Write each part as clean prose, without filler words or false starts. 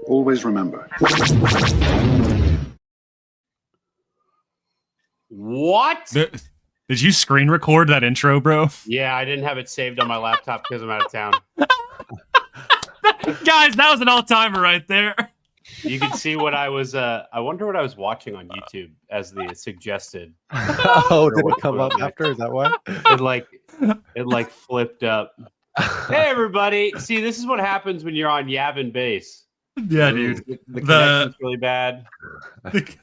Always remember. What? Did you screen record that intro, bro? Yeah, I didn't have it saved on my laptop because I'm out of town. Guys, that was an all-timer right there. You can see what I was. I wonder what I was watching on YouTube as the suggested. Oh, did it come up after? Is that why? It like flipped up. Hey, everybody! See, this is what happens when you're on Yavin base. Yeah, dude. The connection's really bad. Dude,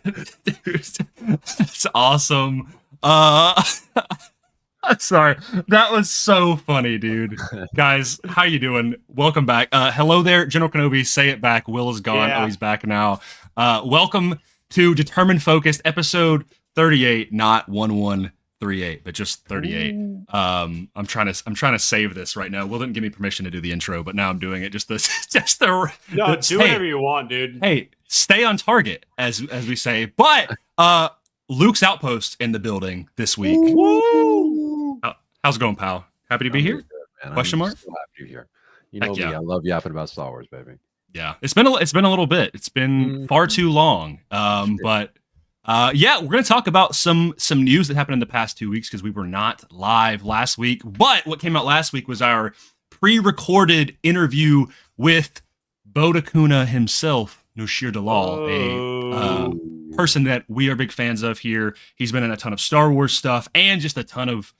that's awesome. I'm sorry. That was so funny, dude. Guys, how you doing? Welcome back. Hello there, General Kenobi. Say it back. Will is gone. Yeah. Oh, he's back now. Welcome to Determined Focused, episode 38, not 1138, but just 38. I'm trying to save this right now. Will didn't give me permission to do the intro, but now I'm doing it. Do whatever you want, dude. Hey, stay on target, as we say. But Luke's Outpost in the building this week. How's it going, pal? Happy to be here? Good, Question mark? So happy to be here. You know Heck me. yeah. I love yapping about Star Wars, baby. Yeah, it's been a little bit. It's been far too long. But yeah, we're gonna talk about some news that happened in the past 2 weeks because we were not live last week. But what came out last week was our pre-recorded interview with Boda Kuna himself, Noshir Dalal, a person that we are big fans of here. He's been in a ton of Star Wars stuff and just a ton of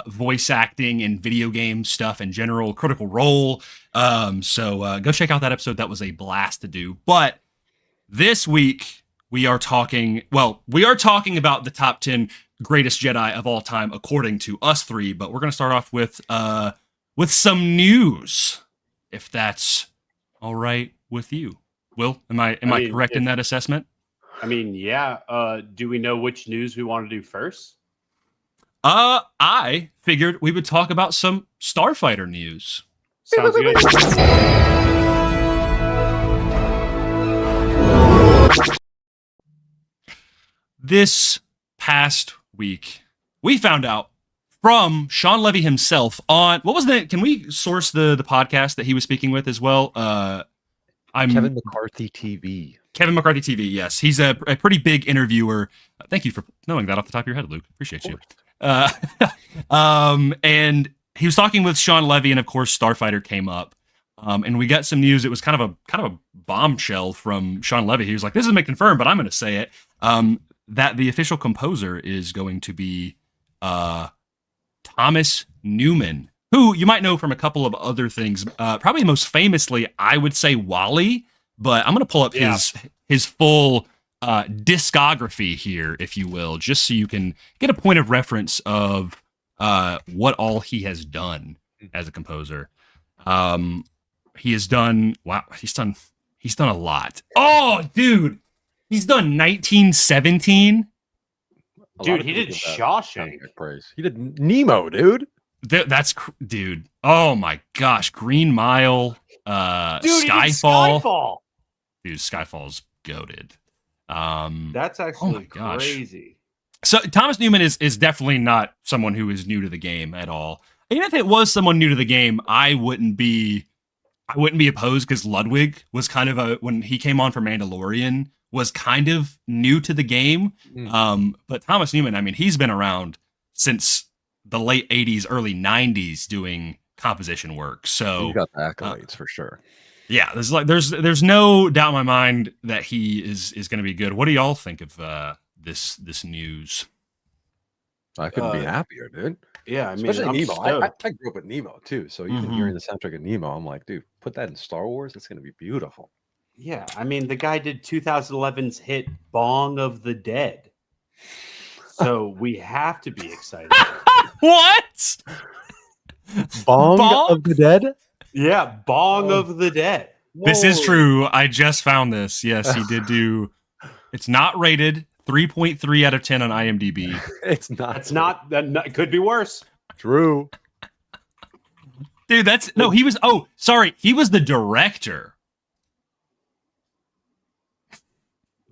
voice acting and video game stuff in general, Critical Role. So go check out that episode. That was a blast to do. But this week we are talking about the top 10 greatest Jedi of all time, according to us three. But we're going to start off with some news, if that's all right with you. Will, am I correct in that assessment? I mean, yeah. Do we know which news we want to do first? I figured we would talk about some Starfighter news. Sounds good. This past week, we found out from Sean Levy himself on can we source the podcast that he was speaking with as well? Kevin McCarthy TV. Kevin McCarthy TV, yes. He's a pretty big interviewer. Thank you for knowing that off the top of your head, Luke. Appreciate you. And he was talking with Sean Levy, and of course Starfighter came up. And we got some news. It was kind of a bombshell from Sean Levy. He was like, "This isn't confirmed, but I'm going to say it." That the official composer is going to be Thomas Newman, who you might know from a couple of other things. Probably most famously, I would say WALL-E. But I'm going to pull up his full discography here, if you will, just so you can get a point of reference of what all he has done as a composer. He has done he's done a lot. Oh, dude, he's done 1917. Dude, he did Shawshank. Praise. He did Nemo, dude. Dude. Oh my gosh, Green Mile, Dude, Skyfall. Dude, Skyfall's goated. That's actually crazy. So Thomas Newman is definitely not someone who is new to the game at all. Even if it was someone new to the game, I wouldn't be opposed, because Ludwig was kind of when he came on for Mandalorian, was kind of new to the game. But Thomas Newman, I mean, he's been around since the late 80s, early 90s doing composition work. So he's got the accolades for sure. Yeah, there's no doubt in my mind that he is going to be good. What do y'all think of this news? I couldn't be happier, dude. Yeah, I mean, especially Nemo. I grew up with Nemo too, so even hearing the soundtrack of Nemo, I'm like, dude, put that in Star Wars. It's going to be beautiful. Yeah, I mean, the guy did 2011's hit "Bong of the Dead," so we have to be excited. What? Bong of the Dead? Yeah, Bong of the Dead. Whoa. This is true. I just found this. Yes, he did do. It's not rated. 3.3 out of 10 on IMDb. It's not. It's not. That could be worse. True. Dude, he was. Oh, sorry. He was the director.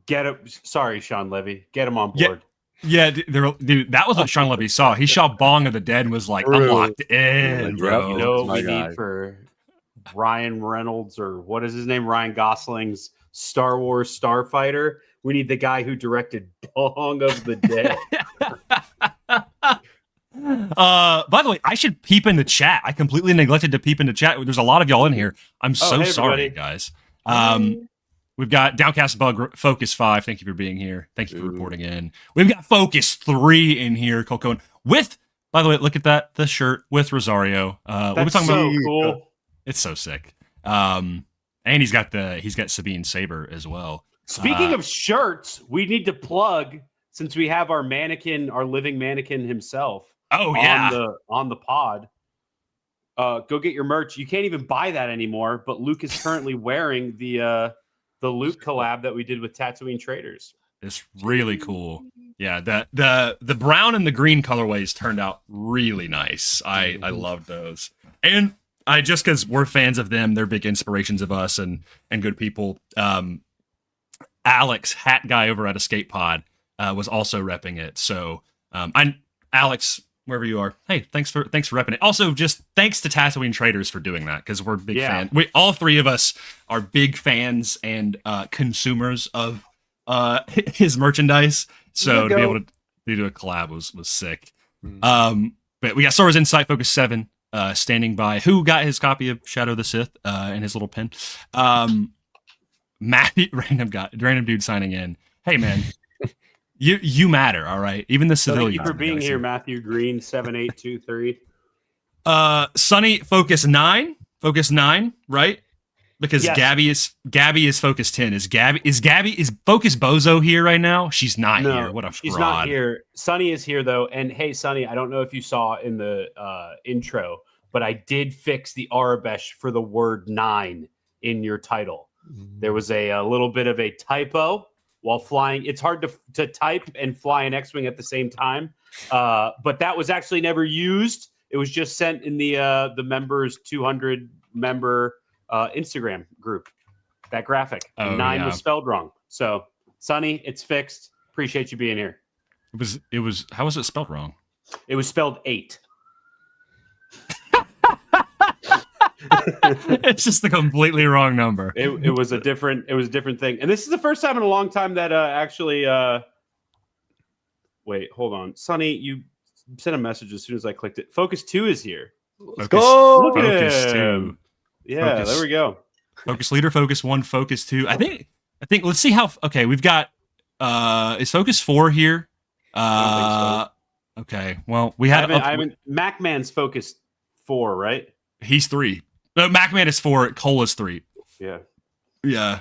Get him. Sorry, Sean Levy. Get him on board. Yeah, dude, that was what Sean Levy saw. He saw Bong of the Dead and was like, "I'm locked in, bro." You know what we need for Ryan Reynolds, or what is his name? Ryan Gosling's Star Wars Starfighter. We need the guy who directed Bong of the Dead. By the way, I should peep in the chat. I completely neglected to peep in the chat. There's a lot of y'all in here. I'm so hey, sorry, everybody. guys. We've got Downcast Bug Focus 5. Thank you for being here. Thank you for reporting in. We've got Focus 3 in here, Colcone. With, by the way, look at that, the shirt with Rosario. We'll be talking so about. Cool. It's so sick. And he's got Sabine Saber as well. Speaking of shirts, we need to plug, since we have our living mannequin himself. Oh yeah, on the pod. Go get your merch. You can't even buy that anymore, but Luke is currently wearing the Luke collab that we did with Tatooine Traders. It's really cool. Yeah, the brown and the green colorways turned out really nice. I love those. And I just because we're fans of them, they're big inspirations of us and good people. Alex, hat guy over at Escape Pod, was also repping it. So Alex, wherever you are, hey, thanks for repping it. Also, just thanks to Tatooine Traders for doing that, because we're big fans. We all three of us are big fans and consumers of his merchandise. So to be able to do a collab was sick. But we got Star Wars Insight Focus 7 standing by, who got his copy of Shadow of the Sith and his little pen. Matthew, random dude signing in. Hey man, you matter, all right. Even the civilians. Thank you for being here, Matthew Green 7823. Sunny Focus 9, right? Because yes. Gabby is Focus 10. Is Focus Bozo here right now? She's not here. What a fraud. She's not here. Sunny is here though. And hey, Sunny, I don't know if you saw in the intro, but I did fix the Arabesh for the word 9 in your title. There was a little bit of a typo while flying. It's hard to type and fly an X-Wing at the same time. But that was actually never used. It was just sent in the members 200 member Instagram group. That graphic. 9 was spelled wrong. So, Sonny, it's fixed. Appreciate you being here. It was how was it spelled wrong? It was spelled 8. It's just the completely wrong number. It was a different thing. And this is the first time in a long time that actually wait, hold on. Sonny, you sent a message as soon as I clicked it. Focus 2 is here. Let's go. Look at Focus him. 2. Yeah, there we go. Focus leader, Focus 1, Focus 2. I think let's see how we've got is Focus 4 here? I don't think so. Okay. Well, we had MacMan's Focus 4, right? He's 3. No, MacMan is 4, Cole is 3. Yeah. Yeah.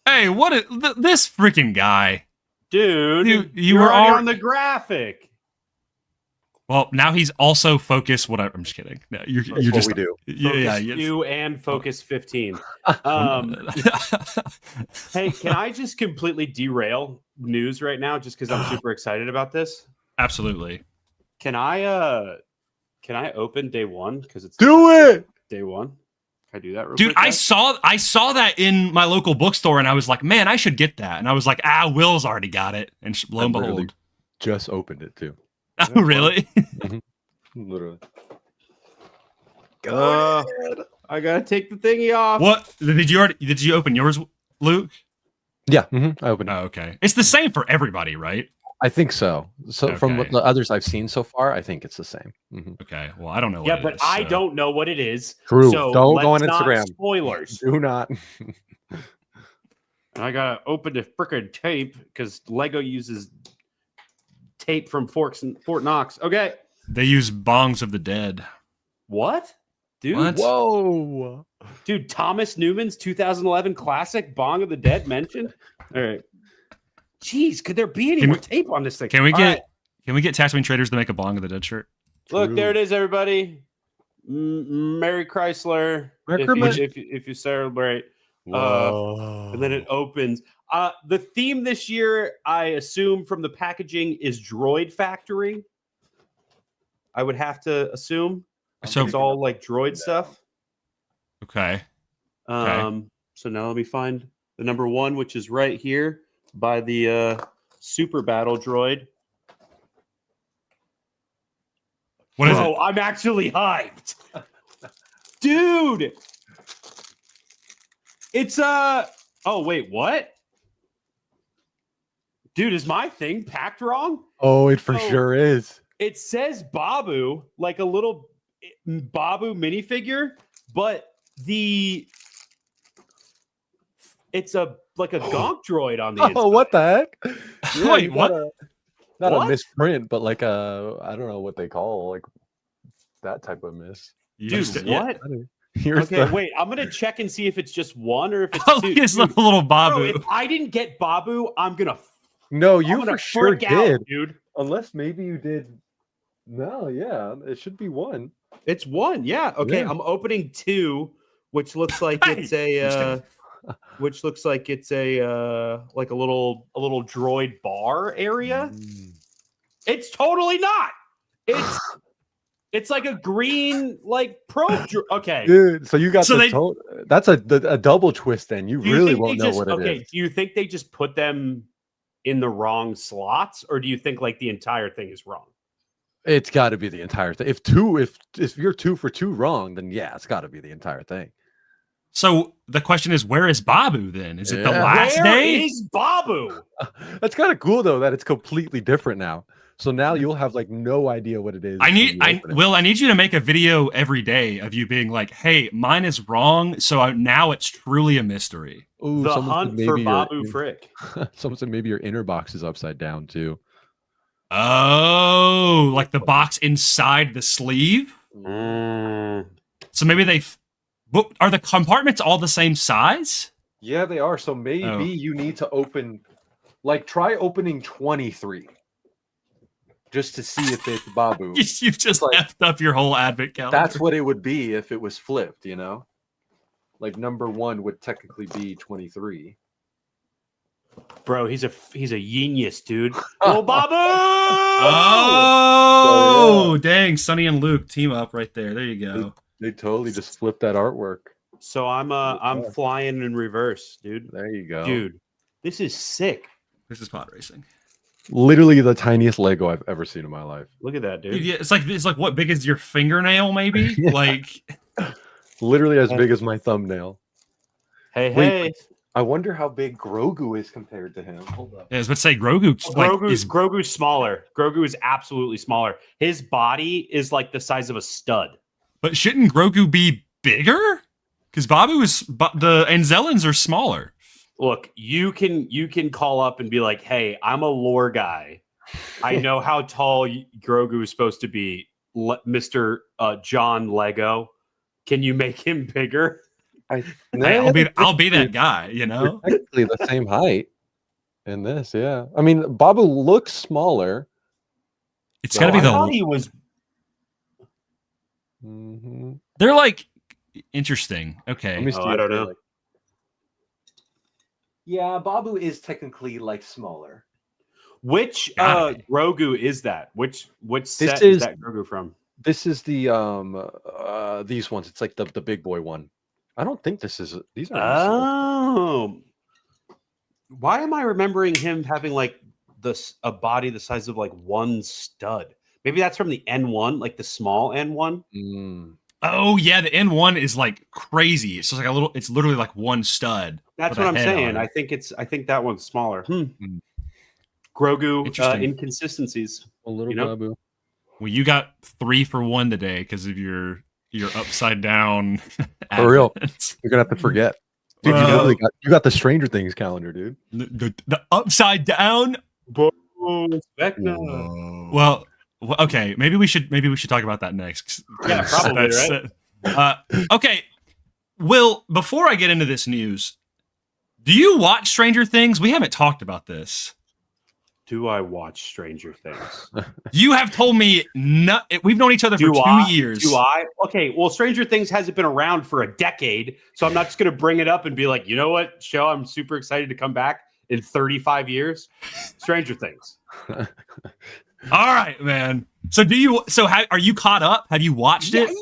Hey, what is this freaking guy? Dude, you were already on the graphic. Well, now he's also Focus. Whatever. I'm just kidding. No, you're just what we do. Yeah, you and Focus 15. Hey, can I just completely derail news right now, just because I'm super excited about this? Absolutely. Can I open day 1? Because it's day 1. Can I do that real quick? Dude, I saw that in my local bookstore, and I was like, man, I should get that. And I was like, Will's already got it. And lo and behold, just opened it too. Oh, really? Literally. I gotta take the thingy off. What did you open yours, Luke? Yeah, I opened it. Oh, okay. It's the same for everybody, right? I think so. So okay. From what the others I've seen so far, I think it's the same. Okay. Well, I don't know. Yeah, but I don't know what it is. True. So don't go on Instagram. Spoilers. Do not. I gotta open the frickin' tape because Lego uses tape from Fort Knox. Okay. They use bongs of the dead. What? Dude. What? Whoa. Dude, Thomas Newman's 2011 classic Bong of the Dead mentioned. All right. Jeez, could there be any more tape on this thing? Can we get Tatooine Traders to make a Bong of the Dead shirt? Look, there it is, everybody. Merry Chrysler. If you celebrate. And then it opens. The theme this year, I assume from the packaging, is Droid Factory. I would have to assume. So it's all like droid stuff. Okay. So now let me find the number 1, which is right here by the Super Battle Droid. What is it? I'm actually hyped. Dude, It's oh wait, what? Dude, is my thing packed wrong? Oh, it for sure is. It says Babu, like a little Babu minifigure, but it's like a gonk droid on the inside. Oh, what the heck? Yeah, Wait, what? Not What? a misprint, but like I don't know what they call like that type of miss. Dude, what? Here's Okay, wait. I'm gonna check and see if it's just one or if it's Oh, two. he's a Dude, little bro, Babu. if I didn't get Babu, I'm gonna for sure freak out, did, dude. unless maybe you did. No, yeah, it should be one. It's one, yeah. Okay, Yeah. I'm opening two, which looks like it's a like a little droid bar area. It's totally not. It's like a green like probe. Okay, Dude, so you got So that's a double twist. Then you Do you really think won't they know just, what it is. do you think they just put them in the wrong slots, or do you think like the entire thing is wrong? It's got to be the entire thing. If you're 2 for 2 wrong, then yeah, it's got to be the entire thing. So the question is, where is Babu then? Is it the Yeah. last Where day? is Babu? That's kind of cool though that it's completely different now. So now you'll have like no idea what it is. I need you to make a video every day of you being like, "Hey, mine is wrong." So now it's truly a mystery. Ooh, The someone said hunt for maybe Babu Frick. Someone said maybe your inner box is upside down too. Oh, like the box inside the sleeve. So maybe are the compartments all the same size? Yeah, they are. So maybe you need to open, like, try opening 23 just to see if it's Babu. You've just like, effed up your whole advent calendar. That's what it would be if it was flipped, you know? Like number 1 would technically be 23. Bro, he's a genius, dude. Oh, Babu! Oh, dang! Sonny and Luke team up right there. There you go. They totally just flipped that artwork. So I'm flying in reverse, dude. There you go, dude. This is sick. This is pod racing. Literally the tiniest Lego I've ever seen in my life. Look at that, dude. Dude, yeah, it's like what big is your fingernail? Maybe like literally as big as my thumbnail. Hey. I wonder how big Grogu is compared to him. Hold up. Yeah, I was about to say Grogu's smaller. Grogu is absolutely smaller. His body is like the size of a stud. But shouldn't Grogu be bigger? Because the Anzellans are smaller. Look, you can call up and be like, "Hey, I'm a lore guy. I know how tall Grogu is supposed to be, Mr. John Lego. Can you make him bigger?" I'll be that guy, you know. Technically the same height in this, yeah. I mean, Babu looks smaller. It's got to be I thought he was. They're like interesting. Okay. I don't know. Yeah, Babu is technically like smaller. Which Grogu is that? Which set is is that Grogu from? This is the these ones. It's like the big boy one. I don't think these are. Oh, why am I remembering him having like a body the size of like one stud? Maybe that's from the N1, like the small N1. Oh yeah, the N1 is like crazy. It's just like it's literally like one stud. That's what I'm saying. I think that one's smaller. Grogu inconsistencies. A little Babu. Well, you got 3 for 1 today because of your upside down. For real, you're gonna have to forget, dude. You got the Stranger Things calendar, dude. The upside down. Well, okay. Maybe we should talk about that next. Yeah, probably right. Okay. Will, before I get into this news, do you watch Stranger Things? We haven't talked about this. Do I watch Stranger Things? You have told me we've known each other for 2 years. Do I? Okay, well, Stranger Things hasn't been around for a decade, so I'm not just going to bring it up and be like, you know what, show I'm super excited to come back in 35 years. Stranger Things. All right, man. So are you caught up? Have you watched it?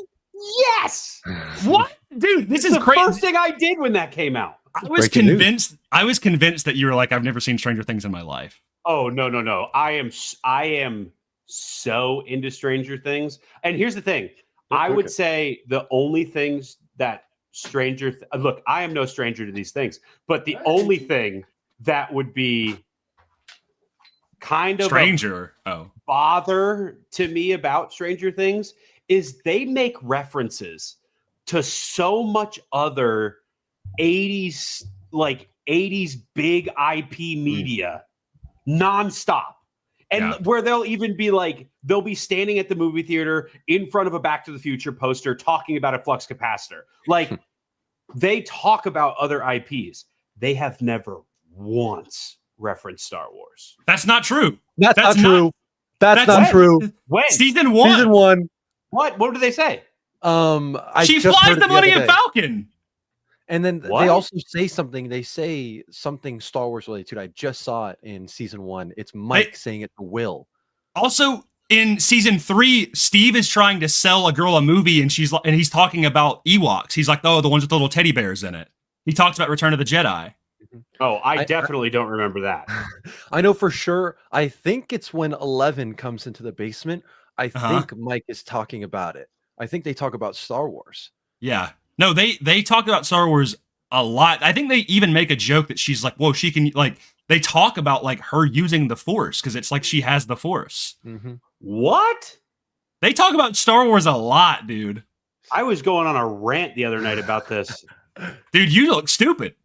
Yes. What? Dude, this is the crazy. First thing I did when that came out. I was convinced that you were like, I've never seen Stranger Things in my life. Oh, no. I am so into Stranger Things. And here's the thing. I would say the only things that look, I am no stranger to these things, but the only thing that would be kind of Stranger. bother to me about Stranger Things is they make references to so much other 80s big IP media nonstop. And where they'll even be they'll be standing at the movie theater in front of a Back to the Future poster talking about a flux capacitor. Like, they talk about other IPs. They have never once referenced Star Wars. That's not true. That's not true. That's not true. When? Season 1. Season 1. What do they say? She flies the Millennium Falcon. And then they also say something. They say something Star Wars related to it. I just saw it in season 1. It's Mike saying it to Will. Also, in season 3, Steve is trying to sell a girl a movie, and he's talking about Ewoks. He's like, "Oh, the ones with the little teddy bears in it." He talks about Return of the Jedi. Oh, I definitely don't remember that. I know for sure. I think it's when 11 comes into the basement. I think Mike is talking about it. I think they talk about Star Wars. Yeah. No, they talk about Star Wars a lot. I think they even make a joke that she's like, whoa, she can, they talk about her using the Force because it's like she has the Force. Mm-hmm. What? They talk about Star Wars a lot, dude. I was going on a rant the other night about this. Dude, you look stupid.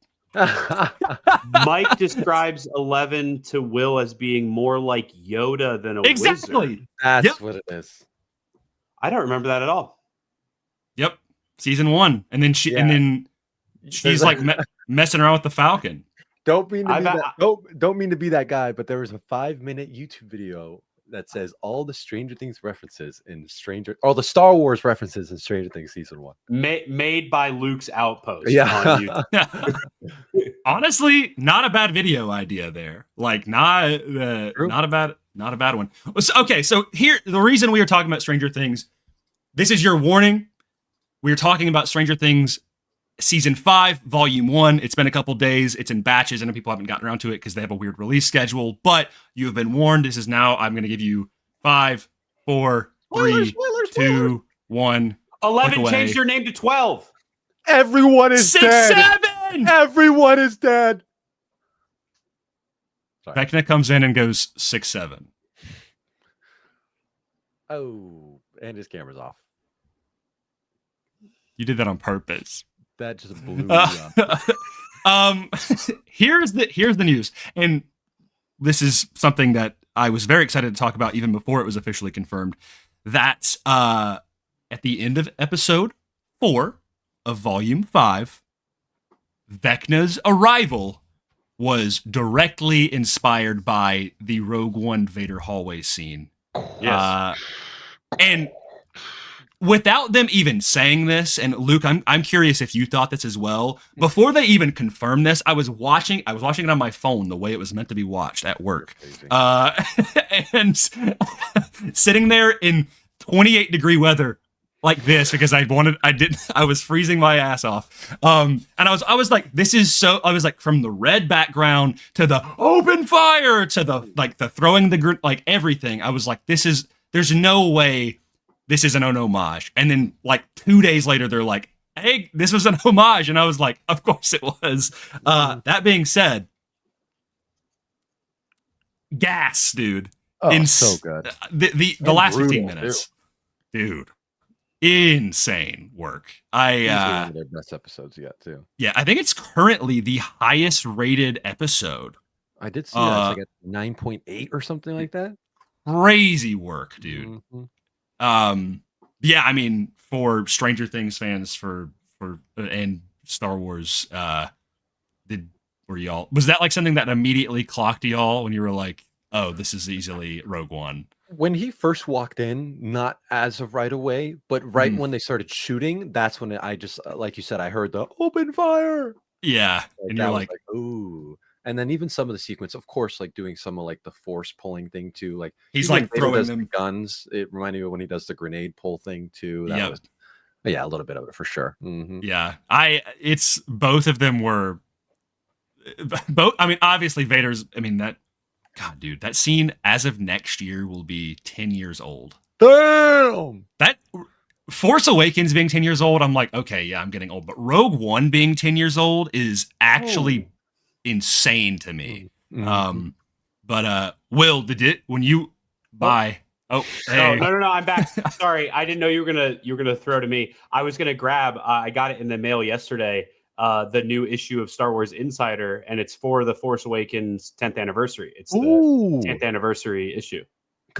Mike describes 11 to Will as being more like Yoda than a wizard. That's what it is. I don't remember that at all. Yep. Season 1. And then she's messing around with the Falcon. Don't mean to be that guy, but there was a 5-minute YouTube video that says all the Stranger Things references in the Star Wars references in Stranger Things season 1. Made by Luke's Outpost. Yeah. On YouTube. Honestly, not a bad video idea there. Not a bad one. Okay, so here, the reason we are talking about Stranger Things, this is your warning. We're talking about Stranger Things Season 5, Volume 1. It's been a couple days. It's in batches. I know people haven't gotten around to it because they have a weird release schedule, but you have been warned. This is now, I'm going to give you 5, 4, 3, 2, 1. 11 changed their name to 12. Everyone is 6, dead. 7! Everyone is dead. Vecna comes in and goes 6, 7. Oh, and his camera's off. You did that on purpose. That just blew me up. Here's the news, and this is something that I was very excited to talk about even before it was officially confirmed. That at the end of episode 4 of Volume 5, Vecna's arrival was directly inspired by the Rogue One Vader hallway scene. Yes. And without them even saying this, and Luke, I'm curious if you thought this as well. Before they even confirmed this, I was watching it on my phone the way it was meant to be watched at work. And sitting there in 28-degree weather like this because I was freezing my ass off. And I was like, this is so, I was like, from the red background to the open fire to the throwing the everything. I was like, there's no way this isn't an homage. And then 2 days later, they're like, hey, this was an homage. And I was like, of course it was. That being said, gas, dude. Oh, so good. The last 15 minutes, dude. Insane work. One of their best episodes yet, too. Yeah, I think it's currently the highest rated episode. I did see that. It's like a 9.8 or something like that. Crazy work, dude. Mm-hmm. Yeah, I mean, for Stranger Things fans, for and Star Wars, was that something that immediately clocked y'all when you were like, oh, this is easily Rogue One? When he first walked in, not as of right away, but right when they started shooting, that's when I just, like you said, I heard the open fire. Yeah, and you're like, ooh. And then even some of the sequence, of course, doing some of the force pulling thing too. He's throwing them guns. It reminded me of when he does the grenade pull thing too. That was, a little bit of it for sure. Mm-hmm. Yeah, it's both of them were both. I mean, obviously Vader's. I mean God, dude, that scene as of next year will be 10 years old. Damn. Force Awakens being 10 years old, I'm like, okay, yeah, I'm getting old. But Rogue One being 10 years old is actually insane to me. But Will, did it when you buy? Oh, hey. No, I'm back. Sorry, I didn't know you were gonna throw to me. I was gonna grab. I got it in the mail yesterday. The new issue of Star Wars Insider, and it's for the Force Awakens 10th anniversary. It's the 10th anniversary issue.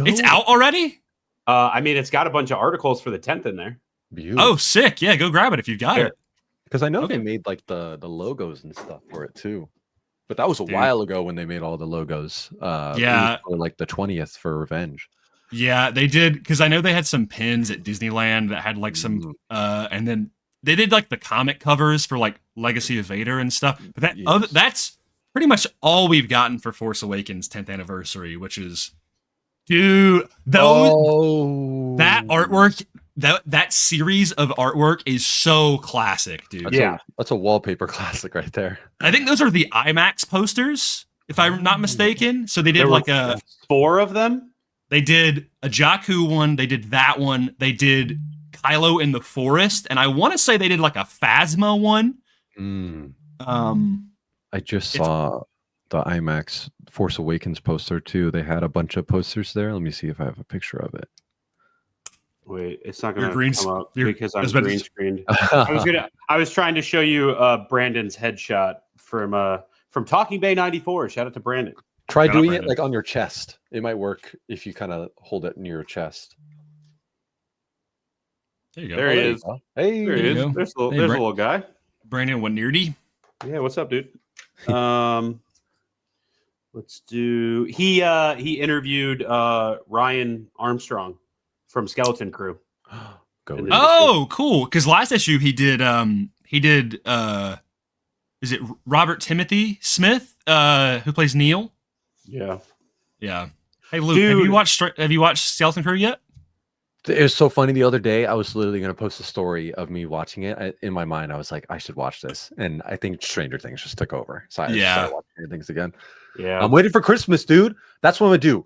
It's out already? I mean, it's got a bunch of articles for the 10th in there. Beautiful. Oh, sick. Yeah, go grab it if you've got it. Because I know they made like the logos and stuff for it too. But that was a while ago when they made all the logos. Yeah. For like the 20th for Revenge. Yeah, they did. Because I know they had some pins at Disneyland that had like some, and then they did like the comic covers for like Legacy of Vader and stuff. But that's pretty much all we've gotten for Force Awakens 10th anniversary, which is, dude, that artwork, that series of artwork is so classic, dude. That's a wallpaper classic right there. I think those are the IMAX posters, if I'm not mistaken. So they did like 4 of them. They did a Jakku one. They did that one. They did Kylo in the forest, and I want to say they did like a Phasma one. I just saw the IMAX Force Awakens poster too. They had a bunch of posters there. Let me see if I have a picture of it. Wait, it's not going to come up because I'm green screened. I was trying to show you Brandon's headshot from Talking Bay 94. Shout out to Brandon. Try doing it like on your chest. It might work if you kind of hold it near your chest. There you go. There he is. Hey, there he is. There's a little guy. Brandon Wineardy. Yeah, what's up, dude? Let's do. He interviewed Ryan Armstrong from Skeleton Crew. Oh, cool! Because last issue he did is it Robert Timothy Smith who plays Neil? Yeah. Hey Luke, have you watched Skeleton Crew yet? It was so funny the other day. I was literally going to post a story of me watching it. In my mind, I was like, I should watch this, and I think Stranger Things just took over. So I started watching Stranger Things again. Yeah, I'm waiting for Christmas, dude. That's what I'm gonna do.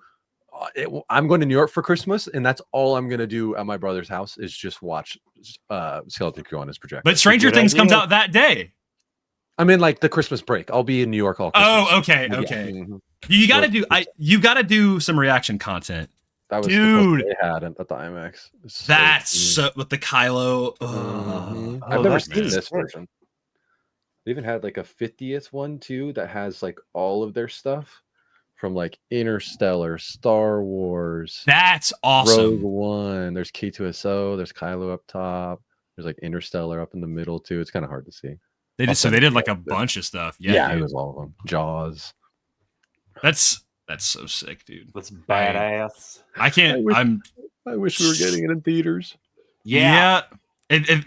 I'm going to New York for Christmas, and that's all I'm gonna do at my brother's house is just watch Skeleton Crew on his projector. But Stranger Things comes out that day. I'm in like the Christmas break. I'll be in New York all Christmas. Oh, okay. You gotta do some reaction content. That was the they had at the IMAX. So with the Kylo. I've never seen this version. They even had like a 50th one too that has like all of their stuff from like Interstellar, Star Wars. That's awesome. Rogue One. There's K2SO. There's Kylo up top. There's like Interstellar up in the middle too. It's kind of hard to see. They did like a bunch of stuff. Yeah, it was all of them. Jaws. That's so sick, dude. That's badass. I can't. I wish we were getting it in theaters. Yeah.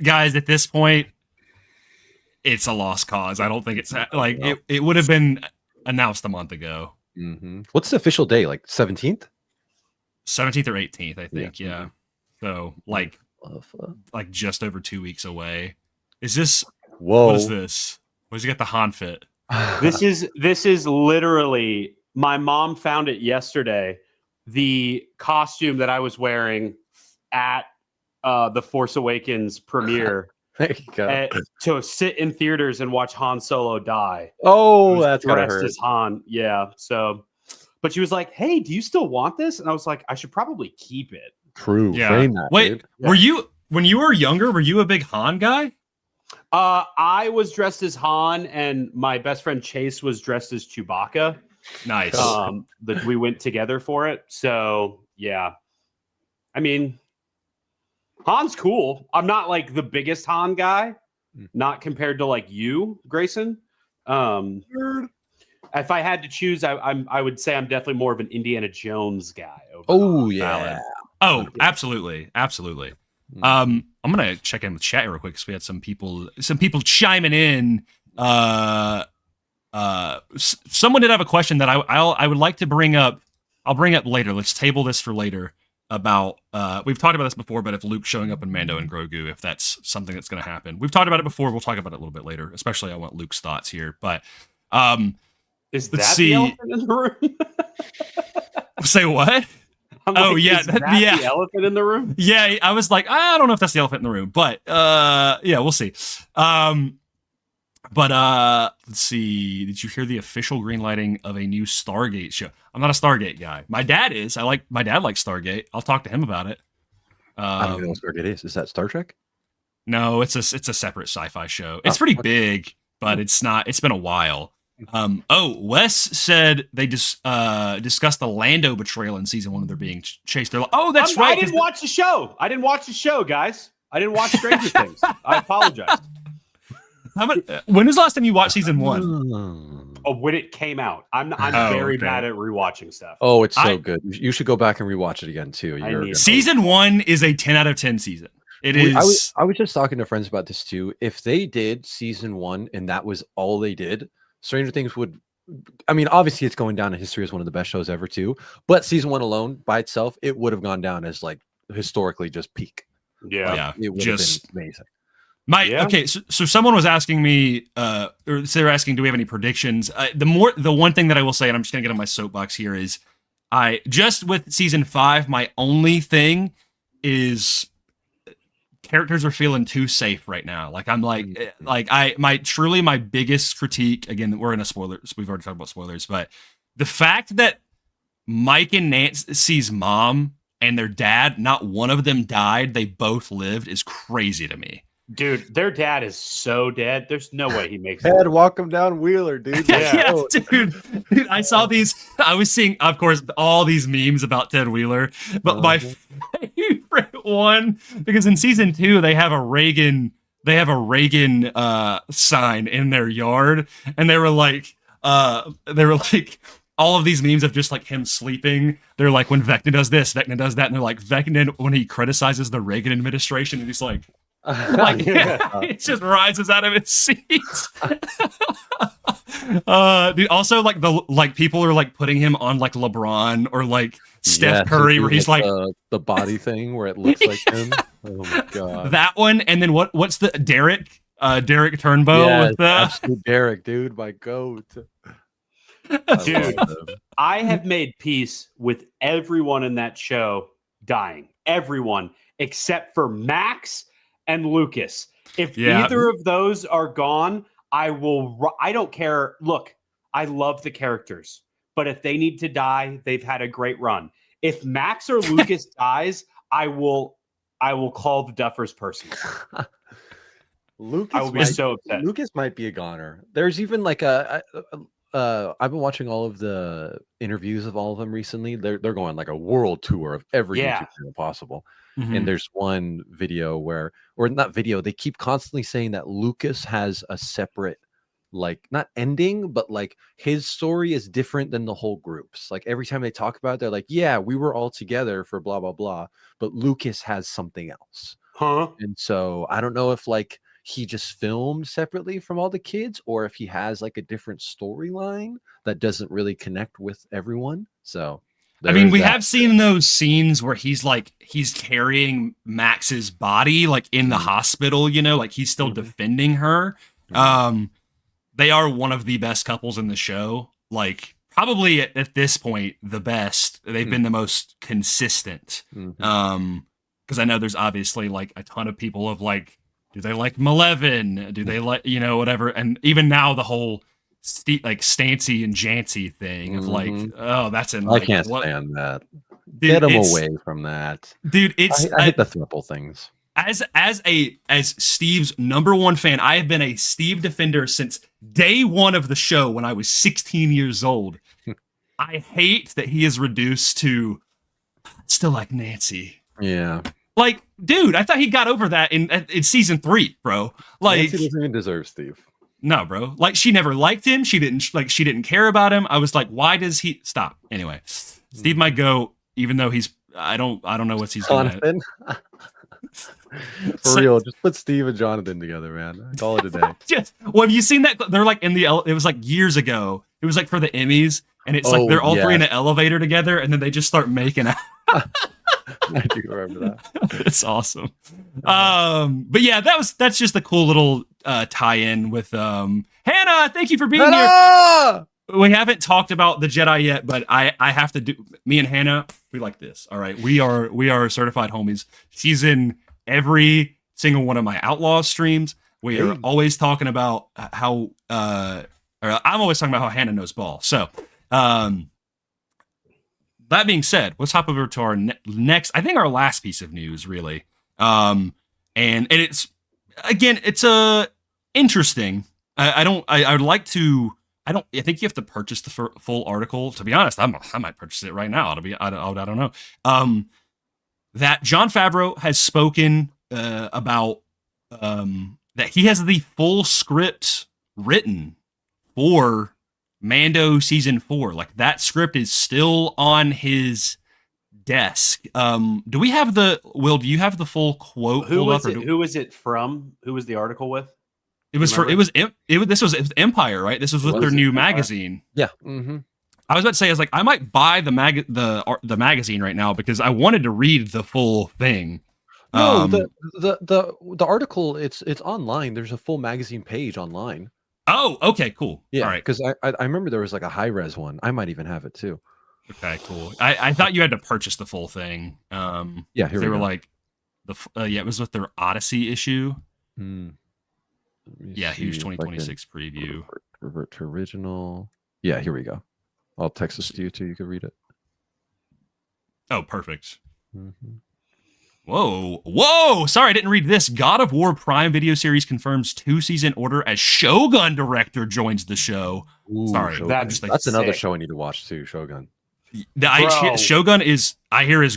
Guys, at this point, it's a lost cause. I don't think it's like it would have been announced a month ago. What's the official day? Like 17th? 17th or 18th, I think. Yeah. So like just over 2 weeks away. Is this? Whoa! What is this? Where's he got the Han fit? This is literally. My mom found it yesterday. The costume that I was wearing at the Force Awakens premiere. There you go. To sit in theaters and watch Han Solo die. Oh, that's what I heard. As Han, yeah. So, but she was like, "Hey, do you still want this?" And I was like, "I should probably keep it." True. Yeah. Frame that, wait, dude. Were you when you were younger? Were you a big Han guy? I was dressed as Han, and my best friend Chase was dressed as Chewbacca. Nice. That we went together for it. So yeah, I mean, Han's cool. I'm not like the biggest Han guy, not compared to like you, Grayson. If I had to choose, I would say I'm definitely more of an Indiana Jones guy. Oh yeah. Oh, absolutely. I'm gonna check in with chat real quick because we had some people chiming in. Someone did have a question that I would like to bring up. I'll bring up later. Let's table this for later. About we've talked about this before, but if Luke's showing up in Mando and Grogu, if that's something that's going to happen, we've talked about it before. We'll talk about it a little bit later. Especially, I want Luke's thoughts here. But is that the elephant in the room? Say what? Oh, yeah, is that yeah. the elephant in the room? Yeah, I was like, I don't know if that's the elephant in the room, but yeah, we'll see. But let's see. Did you hear the official green lighting of a new Stargate show? I'm not a Stargate guy. My dad is. My dad likes Stargate. I'll talk to him about it. I don't even know what Stargate is. Is that Star Trek? No, it's a separate sci-fi show. It's pretty big, but it's not. It's been a while. Wes said they just discussed the Lando betrayal in season 1 of their being chased. They're like, oh, that's right. I didn't watch the show. I didn't watch the show, guys. I didn't watch Stranger Things. I apologize. When was the last time you watched season 1? Oh, when it came out. I'm very bad at rewatching stuff. Oh, it's so good. You should go back and rewatch it again too. Season 1 is a 10 out of 10 season. It is. I was just talking to friends about this too. If they did season 1 and that was all they did, Stranger Things would. I mean, obviously, it's going down in history as one of the best shows ever too. But season 1 alone by itself, it would have gone down as like historically just peak. Yeah, it would have been amazing. Okay, so someone was asking me, or they were asking, do we have any predictions? The one thing that I will say, and I'm just gonna get on my soapbox here, is I just with season 5, my only thing is characters are feeling too safe right now. Like I'm like my biggest critique, again, we're in a spoiler, so we've already talked about spoilers, but the fact that Mike and Nancy's mom and their dad, not one of them died, they both lived, is crazy to me. Dude, their dad is so dead. There's no way he makes it. Walk him down Wheeler, dude. Yeah, dude. I saw these. I was seeing, of course, all these memes about Ted Wheeler, but my favorite one, because in season 2 they have a Reagan sign in their yard, and they were like, all of these memes of just like him sleeping. They're like, when Vecna does this, Vecna does that, and they're like, Vecna when he criticizes the Reagan administration, and he's like. It just rises out of his seat. Dude, also like people are like putting him on like LeBron or like Steph Curry, where he's like the body thing where it looks like him. Oh my god, that one. And then what's the Derek Turnbow with absolute Derek, dude, my goat. Dude, I have made peace with everyone in that show dying. Everyone except for Max and Lucas. If either of those are gone, I don't care. Look, I love the characters, but if they need to die, they've had a great run. If Max or Lucas dies, I will call the Duffers personally. Lucas, I will be so upset. Lucas might be a goner. There's even like I've been watching all of the interviews of all of them recently. They're going like a world tour of every YouTube channel possible. Mm-hmm. And there's one video they keep constantly saying that Lucas has a separate, like, not ending, but like his story is different than the whole group's. Like every time they talk about it, they're like, yeah, we were all together for blah, blah, blah. But Lucas has something else. And so I don't know if like he just filmed separately from all the kids, or if he has like a different storyline that doesn't really connect with everyone. So I mean, we have seen those scenes where he's carrying Max's body like in the hospital, you know, like he's still defending her. They are one of the best couples in the show. Like probably at this point, the best. They've been the most consistent. Because I know there's obviously like a ton of people of like, do they like Malevin? Do they like, you know, whatever? And even now the whole like Stancy and Jancy thing of like, oh, that's in. Like, I can't stand that. Dude, get him away from that, dude. I hate the throuple things. As Steve's number one fan, I have been a Steve defender since day one of the show when I was 16 years old. I hate that he is reduced to still like Nancy. Yeah. Like, dude, I thought he got over that in season 3, bro. Like, Nancy doesn't even deserve Steve. No, bro. Like, she never liked him. She didn't care about him. I was like, why does he stop? Anyway, Steve might go, even though I don't know what he's Jonathan. For real, just put Steve and Jonathan together, man. Call it a day. Well, have you seen that? They're like it was like years ago. It was like for the Emmys, and it's like they're all three in an elevator together, and then they just start making out. I do remember that. It's awesome. But yeah, that's just a cool little tie-in with Hannah. Thank you for being here. we haven't talked about the Jedi yet, but I have to do. Me and Hannah, we like this. All right, we are certified homies. She's in every single one of my Outlaws streams. We are always talking about how. Or I'm always talking about how Hannah knows ball. So, that being said, let's hop over to our next. I think our last piece of news, really. And it's again, it's interesting. I would like to. I think you have to purchase the full article. To be honest, I might purchase it right now. I don't know. That Jon Favreau has spoken about that he has the full script written for Mando season 4. Like that script is still on his desk. Do we have do you have the full quote? Who was it? Who was it from? Who was the article with? It was Empire, right? This was with their new Empire? Magazine. Yeah. Mm-hmm. I was about to say, I was like, I might buy the magazine right now because I wanted to read the full thing. No, the article it's online. There's a full magazine page online. Oh, okay, cool. Yeah, all right. Because I remember there was like a high res one. I might even have it too. Okay, cool. I thought you had to purchase the full thing. Yeah, they were like it was with their Odyssey issue. Yeah, huge 2026 preview. Revert to original. Yeah, here we go. I'll text this to you too. You can read it. Oh, perfect. Mm-hmm. Whoa! Sorry, I didn't read this. God of War Prime video series confirms 2-season order as Shogun director joins the show. Ooh, sorry, that's another show I need to watch too. Shogun. Shogun is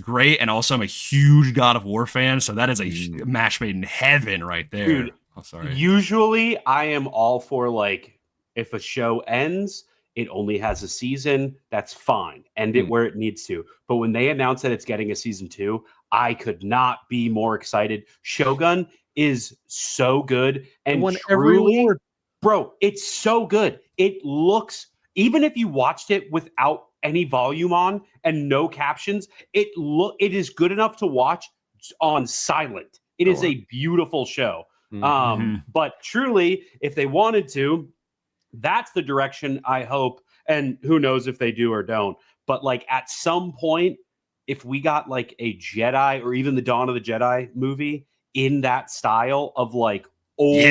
great, and also I'm a huge God of War fan, so that is a match made in heaven right there. Dude, sorry. Usually, I am all for like if a show ends, it only has a season. That's fine. End it where it needs to. But when they announce that it's getting a season 2, I could not be more excited. Shogun is so good, and truly, bro, it's so good. It looks, even if you watched it without any volume on and no captions, it is good enough to watch on silent. It is a beautiful show. But truly, if they wanted to, that's the direction I hope. And who knows if they do or don't. But like at some point, if we got like a Jedi or even the Dawn of the Jedi movie in that style of like old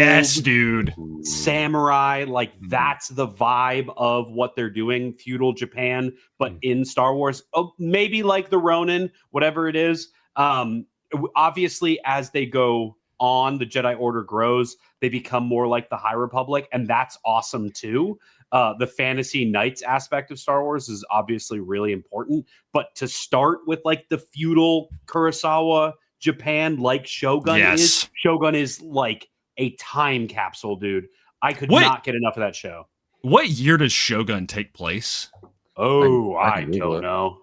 dude, samurai, like that's the vibe of what they're doing, feudal Japan, but in Star Wars. Oh, maybe like the Ronin, whatever it is. Obviously, as they go on, the Jedi Order grows, they become more like the High Republic, and that's awesome too. The fantasy knights aspect of Star Wars is obviously really important, but to start with like the feudal Kurosawa Japan, like Shogun is like a time capsule, dude. I could not get enough of that show. What year does Shogun take place? Oh, I don't know.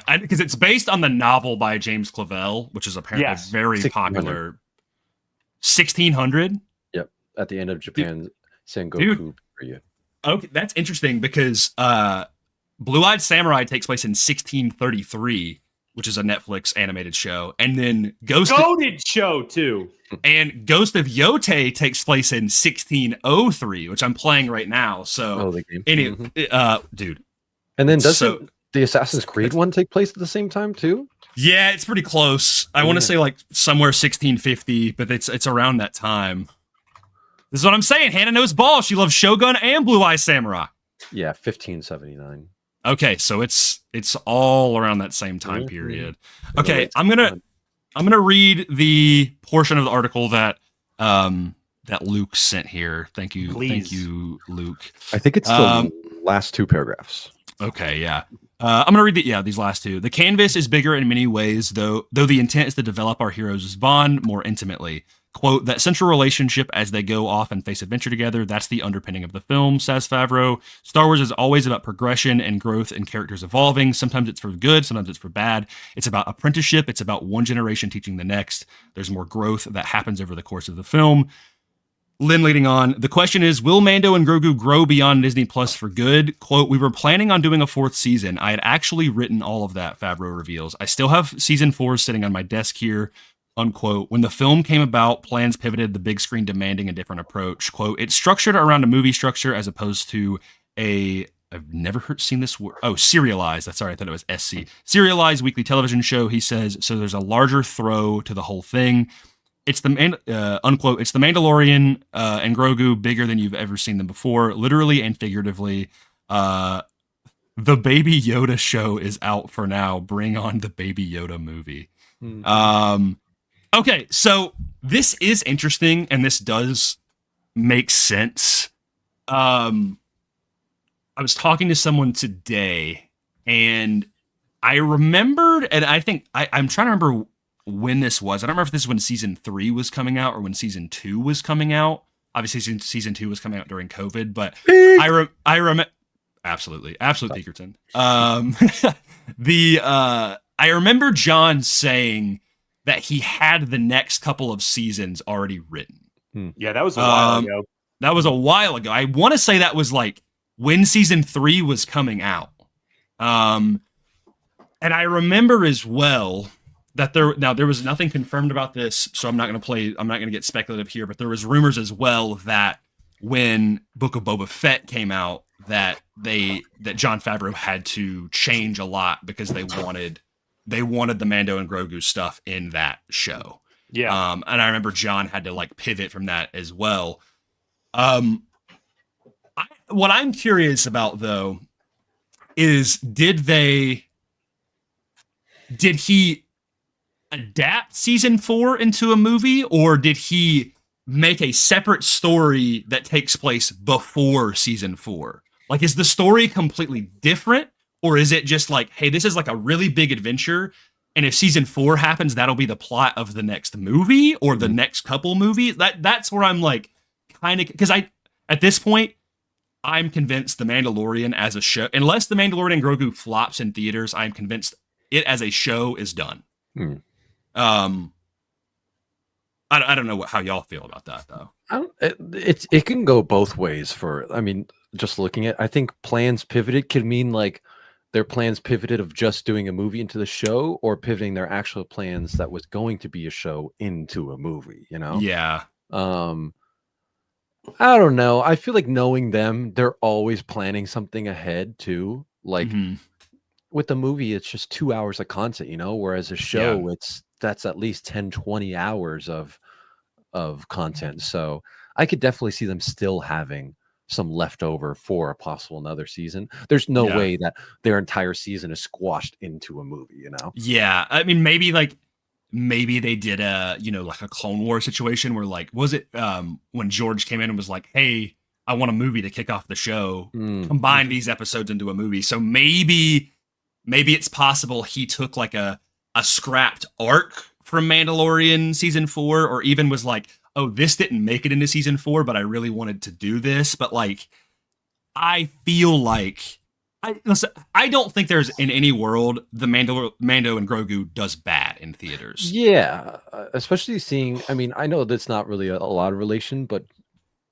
Because it's based on the novel by James Clavell, which is apparently very popular. 1600? Yep. At the end of Japan's Sengoku period. Okay, that's interesting because Blue-Eyed Samurai takes place in 1633, which is a Netflix animated show, and then Ghost of Yote takes place in 1603, which I'm playing right now. So, dude, and then doesn't the Assassin's Creed one take place at the same time too? Yeah, it's pretty close. I want to say like somewhere 1650, but it's around that time. This is what I'm saying. Hannah knows ball. She loves Shogun and Blue-Eye Samurai. Yeah, 1579. Okay, so it's all around that same time period. Okay, I'm gonna read the portion of the article that Luke sent here. Thank you, Thank you, Luke. I think it's the last 2 paragraphs. Okay, yeah. I'm gonna read these last 2. The canvas is bigger in many ways, though the intent is to develop our heroes' bond more intimately. Quote, that central relationship as they go off and face adventure together, that's the underpinning of the film, says Favreau. Star Wars is always about progression and growth and characters evolving. Sometimes it's for good, sometimes it's for bad. It's about apprenticeship. It's about one generation teaching the next. There's more growth that happens over the course of the film. Lynn leading on, the question is, will Mando and Grogu grow beyond Disney Plus for good? Quote, we were planning on doing a 4th season. I had actually written all of that, Favreau reveals. I still have season 4 sitting on my desk here. Unquote. When the film came about, plans pivoted, the big screen demanding a different approach. Quote, it's structured around a movie structure as opposed to I've never seen this word. Oh, serialized. That's sorry. I thought it was SC. Serialized weekly television show. He says, so there's a larger throw to the whole thing. It's the unquote. It's the Mandalorian and Grogu bigger than you've ever seen them before, literally and figuratively. The Baby Yoda show is out for now. Bring on the Baby Yoda movie. Mm-hmm. Okay, so this is interesting, and this does make sense. I was talking to someone today, and I remembered, and I think I'm trying to remember when this was. I don't remember if this is when season 3 was coming out or when season 2 was coming out. Obviously, season 2 was coming out during COVID, but I remember. Absolutely Pinkerton. I remember John saying that he had the next couple of seasons already written. Yeah, that was a while ago. That was a while ago. I want to say that was like when season 3 was coming out. And I remember as well that there was nothing confirmed about this, so I'm not going to get speculative here, but there was rumors as well that when Book of Boba Fett came out, that Jon Favreau had to change a lot because they wanted the Mando and Grogu stuff in that show. Yeah. And I remember John had to like pivot from that as well. What I'm curious about though is did he adapt season 4 into a movie, or did he make a separate story that takes place before season 4? Like, is the story completely different, or is it just like, hey, this is like a really big adventure, and if season 4 happens, that'll be the plot of the next movie or the next couple movies? That's where I'm like, kind of, because at this point, I'm convinced The Mandalorian as a show, unless The Mandalorian and Grogu flops in theaters, I'm convinced it as a show is done. I don't know how y'all feel about that though. It can go both ways. Just looking at, I think plans pivoted could mean like their plans pivoted of just doing a movie into the show, or pivoting their actual plans that was going to be a show into a movie. Yeah. I don't know. I feel like knowing them, they're always planning something ahead too. Like with the movie, it's just 2 hours of content, whereas a show, that's at least 10, 20 hours of content. So I could definitely see them still having some leftover for a possible another season. There's no way that their entire season is squashed into a movie, Yeah. I mean, maybe they did like a Clone War situation where like, was it when George came in and was like, hey, I want a movie to kick off the show, combine these episodes into a movie. So maybe it's possible he took like a scrapped arc from Mandalorian season 4, or even was like, oh, this didn't make it into season 4, but I really wanted to do this. But like, I feel like I don't think there's in any world the Mando and Grogu does bad in theaters. Yeah, especially seeing. I mean, I know that's not really a lot of relation, but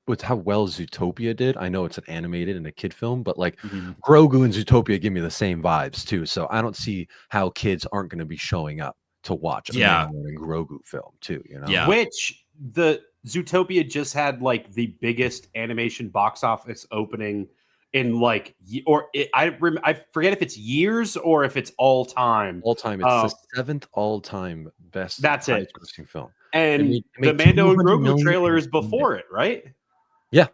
with how well Zootopia did, I know it's an animated and a kid film, but like Grogu and Zootopia give me the same vibes too. So I don't see how kids aren't going to be showing up to watch a Mando and Grogu film too. Yeah. Which the Zootopia just had like the biggest animation box office opening in like, I forget if it's years or if it's all time. All time. It's the 7th all time best. That's it. Film. And the Mando and Grogu trailer is before it, right? Yeah.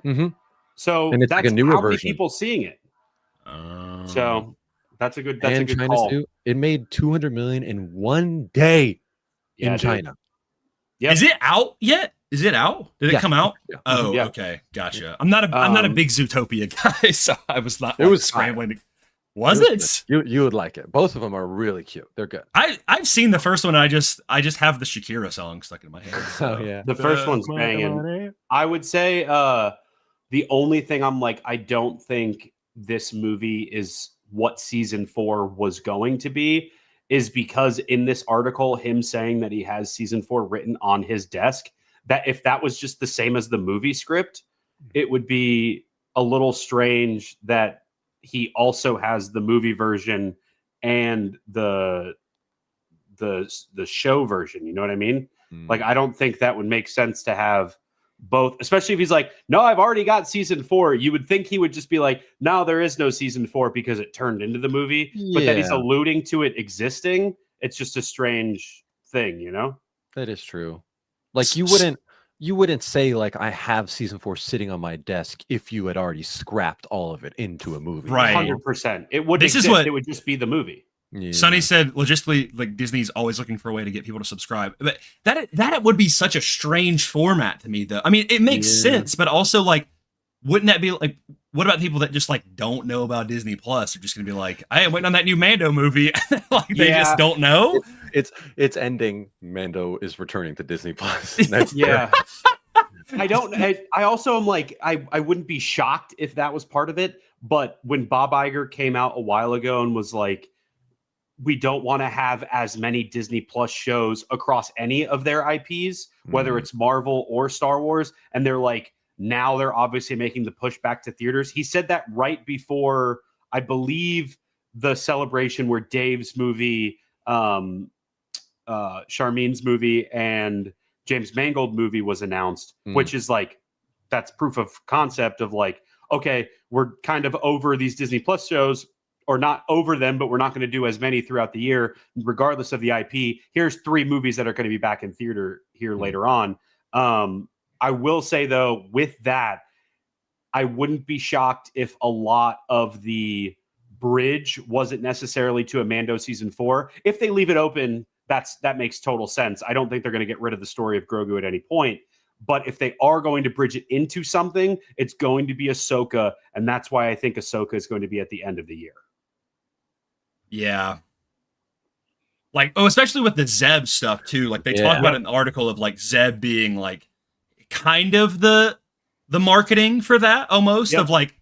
So and it's that's like a newer how many version. people seeing it. So that's a good. That's and a good China call. Too, it made $200 million in one day in China. Yeah. Is it out yet? Is it out? Did it come out? Yeah. Oh, okay, gotcha. I'm not a big Zootopia guy, so I was not. It was scrambling. Was it? You would like it. Both of them are really cute. They're good. I've seen the first one. I just have the Shakira song stuck in my head. So. Oh yeah, the first one's banging. I would say the only thing I'm like, I don't think this movie is what season 4 was going to be, is because in this article, him saying that he has season 4 written on his desk, that if that was just the same as the movie script, it would be a little strange that he also has the movie version and the show version. You know what I mean? Like, I don't think that would make sense to have both, especially if he's like, no, I've already got season 4. You would think he would just be like, no, there is no season 4 because it turned into the movie. Yeah. But that he's alluding to it existing. It's just a strange thing, you know? That is true. Like you wouldn't say like I have season 4 sitting on my desk if you had already scrapped all of it into a movie. Right. 100%. It wouldn't exist. It would just be the movie. Yeah. Sonny said, logistically, like Disney's always looking for a way to get people to subscribe. But that would be such a strange format to me, though. I mean, it makes sense, but also like, wouldn't that be like, what about people that just like don't know about Disney Plus? Are just gonna be like, I am waiting on that new Mando movie. Like they just don't know. It's ending. Mando is returning to Disney Plus. Yeah. I also am like, I wouldn't be shocked if that was part of it. But when Bob Iger came out a while ago and was like, we don't want to have as many Disney Plus shows across any of their IPs, whether it's Marvel or Star Wars. And they're like, now they're obviously making the push back to theaters. He said that right before, I believe, the celebration where Dave's movie, Charmine's movie, and James Mangold movie was announced, which is like, that's proof of concept of like, okay, we're kind of over these Disney Plus shows, or not over them, but we're not going to do as many throughout the year, regardless of the IP. Here's 3 movies that are going to be back in theater here later on. I will say, though, with that, I wouldn't be shocked if a lot of the bridge wasn't necessarily to a Mando season 4. If they leave it open, that makes total sense. I don't think they're going to get rid of the story of Grogu at any point. But if they are going to bridge it into something, it's going to be Ahsoka. And that's why I think Ahsoka is going to be at the end of the year. Yeah. Like, especially with the Zeb stuff too. Like they talk about an article of like Zeb being like kind of the marketing for that almost of like,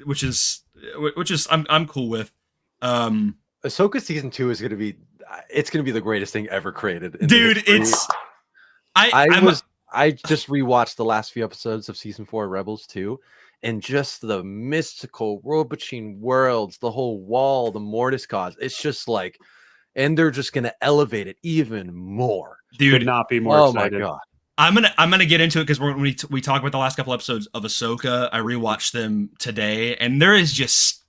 which is I'm cool with. Ahsoka season 2 is going to be, it's going to be the greatest thing ever created. Dude, it's, I just rewatched the last few episodes of season 4 Rebels too. And just the mystical world between worlds, the whole wall, the Mortis cause. It's just like, and they're just going to elevate it even more. Dude, could not be more excited. My God. I'm gonna get into it because when we talk about the last couple episodes of Ahsoka, I rewatched them today, and there is just,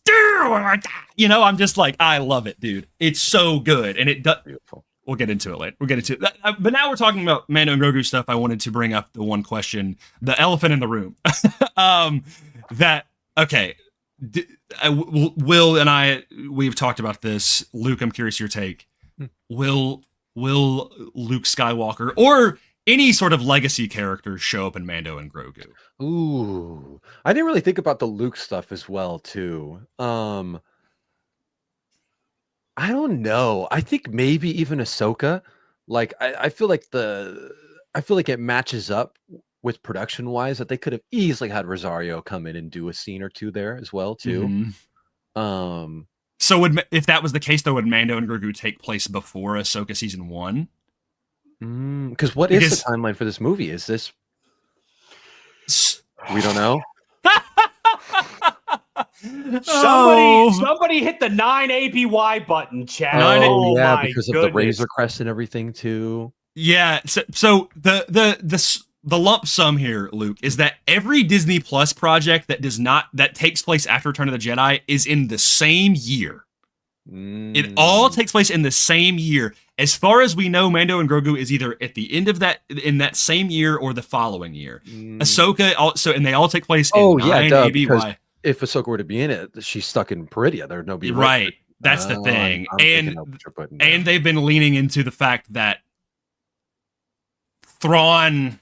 you know, I'm just like, I love it, dude. It's so good, and it does. Beautiful. We'll get into it later. We'll get into it. But now we're talking about Mando and Grogu stuff. I wanted to bring up the one question, the elephant in the room. Will and I, we've talked about this. Luke, I'm curious your take. Will Luke Skywalker or any sort of legacy character show up in Mando and Grogu? Ooh, I didn't really think about the Luke stuff as well, too. I don't know. I think maybe even Ahsoka. Like, I feel like it matches up with production wise that they could have easily had Rosario come in and do a scene or two there as well, too. Mm-hmm. So if that was the case, though, would Mando and Grogu take place before Ahsoka season 1? Because what is the timeline for this movie? Is this? We don't know. Somebody hit the 9 APY button, chat. Oh yeah, because of the Razor Crest and everything too. Yeah. So the lump sum here, Luke, is that every Disney Plus project that takes place after Return of the Jedi is in the same year. It all takes place in the same year. As far as we know, Mando and Grogu is either at the end of that in that same year or the following year. Ahsoka also, and they all take place in 9 ABY. If Ahsoka were to be in it, she's stuck in Peridia. There'd no be right. That's the thing. And they've been leaning into the fact that Thrawn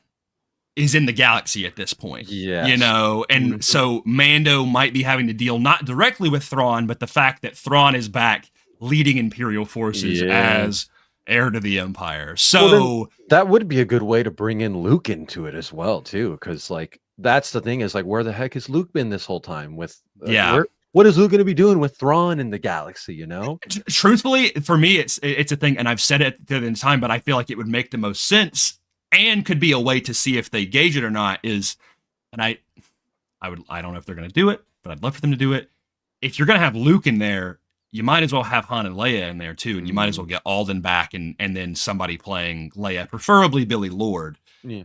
is in the galaxy at this point. Yeah. You know, and so Mando might be having to deal not directly with Thrawn, but the fact that Thrawn is back leading Imperial forces as heir to the Empire. So that would be a good way to bring in Luke into it as well, too, because like that's the thing is like, where the heck has Luke been this whole time with? What is Luke going to be doing with Thrawn in the galaxy? You know, truthfully, for me, it's a thing, and I've said it at the time, but I feel like it would make the most sense and could be a way to see if they gauge it or not. I don't know if they're going to do it, but I'd love for them to do it. If you're going to have Luke in there, you might as well have Han and Leia in there too, and you might as well get Alden back and then somebody playing Leia, preferably Billy Lord. Yeah.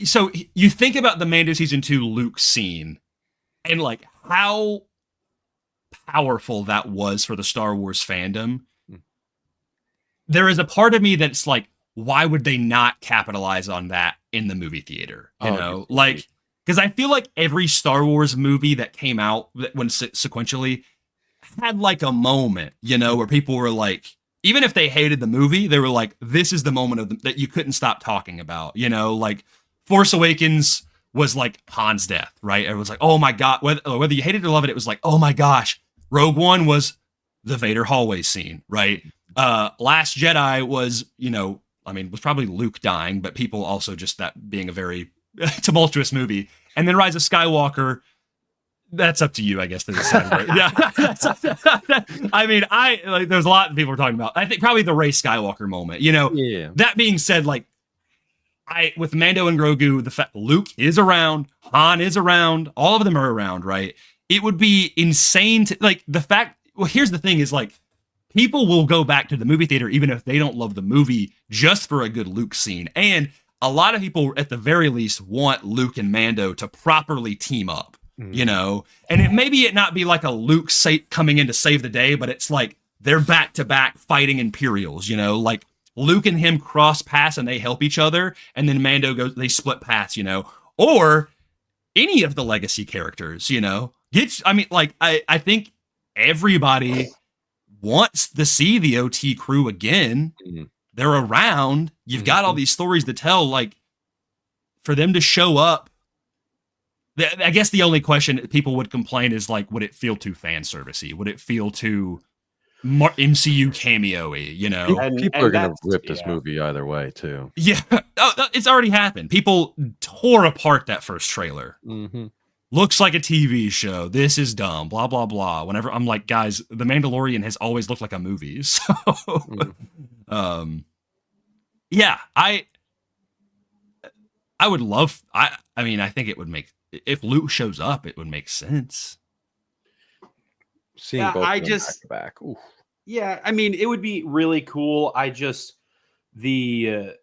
So you think about the Mando season 2 Luke scene and like how powerful that was for the Star Wars fandom. There is a part of me that's like, why would they not capitalize on that in the movie theater? You know, like, because I feel like every Star Wars movie that came out when sequentially had like a moment, you know, where people were like, even if they hated the movie, they were like, this is the moment that you couldn't stop talking about, you know, like Force Awakens was like Han's death, right? It was like, oh my God, whether you hated or loved it, it was like, oh my gosh. Rogue One was the Vader hallway scene, right? Last Jedi was, you know, I mean, was probably Luke dying, but people also just that being a very tumultuous movie. And then Rise of Skywalker, that's up to you, I guess, to decide. Right? Yeah. I mean, there's a lot of people are talking about. I think probably the Rey Skywalker moment, you know. Yeah. That being said, like, with Mando and Grogu, the fact Luke is around, Han is around, all of them are around, right? It would be insane to, like, the fact, well, here's the thing is, like, people will go back to the movie theater even if they don't love the movie just for a good Luke scene. And a lot of people, at the very least, want Luke and Mando to properly team up, you know? And it not be like a Luke coming in to save the day, but it's like they're back-to-back fighting Imperials, you know? Like, Luke and him cross paths and they help each other, and then Mando goes, they split paths, you know? Or any of the legacy characters, you know? I think everybody wants to see the OT crew again. They're around. You've got all these stories to tell. Like, for them to show up, I guess the only question people would complain is, like, would it feel too fan servicey? Would it feel too MCU cameo-y, you know? People are going to rip this movie either way, too. Yeah. Oh, it's already happened. People tore apart that first trailer. Looks like a TV show. This is dumb. Blah, blah, blah. Whenever I'm like, guys, The Mandalorian has always looked like a movie. So, yeah, I would love, I mean, I think it would make, if Luke shows up, it would make sense. Seeing both of them back to back. Yeah, I mean, it would be really cool. I just, the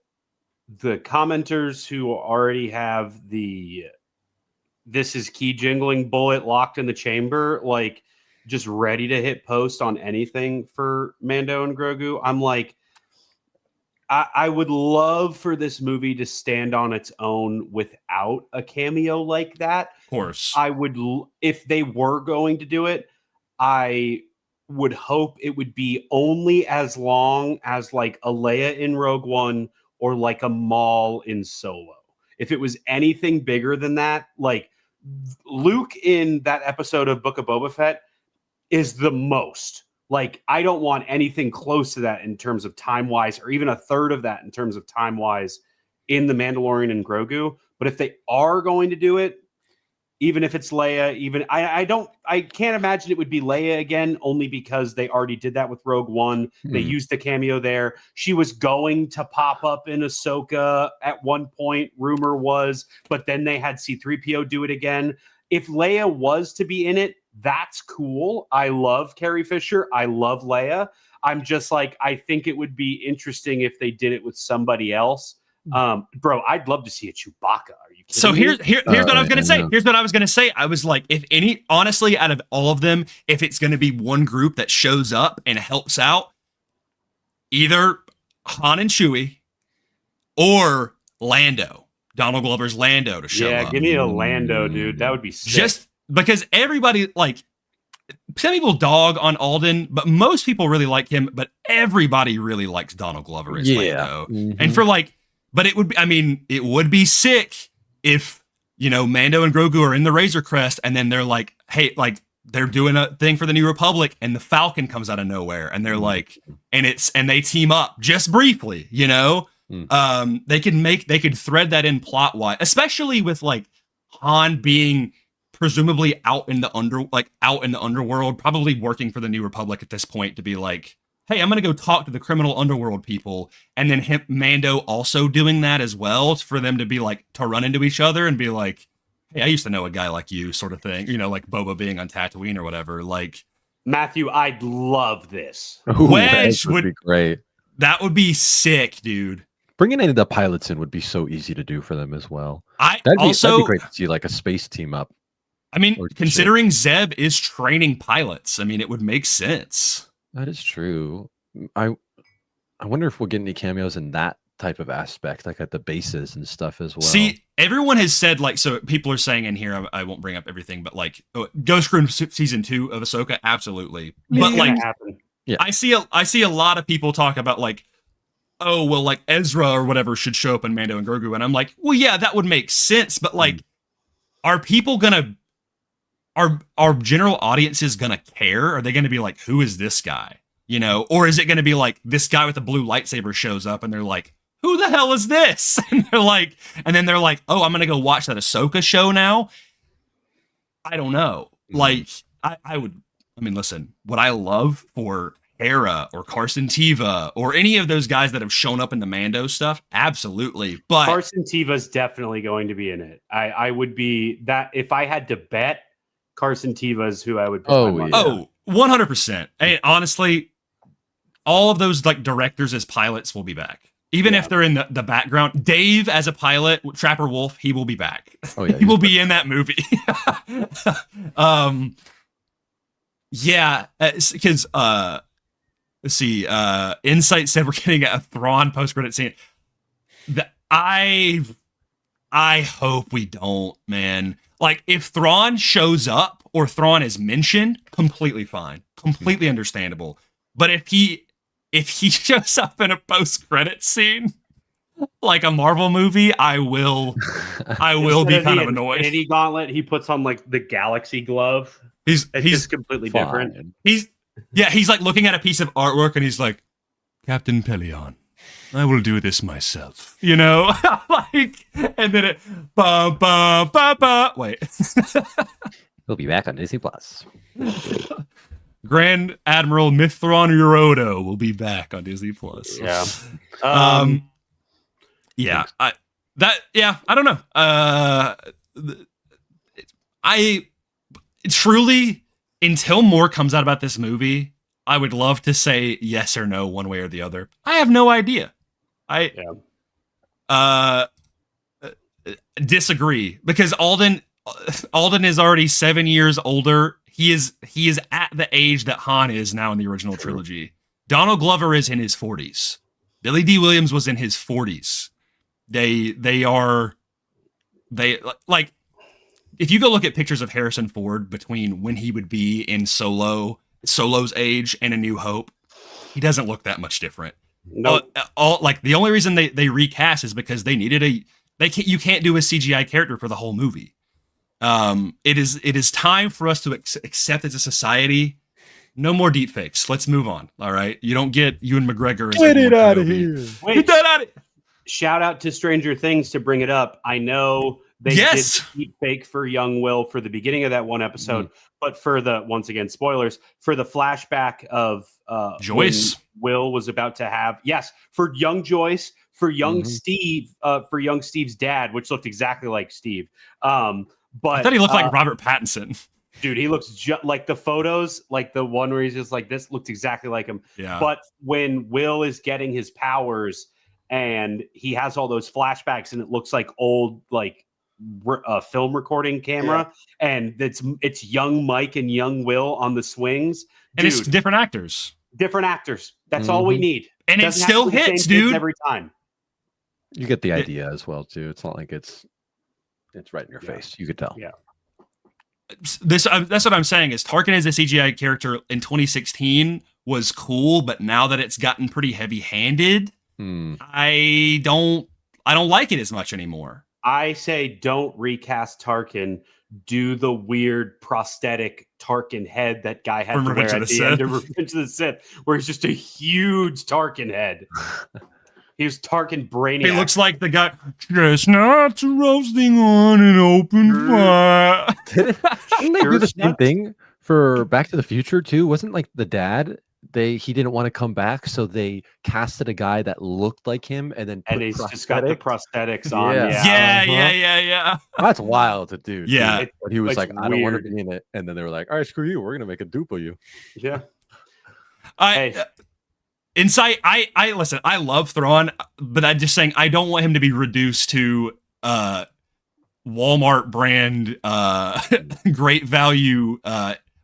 commenters who already have the this is key jingling bullet locked in the chamber, like, just ready to hit post on anything for Mando and Grogu. I'm like, I would love for this movie to stand on its own without a cameo like that. Of course. I would, if they were going to do it, I would hope it would be only as long as like a Leia in Rogue One or like a Maul in Solo. If it was anything bigger than that, like, Luke in that episode of Book of Boba Fett is the most. Like, I don't want anything close to that in terms of time-wise, or even a third of that in terms of time-wise in The Mandalorian and Grogu. But if they are going to do it, even if it's Leia, I can't imagine it would be Leia again, only because they already did that with Rogue One. They used the cameo there. She was going to pop up in Ahsoka at one point, rumor was, but then they had C-3PO do it again. If Leia was to be in it, that's cool. I love Carrie Fisher. I love Leia. I'm just like, I think it would be interesting if they did it with somebody else. Bro, I'd love to see a Chewbacca. Are you kidding so me? Here's what I was going to say. Here's what I was going to say. I was like, honestly, out of all of them, if it's going to be one group that shows up and helps out, either Han and Chewie or Lando, Donald Glover's Lando to show up. Yeah, give me a Lando, dude. That would be sick. Just because everybody, like, some people dog on Alden, but most people really like him, but everybody really likes Donald Glover as Lando. And for like, but it would be, I mean, it would be sick if, you know, Mando and Grogu are in the Razor Crest and then they're like, hey, like, they're doing a thing for the New Republic and the Falcon comes out of nowhere and they're like, and they team up just briefly, you know? They could thread that in plot wise, especially with like Han being presumably out in the underworld, probably working for the New Republic at this point to be like, hey, I'm going to go talk to the criminal underworld people. And then Mando also doing that as well for them to be like, to run into each other and be like, hey, I used to know a guy like you sort of thing. You know, like Boba being on Tatooine or whatever. Like, Matthew, I'd love this. Wedge would be great. That would be sick, dude. Bringing any of the pilots in would be so easy to do for them as well. That'd be great to see like a space team up. I mean, considering Zeb is training pilots, I mean, it would make sense. That is true. I wonder if we'll get any cameos in that type of aspect, like at the bases and stuff as well. See, everyone has said, like, so people are saying in here, I won't bring up everything, but like Ghost Crew season 2 of Ahsoka, absolutely. But like, yeah. I see a lot of people talk about like, oh, well, like Ezra or whatever should show up in Mando and Grogu, and I'm like, well, yeah, that would make sense, but like, are people gonna, are general audiences gonna care? Are they gonna be like, who is this guy? You know, or is it gonna be like this guy with the blue lightsaber shows up and they're like, who the hell is this? And then they're like, oh, I'm gonna go watch that Ahsoka show now. I don't know. Like, I mean, listen, what I love for Hera or Carson Teva or any of those guys that have shown up in the Mando stuff, absolutely. But Carson Teva's definitely going to be in it. I would be that if I had to bet, Carson Teva is who I would. Oh, 100%. And honestly, all of those like directors as pilots will be back. Even if they're in the background. Dave as a pilot, Trapper Wolf, he will be back. Oh, yeah, he will be in that movie. Yeah, because let's see. Insight said we're getting a Thrawn post-credit scene. I hope we don't, man. Like, if Thrawn shows up or Thrawn is mentioned, completely fine, completely understandable. But if he shows up in a post-credit scene, like a Marvel movie, I will be kind of annoyed. Infinity Gauntlet, he puts on like the Galaxy glove. He's just completely different. He's like looking at a piece of artwork and he's like, Captain Pelion, I will do this myself. You know, like, and then it, wait. We'll be back on Disney Plus. Grand Admiral Mithron Eurodo will be back on Disney Plus. Yeah. Yeah. I don't know. I truly, until more comes out about this movie, I would love to say yes or no one way or the other. I have no idea. Disagree, because Alden is already 7 years older. He is at the age that Han is now in the original trilogy. Donald Glover is in his 40s. Billy D. Williams was in his 40s. They like, if you go look at pictures of Harrison Ford between when he would be in Solo's age and A New Hope, he doesn't look that much different. No, like the only reason they recast is because they needed you can't do a CGI character for the whole movie. It is time for us to accept as a society, no more deep fakes. Let's move on. All right, you don't get Ewan McGregor. Get it out of here. Get that out of here. Shout out to Stranger Things to bring it up. I know they did deep fake for young Will for the beginning of that one episode, but for the, once again, spoilers, for the flashback of Joyce, Will was about to have, for young Joyce, for young Steve, for young Steve's dad, which looked exactly like Steve. But I thought he looked like Robert Pattinson. Dude, he looks just like the photos, like the one where he's just like this, looked exactly like him. Yeah. But when Will is getting his powers and he has all those flashbacks and it looks like old, like film recording camera, and it's young Mike and young Will on the swings. Dude, and it's different actors. That's all we need. And it still hits, dude. Every time. You get the idea as well, too. It's not like it's right in your face. You could tell. Yeah. That's what I'm saying is Tarkin as a CGI character in 2016 was cool, but now that it's gotten pretty heavy-handed, I don't like it as much anymore. I say don't recast Tarkin. Do the weird prosthetic Tarkin head that guy had to wear at the end of Revenge of the Sith, where it's just a huge Tarkin head. He was Tarkin Brainiac. He looks like the guy. Chestnuts roasting on an open fire. Didn't they do the same thing for Back to the Future too? Wasn't like the dad? He didn't want to come back, so they casted a guy that looked like him, and he's just got the prosthetics on. Yeah. That's wild to do. Yeah, but he was like, I don't want to be in it, and then they were like, all right, screw you, we're gonna make a dupe of you. Yeah. Insight, I listen, I love Thrawn, but I'm just saying I don't want him to be reduced to Walmart brand great value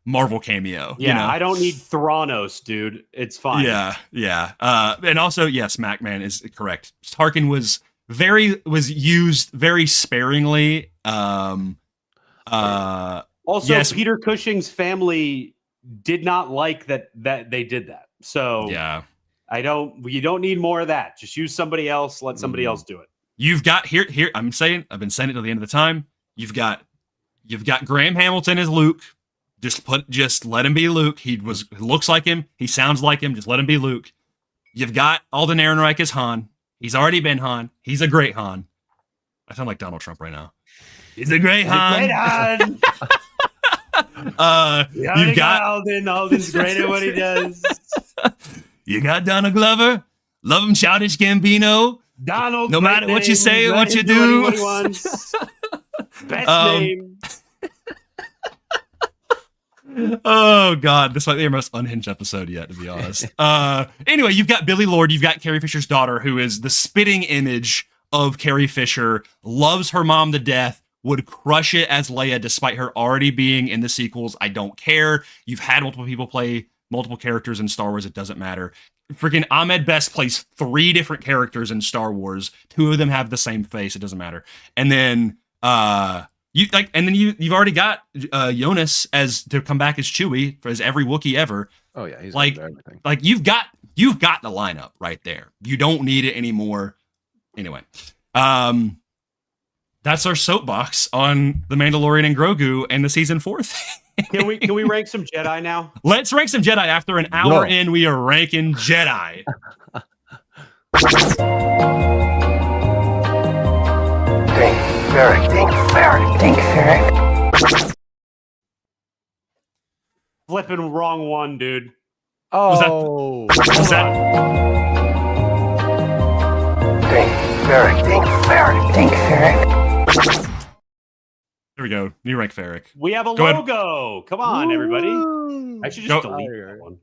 Marvel cameo. Yeah, you know? I don't need Thranos, dude. It's fine. Yeah. And also, yes, MacMan is correct. Tarkin was used very sparingly. Also, yes. Peter Cushing's family did not like that they did that. So yeah. You don't need more of that. Just use somebody else, let somebody else do it. You've got here, I've been saying it till the end of the time. You've got Graham Hamilton as Luke. Just let him be Luke. He looks like him. He sounds like him. Just let him be Luke. You've got Alden Ehrenreich as Han. He's already been Han. He's a great Han. I sound like Donald Trump right now. He's a great Han. You got Alden. Alden's great at what he does. You got Donald Glover. Love him, childish Gambino. Donald. No matter what you say or what you do. What he wants. Best name. Oh God, this might be our most unhinged episode yet, to be honest. Anyway, you've got Billy Lord, you've got Carrie Fisher's daughter, who is the spitting image of Carrie Fisher, loves her mom to death, would crush it as Leia despite her already being in the sequels. I don't care. You've had multiple people play multiple characters in Star Wars, it doesn't matter. Freaking Ahmed Best plays 3 different characters in Star Wars. 2 of them have the same face, it doesn't matter. And then you've already got Jonas as to come back as Chewie as every Wookiee ever. Oh yeah, he's like everything. Like you've got the lineup right there. You don't need it anymore. Anyway, that's our soapbox on The Mandalorian and Grogu and the season 4 thing. Can we rank some Jedi now? Let's rank some Jedi. After an hour in, we are ranking Jedi. Think ferret. Flipping wrong one, dude. Oh, was that? Think ferret. There we go. New rank Ferric. We have a Go logo. Come on, everybody. I should just delete that one.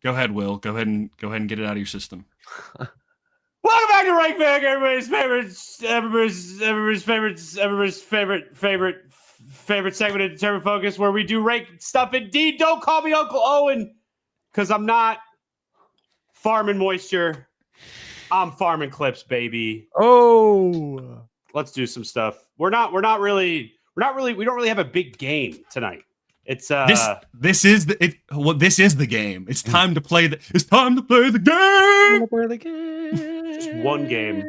Go ahead, Will. Go ahead and get it out of your system. Welcome back to Rank Ferric, everybody's favorite segment of Determined Focus, where we do rank stuff. Indeed, don't call me Uncle Owen, because I'm not farming moisture. I'm farming clips, baby. Oh, let's do some stuff. We don't really have a big game tonight. It's this is the game. It's time to play the game. Just one game.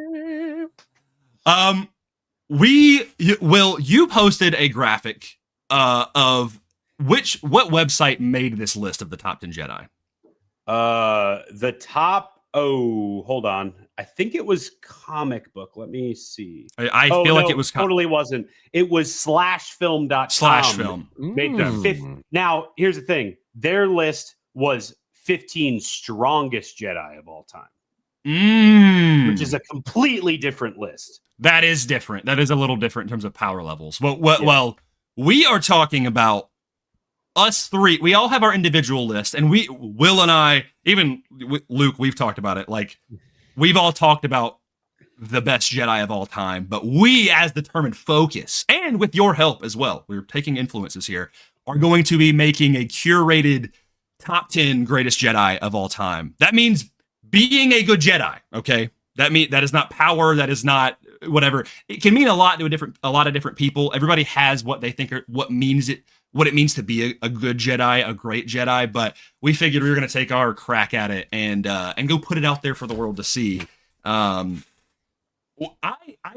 You posted a graphic of what website made this list of the top 10 Jedi? The top. Oh, hold on. I think it was Comic Book. Let me see. I feel like it was totally wasn't. It was slashfilm.com. Slashfilm. Made the fifth. Now, here's the thing. Their list was 15 strongest Jedi of all time. Which is a completely different list. That is different. That is a little different in terms of power levels. Well, we are talking about us 3. We all have our individual list, and Will and I, even Luke, we've talked about it. Like, we've all talked about the best Jedi of all time, but we, as Determined Focus, and with your help as well, we're taking influences here, are going to be making a curated top 10 greatest Jedi of all time. That means being a good Jedi, okay? That is not power, that is not whatever. It can mean a lot to a lot of different people. Everybody has what they think what it means to be a good Jedi, a great Jedi, but we figured we were going to take our crack at it and go put it out there for the world to see. I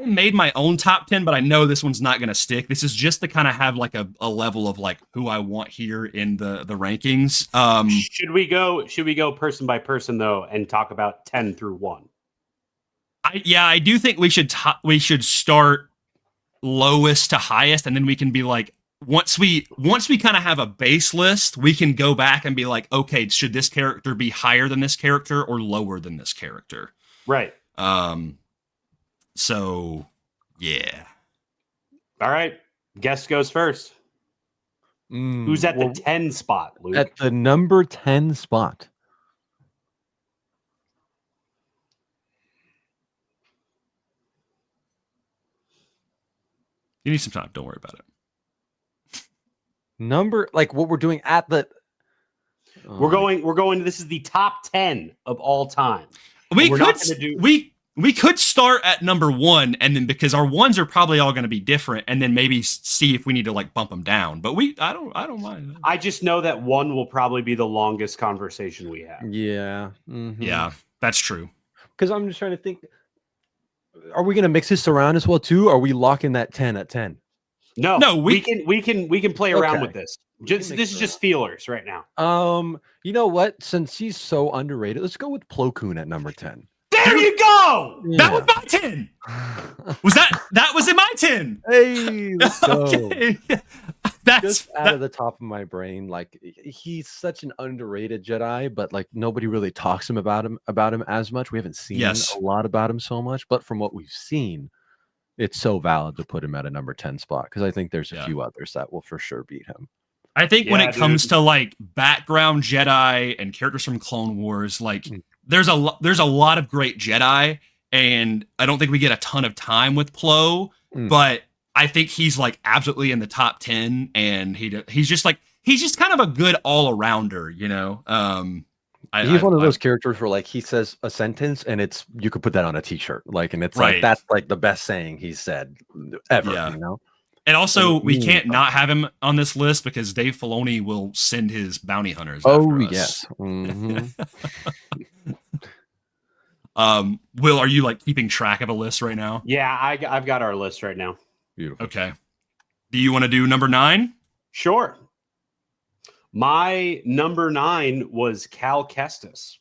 made my own top 10, but I know this one's not going to stick. This is just to kind of have like a level of like who I want here in the rankings. Should we go person by person though and talk about 10 through 1? I do think we should start lowest to highest, and then we can be like, once we kind of have a base list, we can go back and be like, okay, should this character be higher than this character or lower than this character? Right. So yeah. All right. Guest goes first. Who's at the 10 spot, Luke? At the number 10 spot. You need some time. Don't worry about it. Number like what we're doing at the. We're going. This is the top 10 of all time. We could start at number 1, and then because our ones are probably all going to be different, and then maybe see if we need to like bump them down. But I don't mind. I just know that 1 will probably be the longest conversation we have. Yeah. Yeah, that's true. Because I'm just trying to think. Are we going to mix this around as well too? Are we locking that 10 at 10? No, we can play around with this. This is just feelers right now. You know what? Since he's so underrated, let's go with Plo Koon at number 10. There you go. Yeah. That was my 10. That was in my 10? Hey, let's go. Okay. That's out of the top of my brain. Like he's such an underrated Jedi, but like nobody really talks about him as much. We haven't seen a lot about him so much, but from what we've seen, it's so valid to put him at a number 10 spot because I think there's a few others that will for sure beat him. I think when it comes to like background Jedi and characters from Clone Wars, like there's a lot of great Jedi, and I don't think we get a ton of time with Plo, but I think he's like absolutely in the top 10, and he's just kind of a good all arounder, you know. He's one of those characters where like he says a sentence and you could put that on a t-shirt, like, and it's like that's like the best saying he's said ever, you know. And also, we can't not have him on this list because Dave Filoni will send his bounty hunters. Oh, after us. Yes. Will, are you like keeping track of a list right now? Yeah, I've got our list right now. Beautiful. Okay. Do you want to do number 9? Sure. My number 9 was Cal Kestis.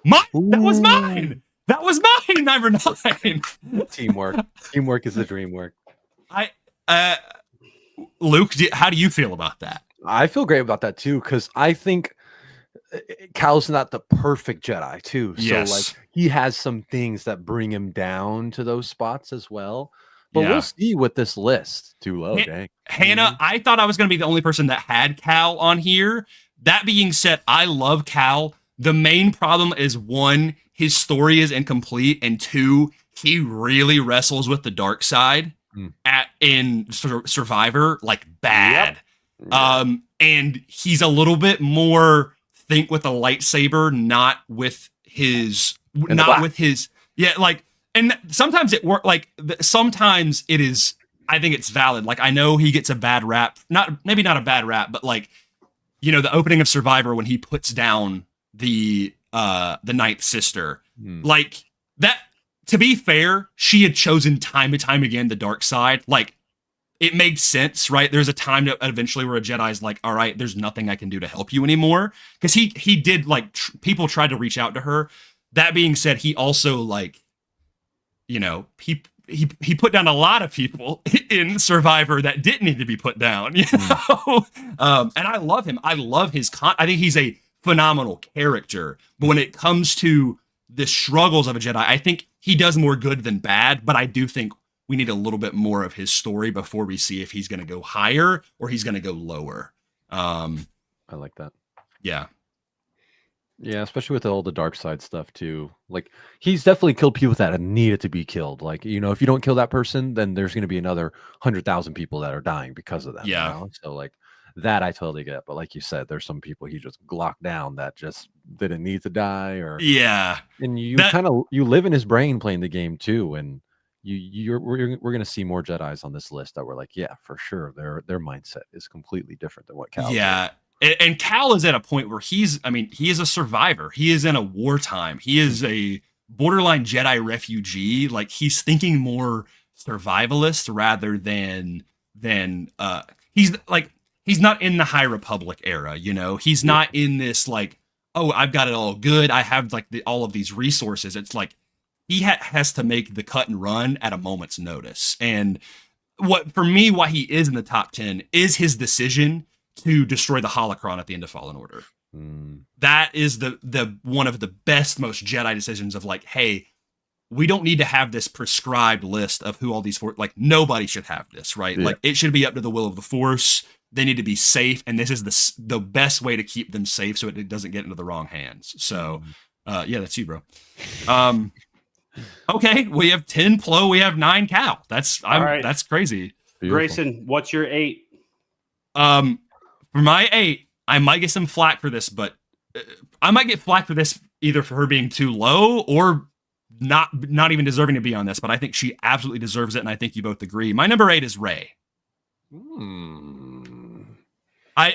That was mine. That was mine. Number 9. Teamwork is the dream work. Luke, how do you feel about that? I feel great about that too, because I think Cal's not the perfect Jedi too. So like he has some things that bring him down to those spots as well. But we'll see with this list. Too low, dang. Hannah, I thought I was going to be the only person that had Cal on here. That being said, I love Cal. The main problem is 1, his story is incomplete, and 2, he really wrestles with the dark side in Survivor, like bad. Yep. And he's a little bit more think with a lightsaber, not with his, like, and sometimes it works. Like sometimes it is. I think it's valid. Like I know he gets a bad rap, maybe not a bad rap, but like, you know, the opening of Survivor when he puts down the ninth sister, like that. To be fair, she had chosen time and time again the dark side. Like, it made sense, right? There's a time that eventually where a Jedi's like, all right, there's nothing I can do to help you anymore. Because he did, like, people tried to reach out to her. That being said, he also, like, you know, he put down a lot of people in Survivor that didn't need to be put down, you know? And I love him. I love his I think he's a phenomenal character. But when it comes to the struggles of a Jedi, I think he does more good than bad, but I do think we need a little bit more of his story before we see if he's going to go higher or he's going to go lower. I like that. Yeah. Yeah, especially with all the dark side stuff too. Like he's definitely killed people that needed to be killed. Like, you know, if you don't kill that person, then there's going to be another 100,000 people that are dying because of that. Yeah. You know? So like that I totally get. But like you said, there's some people he just glocked down that just didn't need to die, or and you live in his brain playing the game too, and we're gonna see more Jedis on this list that were like, yeah, for sure, their mindset is completely different than what Cal did. And Cal is at a point where he is a survivor. He is in a wartime. He is a borderline Jedi refugee. Like he's thinking more survivalist rather than he's not in the High Republic era, you know. He's not in this like, oh, I've got it all good. I have like all of these resources. It's like he has to make the cut and run at a moment's notice. And why he is in the top 10 is his decision to destroy the holocron at the end of Fallen Order. That is the one of the best, most Jedi decisions of like, hey, we don't need to have this prescribed list of who all these like nobody should have this, right? Yeah. Like it should be up to the will of the Force. They need to be safe, and this is the best way to keep them safe so it doesn't get into the wrong hands. So, yeah, that's you, bro. Okay, we have 10 Plo, we have 9 Cal. That's crazy. Beautiful. Grayson, what's your 8? For my 8, I might get some flack for this, but I might get flack for this either for her being too low or not even deserving to be on this. But I think she absolutely deserves it, and I think you both agree. My number 8 is Rey.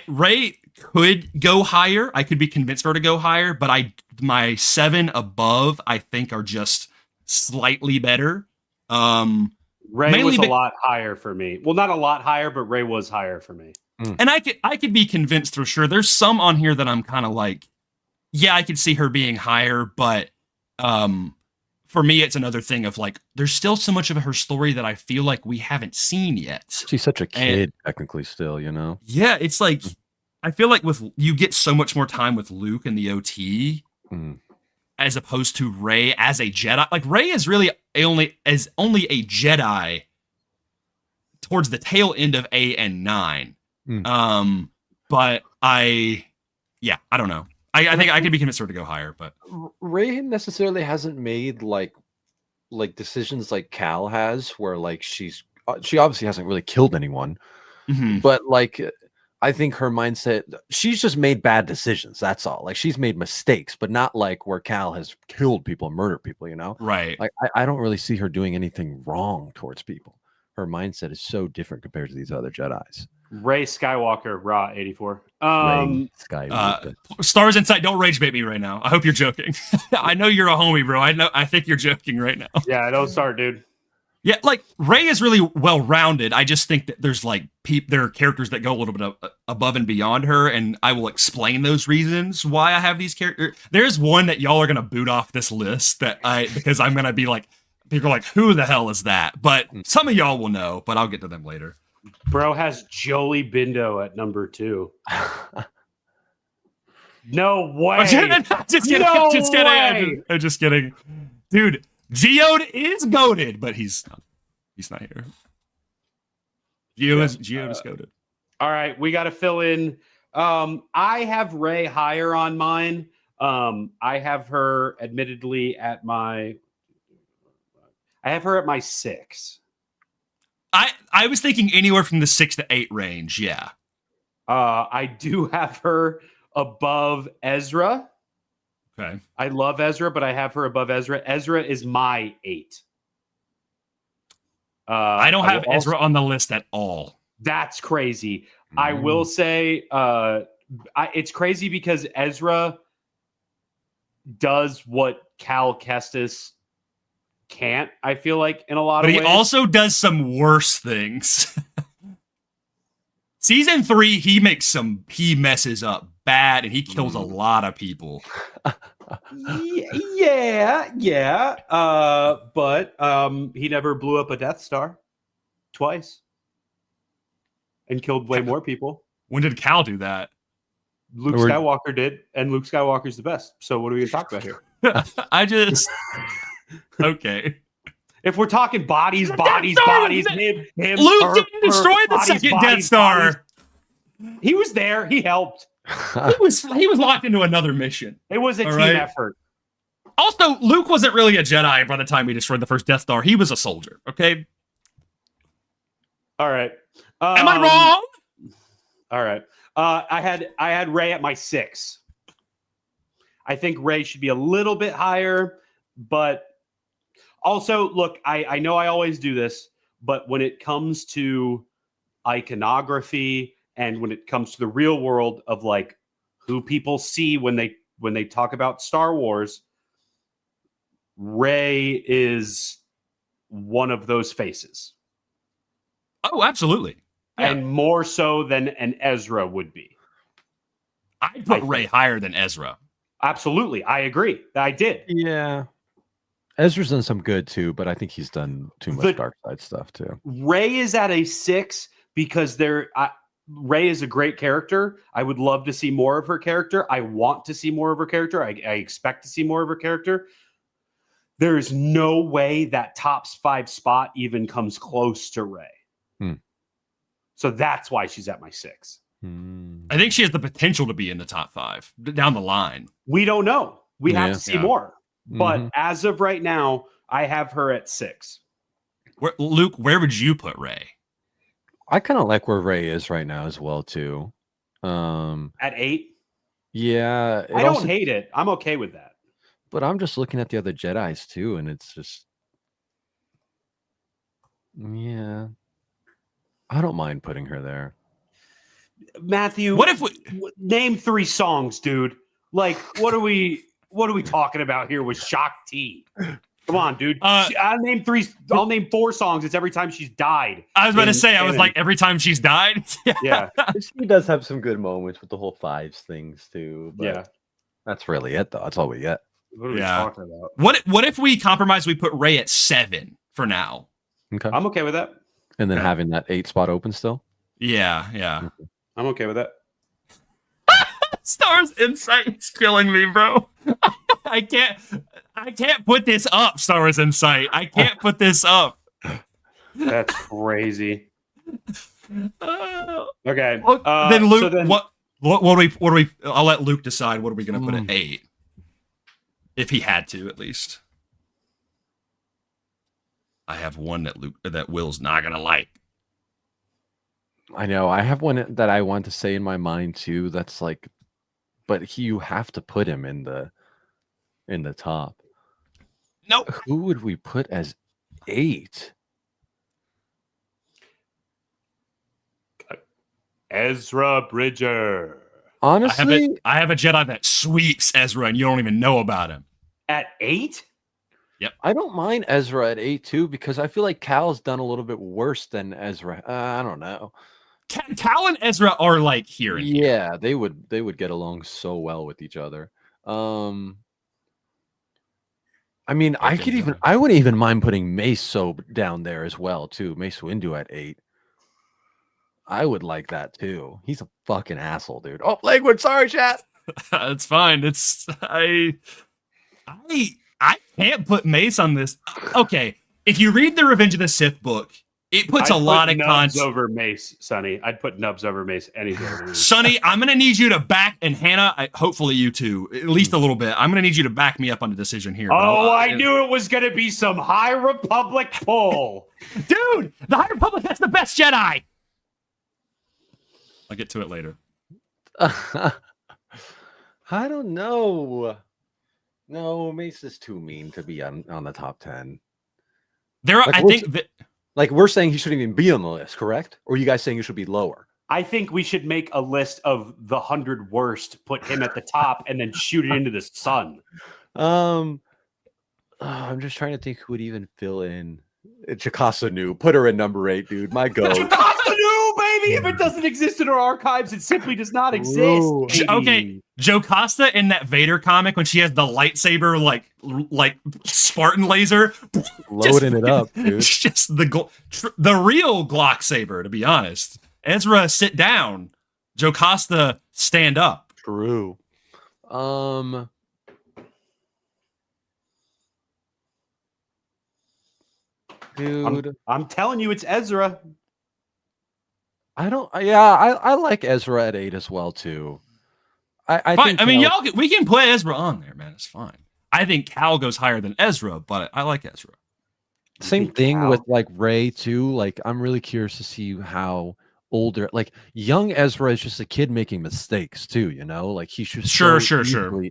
Rey could go higher. I could be convinced for her to go higher, but my 7 above I think are just slightly better. Rey was a lot higher for me. Well, not a lot higher, but Rey was higher for me. And I could be convinced for sure. There's some on here that I'm kind of like, yeah, I could see her being higher, but for me, it's another thing of like, there's still so much of her story that I feel like we haven't seen yet. She's such a kid, technically, still, you know? Yeah, it's like, I feel like you get so much more time with Luke in the OT as opposed to Rey as a Jedi. Like, Rey is really only a Jedi towards the tail end of 8 and 9. But I don't know. I think I could be convinced her to go higher, but Rey necessarily hasn't made like decisions like Cal has, where like she obviously hasn't really killed anyone, but like I think her mindset, she's just made bad decisions. That's all. Like she's made mistakes, but not like where Cal has killed people and murdered people. You know, right? Like I don't really see her doing anything wrong towards people. Her mindset is so different compared to these other Jedis. Rey Skywalker, Raw 84. Rey Skywalker. Stars Insight, don't rage bait me right now. I hope you're joking. I know you're a homie, bro. I think you're joking right now. Yeah, don't start, dude. Yeah, like Rey is really well rounded. I just think that there's like there are characters that go a little bit above and beyond her, and I will explain those reasons why I have these characters. There's one that y'all are gonna boot off this list because I'm gonna be like, people are like, who the hell is that? But some of y'all will know, but I'll get to them later. Bro has Jolie Bindo at number 2. No way. Just kidding. No way. I'm just kidding. Dude, Geode is goated, but he's not here. Geode is goated. All right, we got to fill in. I have Rey higher on mine. I have her admittedly at my 6. I was thinking anywhere from the 6 to 8 range. Yeah. I do have her above Ezra. Okay. I love Ezra, but I have her above Ezra. Ezra is my 8. I don't have Ezra on the list at all. That's crazy. I will say it's crazy because Ezra does what Cal Kestis can't, I feel like, in a lot of ways. But he also does some worse things. Season 3, he messes up bad and he kills a lot of people. Yeah. But he never blew up a Death Star twice and killed way more people. When did Cal do that? Luke Skywalker did, and Luke Skywalker's the best. So what are we going to talk about here? Okay. If we're talking bodies, him, Luke didn't destroy the second Death Star. He was there. He helped. He was locked into another mission. It was a team effort. Also, Luke wasn't really a Jedi by the time he destroyed the first Death Star. He was a soldier. Okay. All right. Am I wrong? All right. I had Rey at my 6. I think Rey should be a little bit higher, but also, look, I know I always do this, but when it comes to iconography and when it comes to the real world of like who people see when they talk about Star Wars, Rey is one of those faces. Oh, absolutely. Yeah. And more so than an Ezra would be. I'd put Rey higher than Ezra. Absolutely. I agree. I did. Yeah. Ezra's done some good too, but I think he's done too much dark side stuff too. Rey is at a 6 because Rey is a great character. I would love to see more of her character. I want to see more of her character. I expect to see more of her character. There is no way that top 5 spot even comes close to Rey. So that's why she's at my 6. I think she has the potential to be in the top 5 down the line. We don't know. We have to see more. But as of right now, I have her at 6. Luke, where would you put Rey? I kind of like where Rey is right now as well too. At 8, Yeah, I don't hate it. I'm okay with that. but I'm just looking at the other Jedis too, and it's just, yeah, I don't mind putting her there. Matthew, What if we name 3 songs, dude? Like, what are we talking about here with Shock T? Come on, dude. I'll name 3. I'll name 4 songs. It's every time she's died. I was about to say, I was like, every time she's died. Yeah. She does have some good moments with the whole 5s things too. But Yeah. that's really it, though. That's all we get. What are we talking about? What if we compromise? We put Rey at 7 for now. Okay. I'm okay with that. And then having that 8 spot open still. Yeah. I'm okay with that. Star's insight is killing me, bro. I can't put this up, Star Wars Insight. I can't put this up. That's crazy. Okay. Then Luke, what do we? I'll let Luke decide. What are we going to put at 8? If he had to, at least. I have one that Will's not going to like. I know. I have one that I want to say in my mind too. That's like, but you have to put him in the top. Nope. Who would we put as 8? Ezra Bridger. Honestly, I have a Jedi that sweeps Ezra, and you don't even know about him. At 8? Yep. I don't mind Ezra at 8 too, because I feel like Cal's done a little bit worse than Ezra. I don't know. Cal and Ezra are like here and here. Yeah, they would get along so well with each other. I mean, I wouldn't even mind putting Mace down there as well too. Mace Windu at 8. I would like that too. He's a fucking asshole, dude. Oh, language. Sorry, chat. It's fine. I can't put Mace on this. Okay, if you read the Revenge of the Sith book, it puts a lot of Nubs over Mace, Sonny. I'd put Nubs over Mace any day. Sonny, I'm gonna need you to back, and Hannah, hopefully you too, at least a little bit. I'm gonna need you to back me up on the decision here. Oh, I knew it was gonna be some High Republic pull, dude. The High Republic has the best Jedi. I'll get to it later. I don't know. No, Mace is too mean to be on the top 10. I think that. Like, we're saying he shouldn't even be on the list, correct? Or are you guys saying he should be lower? I think we should make a list of the 100 worst, put him at the top, and then shoot it into the sun. I'm just trying to think who would even fill in. Jocasta Nu. Put her in number 8, dude. My go. Jocasta Nu, baby! If it doesn't exist in our archives, it simply does not exist. Okay, Jocasta in that Vader comic when she has the lightsaber like Spartan laser, loading it up, dude. It's just the real Glock saber, to be honest. Ezra, sit down. Jocasta, stand up. True. Dude, I'm telling you, it's Ezra. I like Ezra at 8 as well too. I fine. think I mean, we can put Ezra on there, man. It's fine. I think Cal goes higher than Ezra, but I like Ezra. Same thing with like Rey too. Like, I'm really curious to see how older, like young Ezra is just a kid making mistakes too. You know, like he's just sure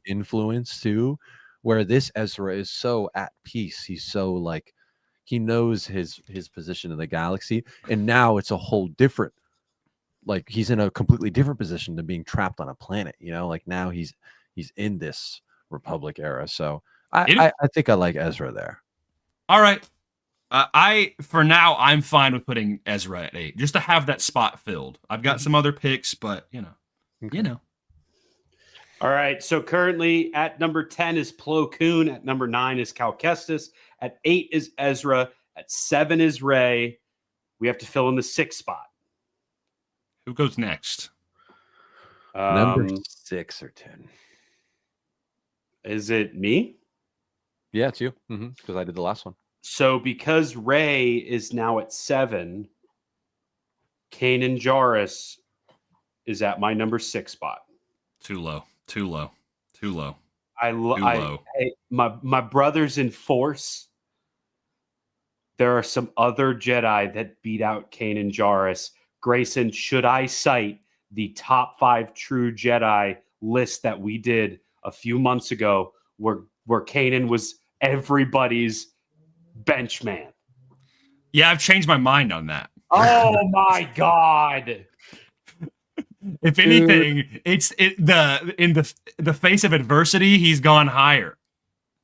influenced too. Where this Ezra is so at peace. He's so like he knows his position in the galaxy, and now it's a whole different. Like, he's in a completely different position than being trapped on a planet, you know, like now he's in this Republic era. So I think I like Ezra there. All right. For now, I'm fine with putting Ezra at 8, just to have that spot filled. I've got some other picks, but you know. All right. So currently at number 10 is Plo Koon. At number 9 is Cal Kestis. At 8 is Ezra. At 7 is Rey. We have to fill in the 6th spot. Who goes next? Number 6 or 10. Is it me? Yeah, it's you. Because I did the last one. So because Rey is now at 7, Kanan Jarrus is at my number 6 spot. Too low. My brothers in Force. There are some other Jedi that beat out Kanan Jarrus Grayson, should I cite the top 5 true Jedi list that we did a few months ago where Kanan was everybody's bench man? Yeah, I've changed my mind on that. Oh my God. If anything, in the face of adversity, he's gone higher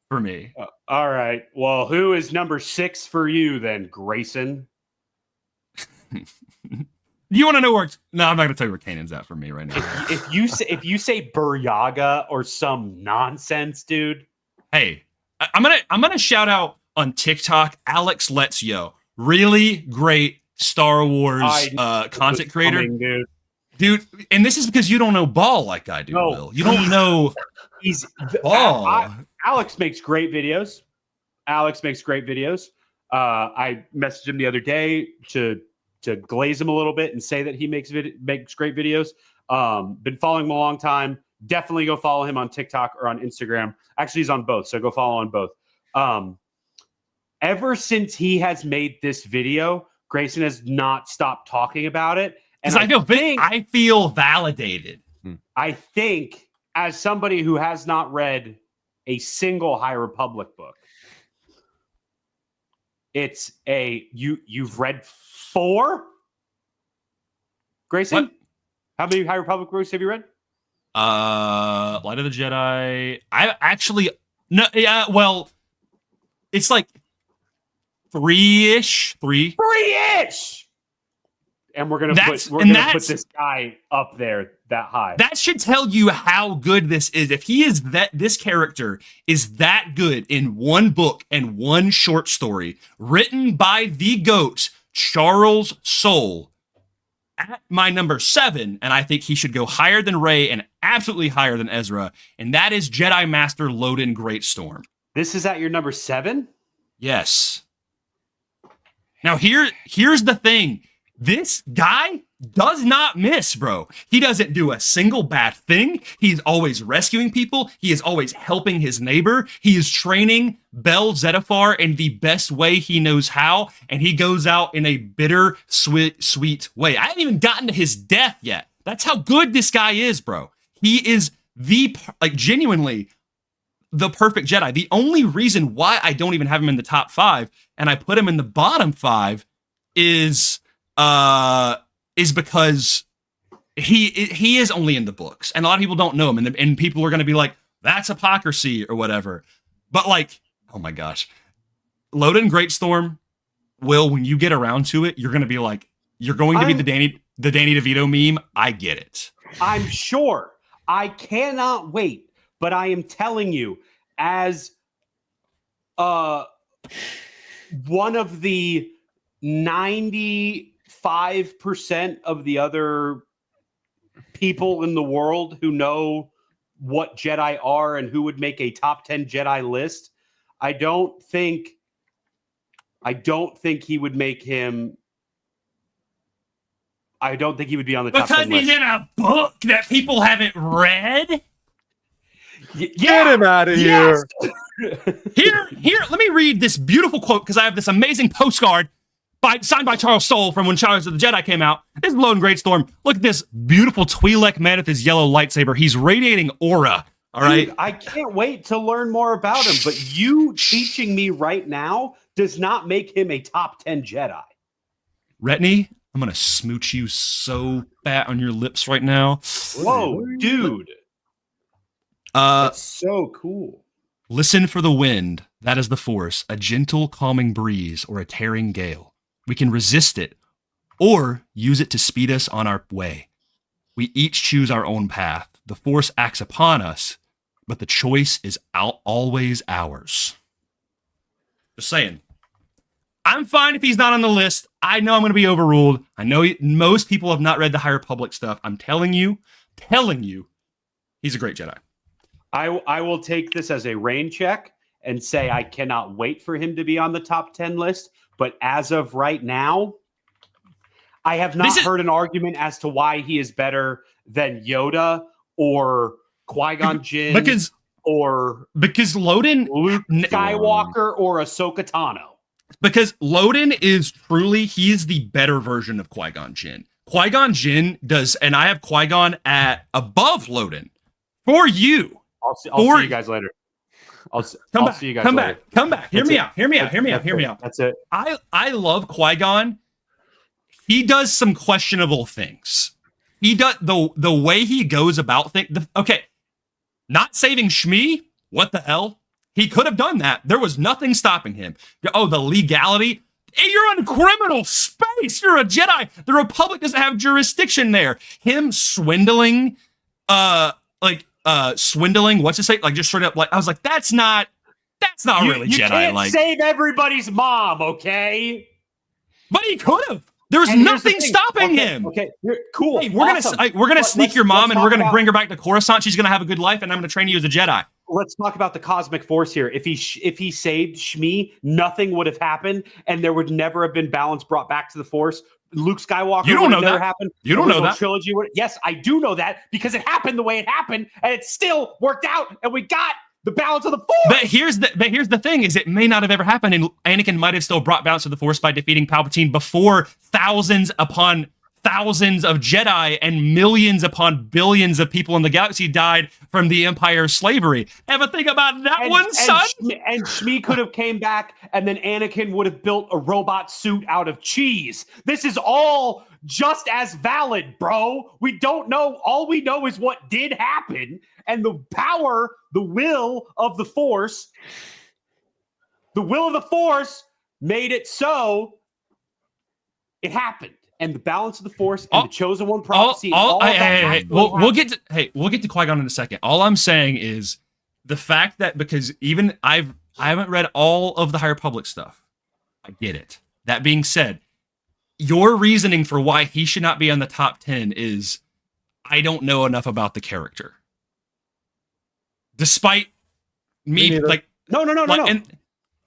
for me. All right. Well, who is number 6 for you then, Grayson? You want to know where? No, I'm not going to tell you where Kanan's at for me right now. If you say Buryaga or some nonsense, dude. Hey, I'm gonna shout out on TikTok Alex Let's Yo, really great Star Wars content creator, dude. And this is because you don't know ball like I do. No, Will. You don't know. He's ball. Alex makes great videos. I messaged him the other day to glaze him a little bit and say that he makes great videos. Been following him a long time. Definitely go follow him on TikTok or on Instagram. Actually, he's on both, so go follow on both. Ever since he has made this video, Grayson has not stopped talking about it. And I feel validated. I think, as somebody who has not read a single High Republic book, it's you've read 4? Grayson? What? How many High Republic books have you read? Light of the Jedi. I actually no. Yeah, well, it's like 3-ish. And we're gonna put this guy up there that high. That should tell you how good this is. If this character is that good in one book and one short story written by the GOAT, Charles Soule, at my number 7, and I think he should go higher than Rey and absolutely higher than Ezra, and that is Jedi Master Loden Greatstorm. This is at your number 7? Yes. Now here's the thing. This guy does not miss, bro. He doesn't do a single bad thing. He's always rescuing people. He is always helping his neighbor. He is training Bel Zettifar in the best way he knows how, and he goes out in a bitter, sweet way. I haven't even gotten to his death yet. That's how good this guy is, bro. He is genuinely the perfect Jedi. The only reason why I don't even have him in the top 5 and I put him in the bottom 5 is because he is only in the books, and a lot of people don't know him, and people are going to be like, that's hypocrisy or whatever. But like, oh my gosh, Loden Greatstorm, Will, when you get around to it, you're going to be like, you're going to be the Danny DeVito meme. I get it. I'm sure. I cannot wait, but I am telling you, as one of the 95% of the other people in the world who know what Jedi are and who would make a top 10 Jedi list, I don't think he would make him. I don't think he would be on the top 10 list. Because he's in a book that people haven't read? Get him out of here. Here, let me read this beautiful quote, because I have this amazing postcard signed by Charles Soule from when Charles of the Jedi came out. This is Loden Greatstorm. Look at this beautiful Twi'lek man with his yellow lightsaber. He's radiating aura. All right. Dude, I can't wait to learn more about him, but you teaching me right now does not make him a top 10 Jedi. Retney, I'm going to smooch you so fat on your lips right now. Whoa, dude. That's so cool. Listen for the wind. That is the Force, a gentle, calming breeze or a tearing gale. We can resist it or use it to speed us on our way. We each choose our own path. The Force acts upon us, but the choice is always ours. Just saying. I'm fine if he's not on the list. I know I'm going to be overruled. I know most people have not read the High Republic stuff. I'm telling you, he's a great Jedi. I will take this as a rain check and say I cannot wait for him to be on the top 10 list. But as of right now, I have not heard an argument as to why he is better than Yoda or Qui-Gon Jinn or Loden, Luke Skywalker or Ahsoka Tano. Because Loden is truly, he is the better version of Qui-Gon Jinn. Qui-Gon Jinn does, and I have Qui-Gon at above Loden for you. I'll see you guys later. I'll see you guys later. Come back. Hear me out. That's it. I love Qui-Gon. He does some questionable things. He does the way he goes about things. Okay, not saving Shmi. What the hell? He could have done that. There was nothing stopping him. Oh, the legality. Hey, you're in criminal space. You're a Jedi. The Republic doesn't have jurisdiction there. Him swindling, swindling. What's it say? Like just straight up. Like I was like, that's not really you Jedi. Can't like save everybody's mom, okay? But he could have. There's nothing stopping him. Okay, cool. Hey, we're gonna sneak your mom and we're gonna bring her back to Coruscant. She's gonna have a good life, and I'm gonna train you as a Jedi. Let's talk about the cosmic force here. If he saved Shmi, nothing would have happened, and there would never have been balance brought back to the Force. Luke Skywalker. You don't know never that. Happened. You don't know that. Trilogy. Yes, I do know that because it happened the way it happened, and it still worked out, and we got the balance of the Force. But here's the thing: is it may not have ever happened, and Anakin might have still brought balance to the Force by defeating Palpatine before thousands upon thousands of Jedi and millions upon billions of people in the galaxy died from the Empire's slavery. Ever think about that son? And Shmi could have came back, and then Anakin would have built a robot suit out of cheese. This is all just as valid, bro. We don't know. All we know is what did happen, and the power, the will of the Force made it so it happened. And the balance of the Force and the Chosen One prophecy. We'll get to Qui-Gon in a second. All I'm saying is the fact that because even I haven't read all of the High Republic stuff. I get it. That being said, your reasoning for why he should not be on the top 10 is I don't know enough about the character. Despite me like no.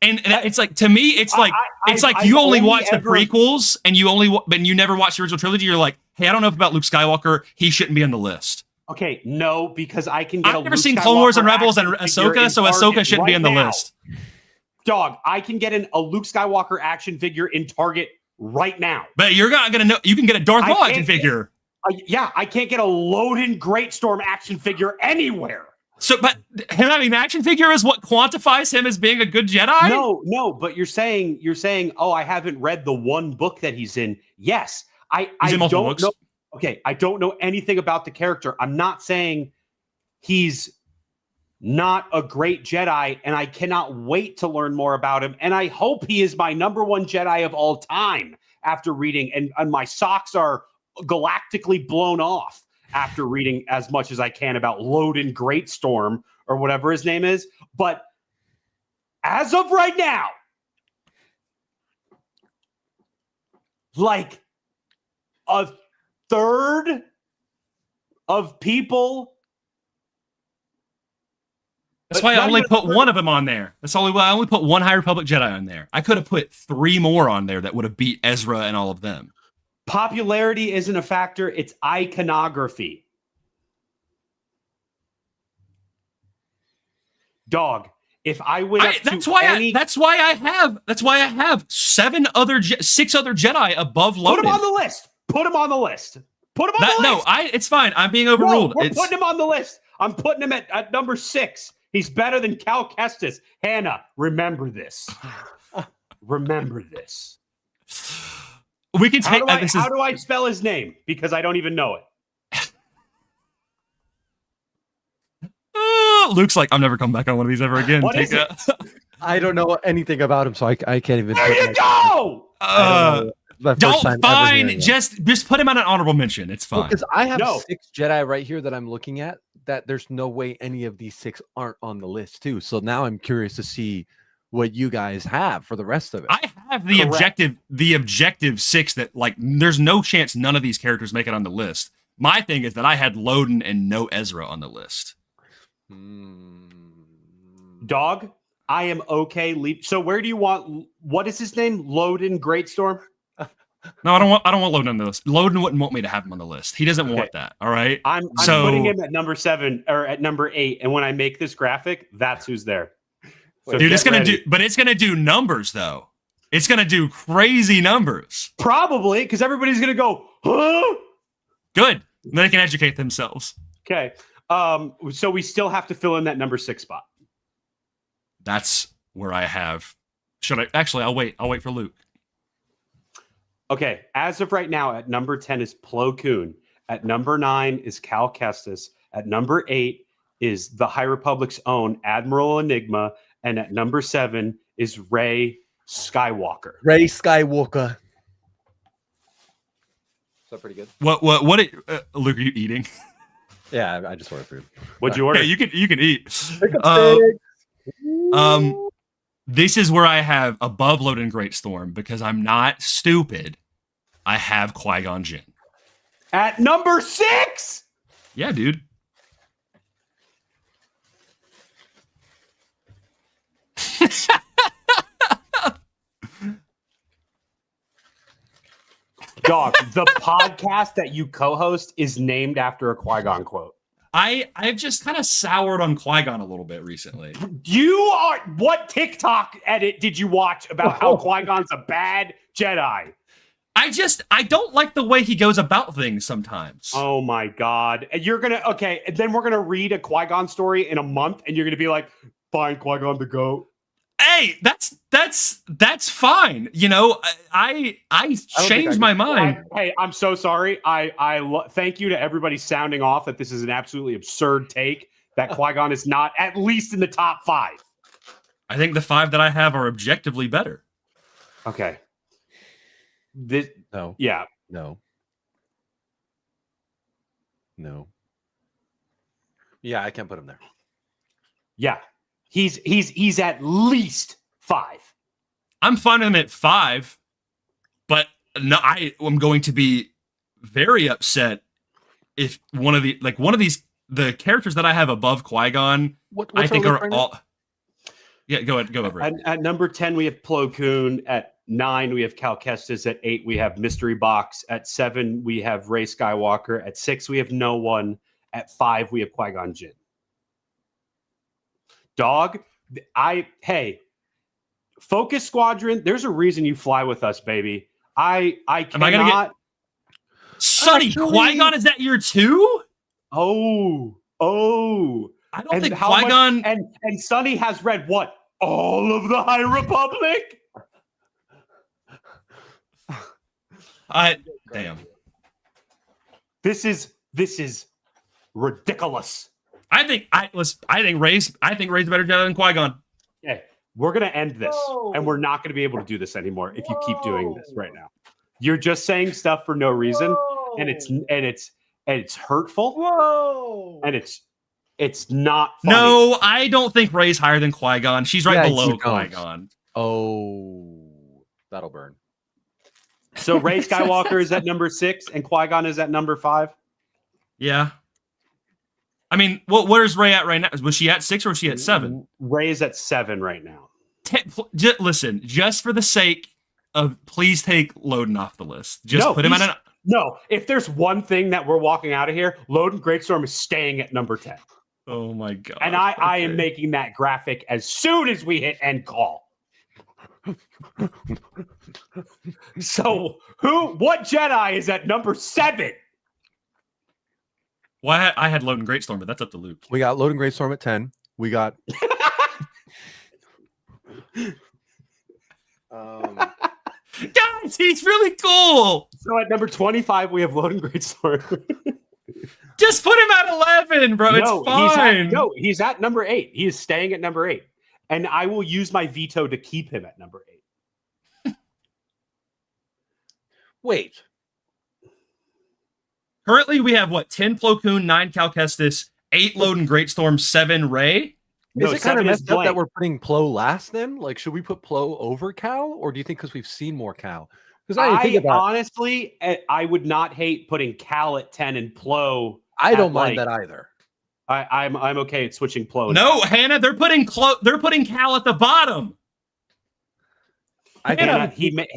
And it's like, to me, it's like you only watch the prequels and you never watch the original trilogy. You're like, hey, I don't know about Luke Skywalker. He shouldn't be on the list. Okay, no, because I can get. I've never seen Clone Wars and Rebels and Ahsoka, so Ahsoka shouldn't be on the list. Dog, I can get a Luke Skywalker action figure in Target right now. But you're not gonna know. You can get a Darth Maul action figure. I can't get a Loden Greatstorm action figure anywhere. So, but him having an action figure is what quantifies him as being a good Jedi? No, but you're saying, oh, I haven't read the one book that he's in. Yes, I don't know. Okay, I don't know anything about the character. I'm not saying he's not a great Jedi, and I cannot wait to learn more about him. And I hope he is my number one Jedi of all time after reading, and my socks are galactically blown off after reading as much as I can about Loden Greatstorm or whatever his name is. But as of right now, like a third of people. That's why I only put one of them on there. That's only why I only put one High Republic Jedi on there. I could have put 3 more on there that would have beat Ezra and all of them. Popularity isn't a factor, it's iconography. Dog, if I went up that's why I have 6 other Jedi above Loden. Put him on the list. Put him on the list. No, it's fine. I'm being overruled. No, we're putting him on the list. I'm putting him at number 6. He's better than Cal Kestis. Hannah, remember this. Remember this. We can take. How do I spell his name? Because I don't even know it. Luke's like, I'm never coming back on one of these ever again. What is it? I don't know anything about him, so I can't even. There you go. Just put him on an honorable mention. It's fine. Because I have 6 Jedi right here that I'm looking at. That there's no way any of these 6 aren't on the list too. So now I'm curious to see what you guys have for the rest of it. I have the objective 6 that like there's no chance none of these characters make it on the list. My thing is that I had Loden and no Ezra on the list. Dog, I am okay. So where do you want? What is his name? Loden Greatstorm. No, I don't want Loden on the list. Loden wouldn't want me to have him on the list. He doesn't want that. All right. I'm putting him at number 7 or at number 8. And when I make this graphic, that's who's there. So dude, it's gonna do numbers though. It's gonna do crazy numbers. Probably because everybody's gonna go, huh? Good. They can educate themselves. Okay. So we still have to fill in that number 6 spot. That's where I have. Should I actually? I'll wait. I'll wait for Luke. Okay. As of right now, at number 10 is Plo Koon. At number 9 is Cal Kestis. At number 8 is the High Republic's own Admiral Enigma. And at number 7 is Rey Skywalker. Rey Skywalker. Is that pretty good? What? Luke, are you eating? Yeah, I just ordered food. What'd you order? Yeah, you can eat. This is where I have above Loden Greatstorm because I'm not stupid. I have Qui-Gon Jinn. At number 6? Yeah, dude. Dog, the podcast that you co-host is named after a Qui-Gon quote. I've just kind of soured on Qui-Gon a little bit recently. What TikTok edit did you watch about how Qui-Gon's a bad Jedi? I don't like the way he goes about things sometimes. Oh my God. And then we're gonna read a Qui-Gon story in a month and you're gonna be like, find Qui-Gon the goat. Hey, that's fine. You know, I changed my mind. Hey, I'm so sorry. Thank you to everybody sounding off that this is an absolutely absurd take that Qui-Gon is not at least in the top 5. I think the 5 that I have are objectively better. Okay. No. Yeah. No. Yeah, I can't put him there. Yeah. He's at least 5. I'm fine with him at 5, but no, I'm going to be very upset if one of the characters that I have above Qui-Gon, I think are all. Yeah, go ahead, go over it. At number 10, we have Plo Koon. At 9, we have Cal Kestis. At 8, we have Mystery Box. At 7, we have Rey Skywalker. At 6, we have no one. At 5, we have Qui-Gon Jinn. Dog, Focus Squadron, there's a reason you fly with us, baby. I cannot. Am I gonna get Sonny, Qui-Gon is that year 2? Oh. I don't think Qui-Gon and Sonny has read what? All of the High Republic? Damn. This is ridiculous. I think Rey's a better Jedi than Qui-Gon. Okay, we're gonna end this, and we're not gonna be able to do this anymore if you keep doing this right now. You're just saying stuff for no reason, and it's hurtful. Whoa! And it's not funny. No, I don't think Rey's higher than Qui-Gon. She's right below Qui-Gon. Oh, that'll burn. So Rey Skywalker is at number 6, and Qui-Gon is at number 5. Yeah. I mean, where's Rey at right now? Was she at 6 or was she at 7? Rey is at 7 right now. Listen, just for the sake of, please take Loden off the list. Just put him at an. No, if there's one thing that we're walking out of here, Loden Greatstorm is staying at number 10. Oh my God. And I am making that graphic as soon as we hit end call. So what Jedi is at number 7? Well, I had Loden Greatstorm, but that's up to Luke. We got Loden Greatstorm at 10. We got guys, he's really cool. So at number 25, we have Loden Greatstorm. Just put him at 11, bro. It's fine. He's at number 8. He is staying at number 8. And I will use my veto to keep him at number 8. Wait. Currently, we have 10 Plo Koon, 9 Cal Kestis, 8 Loden Greatstorm, 7 Rey. Is it kind of messed up that we're putting Plo last then? Like, should we put Plo over Cal? Or do you think because we've seen more Cal? Because honestly, I would not hate putting Cal at 10 and Plo. I don't mind that either. I'm okay at switching Plo. No, Hannah, they're putting Cal at the bottom. Hannah, he made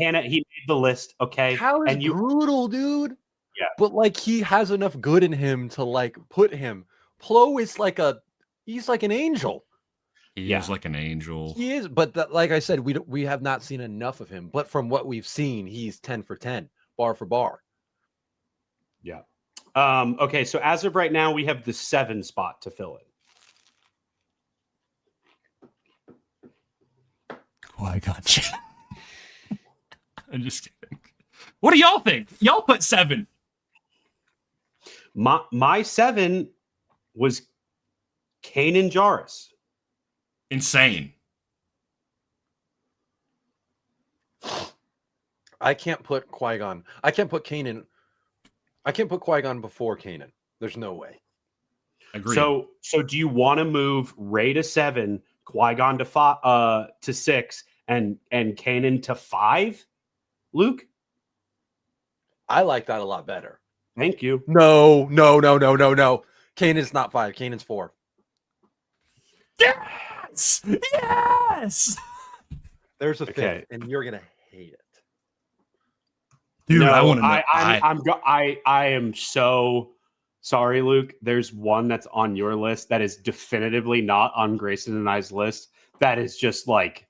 the list, okay? Cal is brutal, dude. Yeah. But like he has enough good in him to like put him. Plo is he's like an angel. He is like an angel. He is, but like I said, we have not seen enough of him. But from what we've seen, he's 10 for 10, bar for bar. Yeah. Okay, so as of right now, we have the 7 spot to fill in. Qui-Gon. I'm just kidding. What do y'all think? Y'all put 7. My 7 was Kanan Jarrus. Insane. I can't put Qui-Gon. I can't put Kanan. I can't put Qui-Gon before Kanan. There's no way. Agreed. So do you want to move Rey to 7, Qui-Gon to 6, and Kanan to 5, Luke? I like that a lot better. Thank you. No. Kanan's not 5. Kanan's 4. Yes! Yes! There's a Okay. 5th, and you're gonna hate it. Dude, No, I want to know. I am so sorry, Luke. There's one that's on your list that is definitively not on Grayson and I's list. That is just like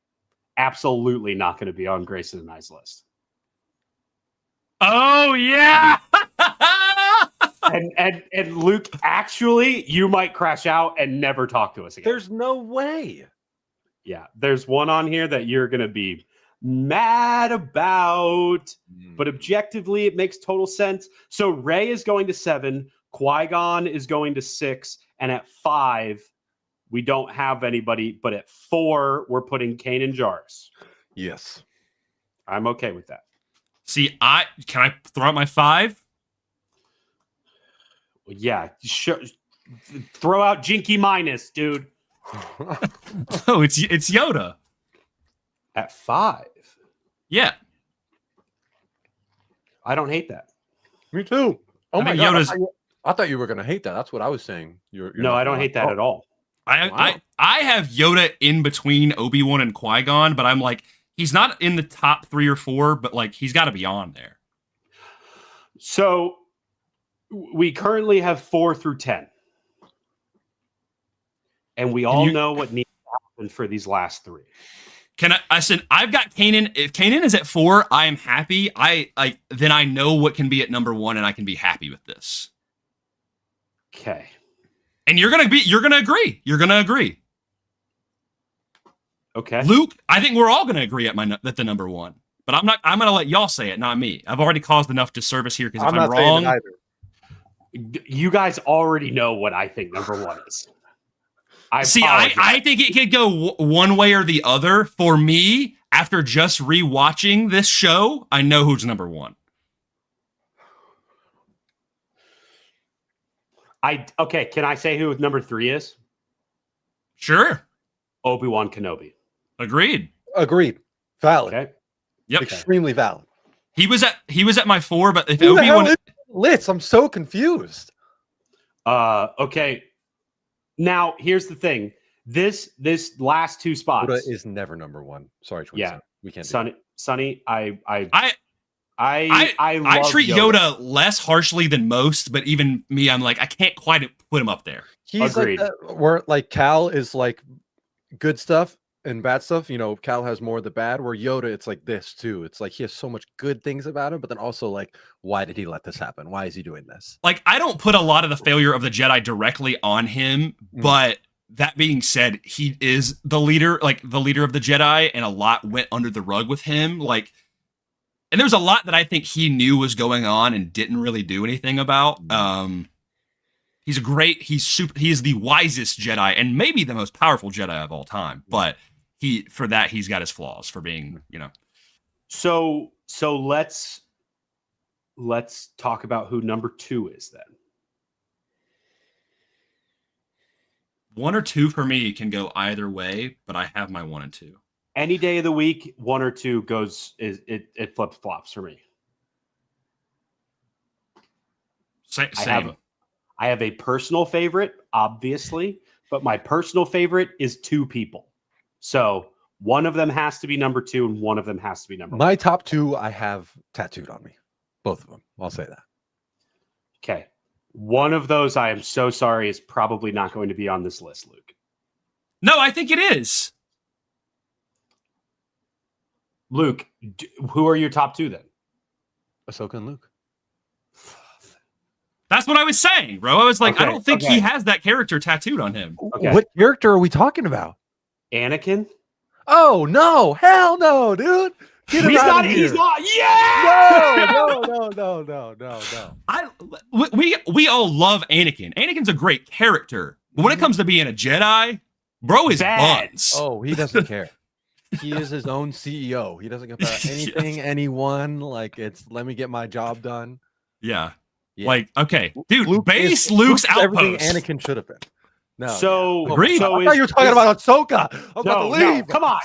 absolutely not going to be on Grayson and I's list. Oh yeah. and Luke, actually, you might crash out and never talk to us again. There's no way. Yeah, there's one on here that you're going to be mad about, but objectively, it makes total sense. So Rey is going to 7, Qui-Gon is going to 6, and at 5, we don't have anybody, but at 4, we're putting Kanan Jarrus. Yes. I'm okay with that. See, can I throw out my 5? Yeah, sure. Throw out Jinky Minus, dude. Oh, it's Yoda. At 5. Yeah. I don't hate that. Me too. Oh I my think god! Yoda's- I thought you were gonna hate that. That's what I was saying. You're No, not I don't gonna hate like- that at all. I have Yoda in between Obi-Wan and Qui-Gon, but I'm like, he's not in the top 3 or 4, but like he's got to be on there. So we currently have 4 through 10. And we all know what needs to happen for these last 3. I said I've got Kanan. If Kanan is at 4, I am happy. Then I know what can be at number 1, and I can be happy with this. Okay. And you're gonna agree. You're gonna agree. Okay. Luke, I think we're all gonna agree at the number 1. But I'm gonna let y'all say it, not me. I've already caused enough disservice here because if I'm wrong, saying it either. You guys already know what I think number 1 is. I think it could go one way or the other. For me, after just rewatching this show, I know who's number 1. Okay, can I say who number 3 is? Sure. Obi-Wan Kenobi. Agreed. Valid. Okay. Yep. Extremely valid. He was at my 4, but if Who the hell Obi-Wan is Litz, I'm so confused. Okay. Now, here's the thing. This last 2 spots. Yoda is never number 1. Sorry, 27. Yeah. We can't. Sonny, I I treat Yoda less harshly than most, but even me, I'm like, I can't quite put him up there. He's Agreed. like where like Cal is like good stuff and bad stuff. You know, Cal has more of the bad. Where Yoda, it's like this too. It's like he has so much good things about him, but then also like, why did he let this happen? Why is he doing this? Like, I don't put a lot of the failure of the Jedi directly on him, but that being said, he is the leader of the Jedi, and a lot went under the rug with him. Like, and there's a lot that I think he knew was going on and didn't really do anything about. He's the wisest Jedi and maybe the most powerful Jedi of all time. But he's got his flaws for being, So let's talk about who number 2 is then. 1 or 2 for me can go either way, but I have my 1 and 2. Any day of the week, 1 or 2 it flip flops for me. Same. I have a personal favorite, obviously, but my personal favorite is 2 people. So one of them has to be number 2, and one of them has to be number 1. My top 2 I have tattooed on me. Both of them. I'll say that. Okay. One of those, I am so sorry, is probably not going to be on this list, Luke. No, I think it is. Luke, who are your top 2 then? Ahsoka and Luke. That's what I was saying, bro. I was like, Okay, I don't think okay. he has that character tattooed on him. Okay. What character are we talking about? Anakin? Oh no, hell no, dude. Get him He's out not. of here. He's not. Yeah. No. We all love Anakin. Anakin's a great character, but when it comes to being a Jedi, bro is Bad. buns. Oh, he doesn't care. He is his own CEO. He doesn't care about anything, anyone. Like, it's let me get my job done. Yeah. Yeah. Like, okay, dude, Luke's Luke's Luke's outpost. everything Anakin should have been. No. So, Agreed. so I thought you were talking about Ahsoka. I was about to leave. No, come on.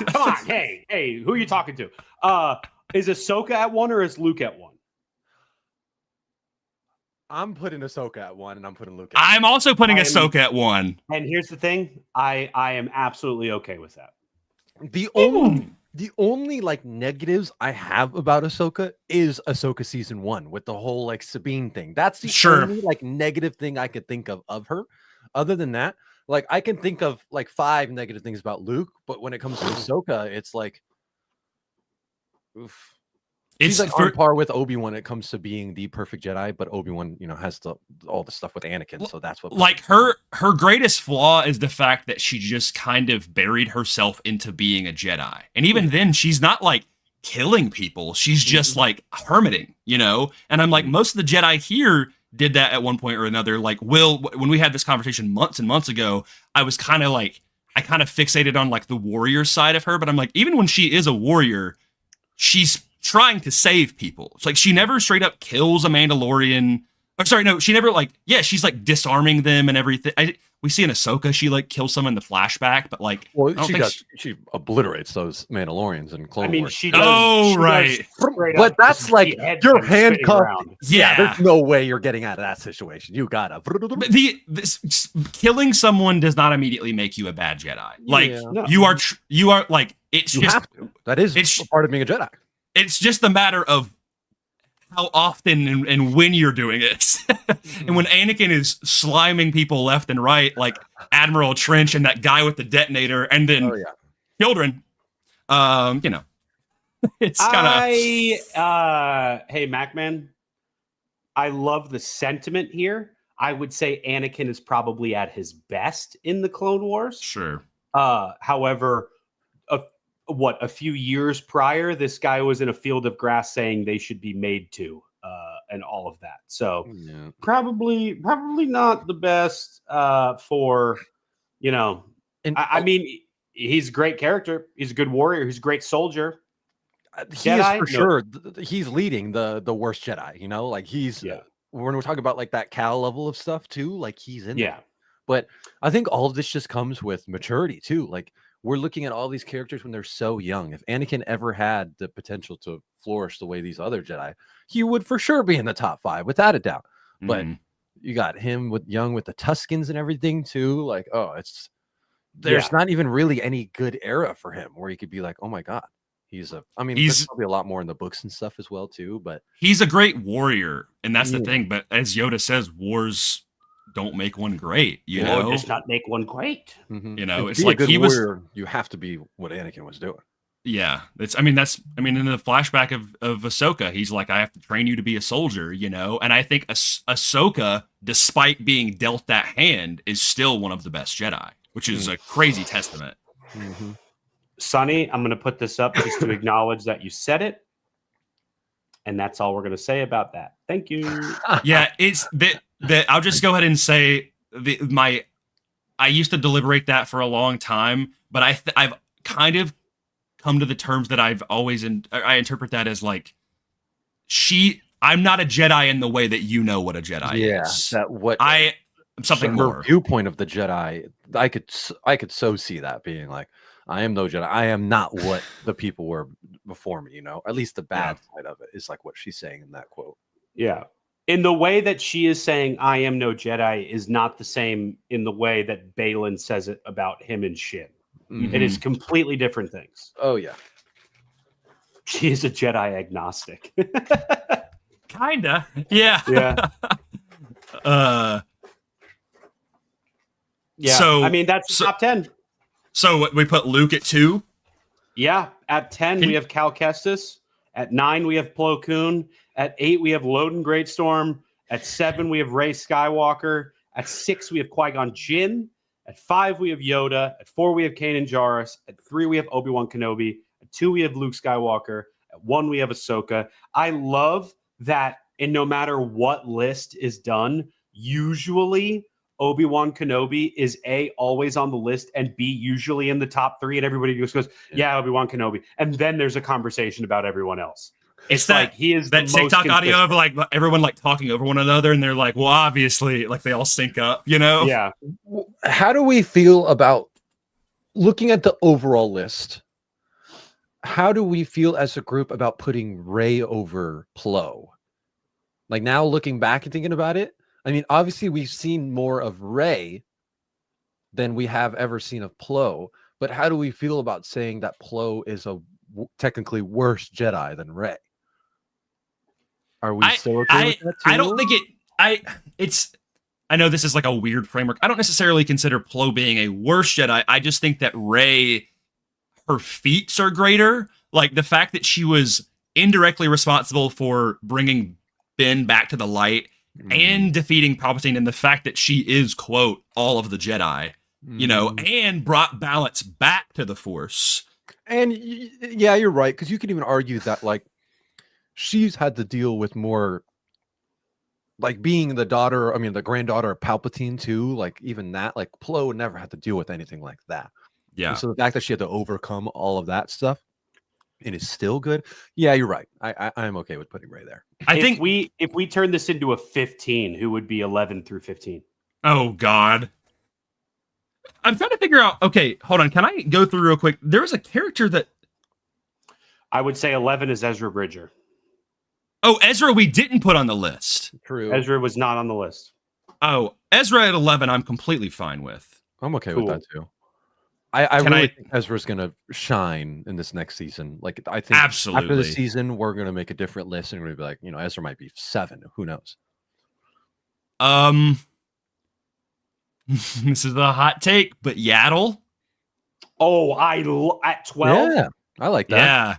Hey, who are you talking to? Is Ahsoka at 1 or is Luke at 1? I'm putting Ahsoka at 1, and I'm putting Luke. I'm also putting Ahsoka at 1. And here's the thing: I am absolutely okay with that. The only like negatives I have about Ahsoka is Ahsoka season 1 with the whole like Sabine thing. That's the only like negative thing I could think of her. Other than that, like I can think of like 5 negative things about Luke, but when it comes to Ahsoka, it's like, oof. She's like on par with Obi-Wan when it comes to being the perfect Jedi, but Obi-Wan, has all the stuff with Anakin, so that's what. Like her greatest flaw is the fact that she just kind of buried herself into being a Jedi, and even then, she's not like killing people; she's just like hermiting, And I'm like, most of the Jedi here did that at one point or another. Like when we had this conversation months and months ago, I kind of fixated on like the warrior side of her, but I'm like, even when she is a warrior, she's trying to save people. It's like she never straight up kills a Mandalorian. Or sorry, no, she never she's like disarming them and everything. We see in Ahsoka, she like kills someone in the flashback, but like, she obliterates those Mandalorians in Clone Wars. She does. Right. But that's like you're handcuffed. Yeah, there's no way you're getting out of that situation. You gotta. But killing someone does not immediately make you a bad Jedi. Like you are like it's you just have to. That is part of being a Jedi. It's just a matter of how often and when you're doing it. And when Anakin is sliming people left and right, like Admiral Trench and that guy with the detonator, and then children, it's kind of. Hey, Macman, I love the sentiment here. I would say Anakin is probably at his best in the Clone Wars. Sure. However, a few years prior, this guy was in a field of grass saying they should be made to, and all of that. So probably not the best for, And I mean, he's a great character. He's a good warrior. He's a great soldier. He is for sure. He's leading the worst Jedi. Like he's when we're talking about like that Cal level of stuff too. Like he's in there. But I think all of this just comes with maturity too. Like. We're looking at all these characters when they're so young. If Anakin ever had the potential to flourish the way these other Jedi, he would for sure be in the top 5 without a doubt. But you got him with the Tuskens and everything too. Like, there's not even really any good era for him where he could be like, oh my God, there's probably a lot more in the books and stuff as well too. But he's a great warrior, and that's the thing. But as Yoda says, wars don't make one great, Or does not make one great. It's like he warrior, you have to be what Anakin was doing. Yeah, in the flashback of Ahsoka, he's like, I have to train you to be a soldier, and I think Ahsoka, despite being dealt that hand, is still one of the best Jedi, which is a crazy testament. Sonny, I'm going to put this up just to acknowledge that you said it. And that's all we're going to say about that. Thank you. Yeah, it's that I'll just go ahead and say I used to deliberate that for a long time, but I've kind of come to the terms that I've always I interpret that as like I'm not a Jedi in the way that you know what a Jedi is. I'm something more. Her viewpoint of the Jedi, I could so see that being like, I am no Jedi. I am not what the people were before me, At least the bad side of it is like what she's saying in that quote. Yeah. In the way that she is saying, I am no Jedi, is not the same in the way that Balin says it about him and Shin. It is completely different things. Oh, yeah. She is a Jedi agnostic. Kinda. Yeah. Yeah. So, that's top 10. So we put Luke at 2? Yeah. At 10, we have Cal Kestis. At 9, we have Plo Koon. At 8, we have Loden Greatstorm. At 7, we have Rey Skywalker. At 6, we have Qui-Gon Jinn. At 5, we have Yoda. At 4, we have Kanan Jarrus. At 3, we have Obi-Wan Kenobi. At 2, we have Luke Skywalker. At 1, we have Ahsoka. I love that, and no matter what list is done, usually Obi-Wan Kenobi is A, always on the list, and B, usually in the top 3, and everybody just goes, yeah, Obi-Wan Kenobi. And then there's a conversation about everyone else. It's that, like he is that the TikTok most audio of like everyone like talking over one another, and they're like, well, obviously, like they all sync up, you know? Yeah. How do we feel about looking at the overall list? How do we feel as a group about putting Rey over Plo? Like now looking back and thinking about it, I mean, obviously we've seen more of Rey than we have ever seen of Plo, but how do we feel about saying that Plo is a technically worse Jedi than Rey? Are we still okay with that too? I don't think I know this is like a weird framework. I don't necessarily consider Plo being a worse Jedi. I just think that Rey, her feats are greater. Like the fact that she was indirectly responsible for bringing Ben back to the light and defeating Palpatine, and the fact that she is, quote, all of the Jedi, you know, and brought balance back to the Force. And yeah, you're right, because you could even argue that like she's had to deal with more, like being the granddaughter of Palpatine too. Like even that, like Plo never had to deal with anything like that. Yeah. And so the fact that she had to overcome all of that stuff, and it's still good. Yeah, you're right. I'm okay with putting Rey there. I think if we turn this into a 15, who would be 11 through 15? Oh God. I'm trying to figure out. Okay, hold on. Can I go through real quick? There was a character that I would say 11 is Ezra Bridger. Oh, Ezra, we didn't put on the list. True. Ezra was not on the list. Oh, Ezra at 11, I'm completely fine with. I'm okay with that too. I really think Ezra's gonna shine in this next season. Like I think absolutely after the season, we're gonna make a different list and we're gonna be like, you know, Ezra might be 7. Who knows? This is a hot take, but Yaddle. Oh, at 12. Yeah, I like that. Yeah.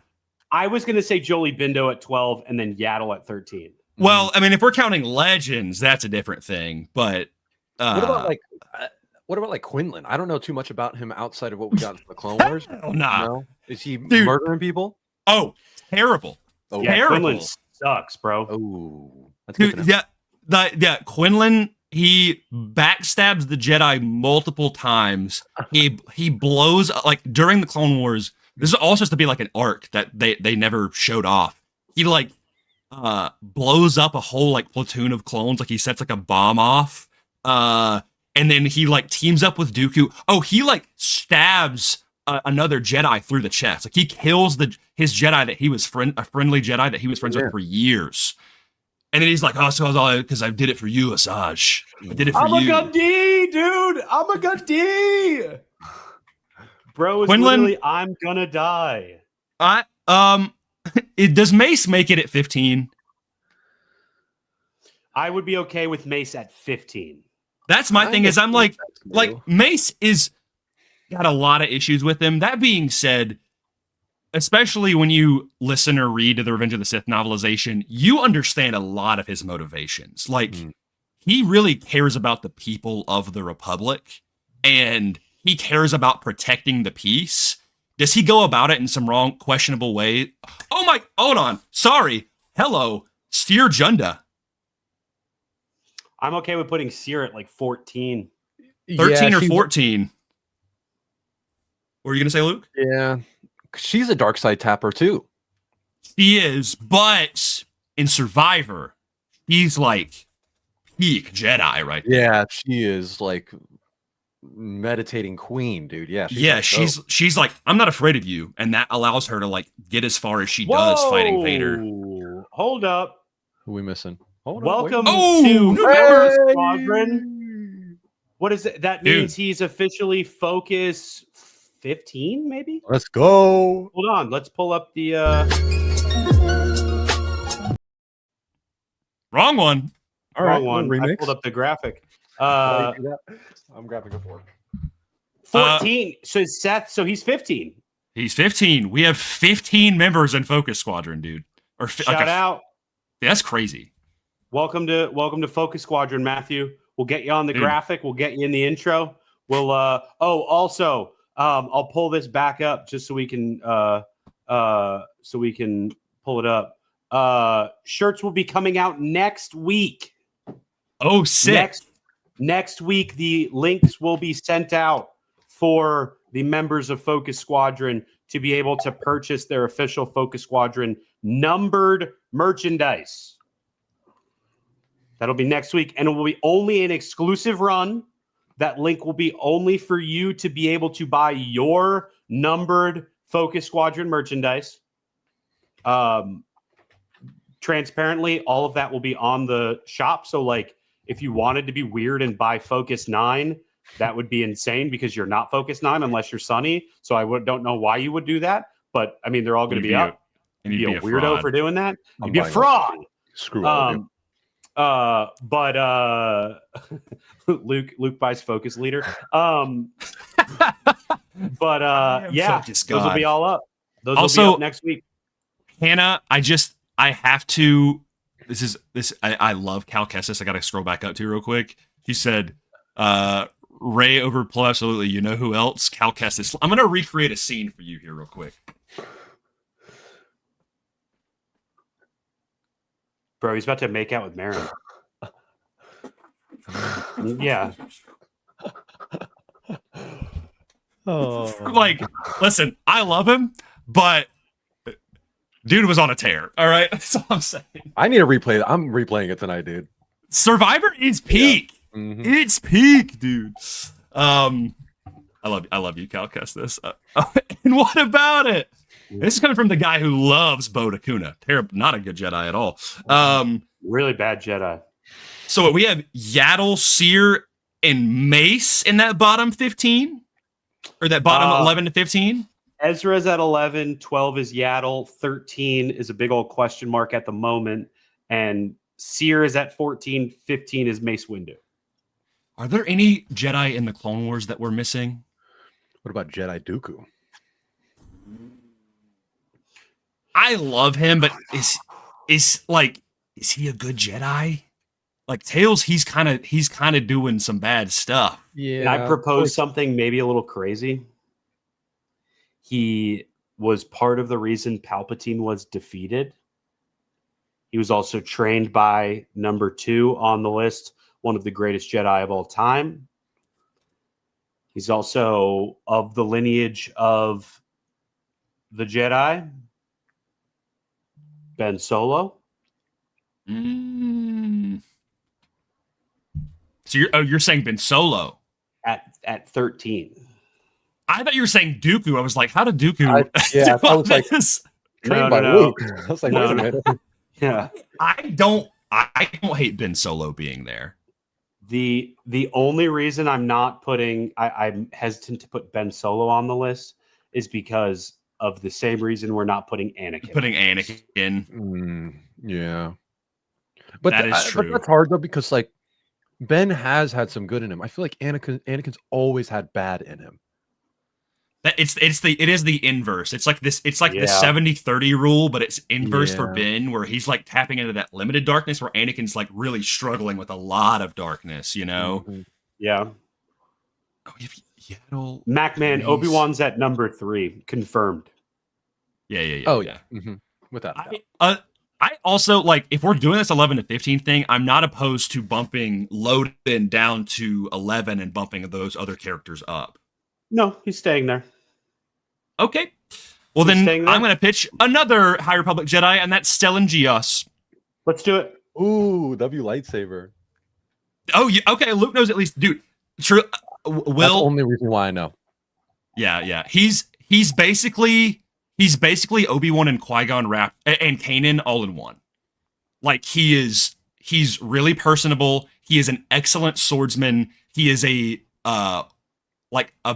I was gonna say Jolie Bindo at 12 and then Yaddle at 13. Well, I mean, if we're counting legends, that's a different thing. But what about like Quinlan? I don't know too much about him outside of what we got in the Clone Wars. Oh, nah. No? Is he murdering people? Oh, terrible. Oh, yeah, terrible. Quinlan sucks, bro. Oh, that's dude. Yeah, Quinlan. He backstabs the Jedi multiple times. He blows like during the Clone Wars. This is all supposed to be like an arc that they never showed off. He like blows up a whole like platoon of clones. Like he sets like a bomb off. And then he like teams up with Dooku. Oh, he like stabs another Jedi through the chest. Like he kills his Jedi that he was a friendly Jedi that he was friends with for years. And then he's like, oh, so because I did it for you, Asajj. I did it for you. I'm a Gandhi, dude. I'm a Gandhi. Bro, is Quinlan, literally, I'm gonna die. Does Mace make it at 15? I would be okay with Mace at 15. That's my thing. Is I'm like Mace is got a lot of issues with him. That being said, especially when you listen or read the Revenge of the Sith novelization, you understand a lot of his motivations. Like he really cares about the people of the Republic, and he cares about protecting the peace. Does he go about it in some wrong, questionable way? Oh my! Hold on. Sorry. Hello, Steer Junda. I'm okay with putting Seer at like 14. 13 or 14. What were you going to say, Luke? Yeah. She's a dark side tapper too. She is, but in Survivor, he's like peak Jedi right there. Yeah, she is like meditating queen, dude. Yeah. She's like, I'm not afraid of you. And that allows her to like get as far as she does fighting Vader. Hold up. Who are we missing? Welcome to new members. Squadron. What is it? That means he's officially Focus 15, maybe? Let's go. Hold on. Let's pull up the wrong one. All right, wrong one. remix. I pulled up the graphic. I'm grabbing a fork. 14. So Seth, so he's 15. He's 15. We have 15 members in Focus Squadron, dude. Shout out. That's crazy. welcome to Focus Squadron, Matthew. We'll get you on the graphic. We'll get you in the intro. We'll also I'll pull this back up just so we can pull it up. Shirts will be coming out next week. Oh, sick. Next week, the links will be sent out for the members of Focus Squadron to be able to purchase their official Focus Squadron numbered merchandise. That'll be next week, and it will be only an exclusive run. That link will be only for you to be able to buy your numbered Focus Squadron merchandise. Transparently, all of that will be on the shop. So, like, if you wanted to be weird and buy Focus 9, that would be insane because you're not Focus 9 unless you're Sunny. So don't know why you would do that. But, I mean, they're all going to be up. And you'd be a weirdo fraud for doing that. You'd be a fraud. Screw all of you. But Luke buys Focus Leader. Yeah, those will be all up. Those will be up next week. Hannah, I have to. I love Cal Kestis. I got to scroll back up to real quick. She said, Ray over Plo, absolutely. You know who else? Cal Kestis. I'm going to recreate a scene for you here real quick. Bro, he's about to make out with Marin. Yeah. Oh. Like, listen, I love him, but dude was on a tear. All right, that's all I'm saying. I need to replay. I'm replaying it tonight, dude. Survivor is peak. Yeah. Mm-hmm. It's peak, dude. I love you, Cal Kestis. And what about it? This is coming from the guy who loves Bo Dakuna. Terrible, not a good Jedi at all. Really bad Jedi. So we have Yaddle, Seer, and Mace in that bottom 15? Or that bottom 11 to 15? Ezra's at 11, 12 is Yaddle, 13 is a big old question mark at the moment, and Seer is at 14, 15 is Mace Windu. Are there any Jedi in the Clone Wars that we're missing? What about Jedi Dooku? I love him, but is he a good Jedi? Like Tails, he's kind of doing some bad stuff. Yeah. And I propose something maybe a little crazy. He was part of the reason Palpatine was defeated. He was also trained by number 2 on the list, one of the greatest Jedi of all time. He's also of the lineage of the Jedi, Ben Solo. So you're saying Ben Solo at 13. I thought you were saying Dooku. I was like, how did Dooku? I was like, trained by Luke. I was like, wait a minute. Yeah, I don't hate Ben Solo being there. The only reason I'm hesitant to put Ben Solo on the list is because of the same reason we're not putting Anakin. Putting Anakin. Yeah. But that is true. But that's hard though, because like Ben has had some good in him. I feel like Anakin's always had bad in him. It is the inverse. It's like this. It's like the 70-30 rule, but it's inverse for Ben, where he's like tapping into that limited darkness, where Anakin's like really struggling with a lot of darkness. You know? Mm-hmm. Yeah. Oh, Yaddle, Macman, Obi-Wan's at number 3, confirmed. Yeah. Oh yeah. Mm-hmm. Without doubt. I also like if we're doing this 11 to 15 thing, I'm not opposed to bumping Loden down to 11 and bumping those other characters up. No, he's staying there. Okay. Well, then I'm going to pitch another High Republic Jedi, and that's Stellan Gios. Let's do it. Ooh, W lightsaber. Oh, yeah. Okay. Luke knows at least, dude. True. That's the only reason why I know. Yeah. He's basically Obi-Wan and Qui-Gon and Kanan all in one. Like he's really personable. He is an excellent swordsman. He is a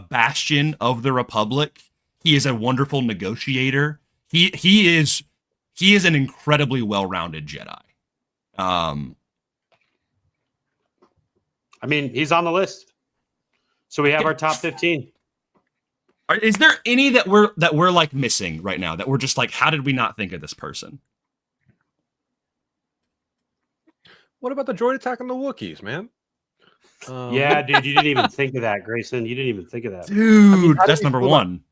bastion of the Republic. He is a wonderful negotiator. He is an incredibly well-rounded Jedi. I mean, he's on the list. So we have our top 15. Is there any that we're like missing right now that we're just like, how did we not think of this person? What about the droid attacking the Wookiees, man? Yeah, dude, you didn't even think of that, Grayson. You didn't even think of that. Dude, that's number one.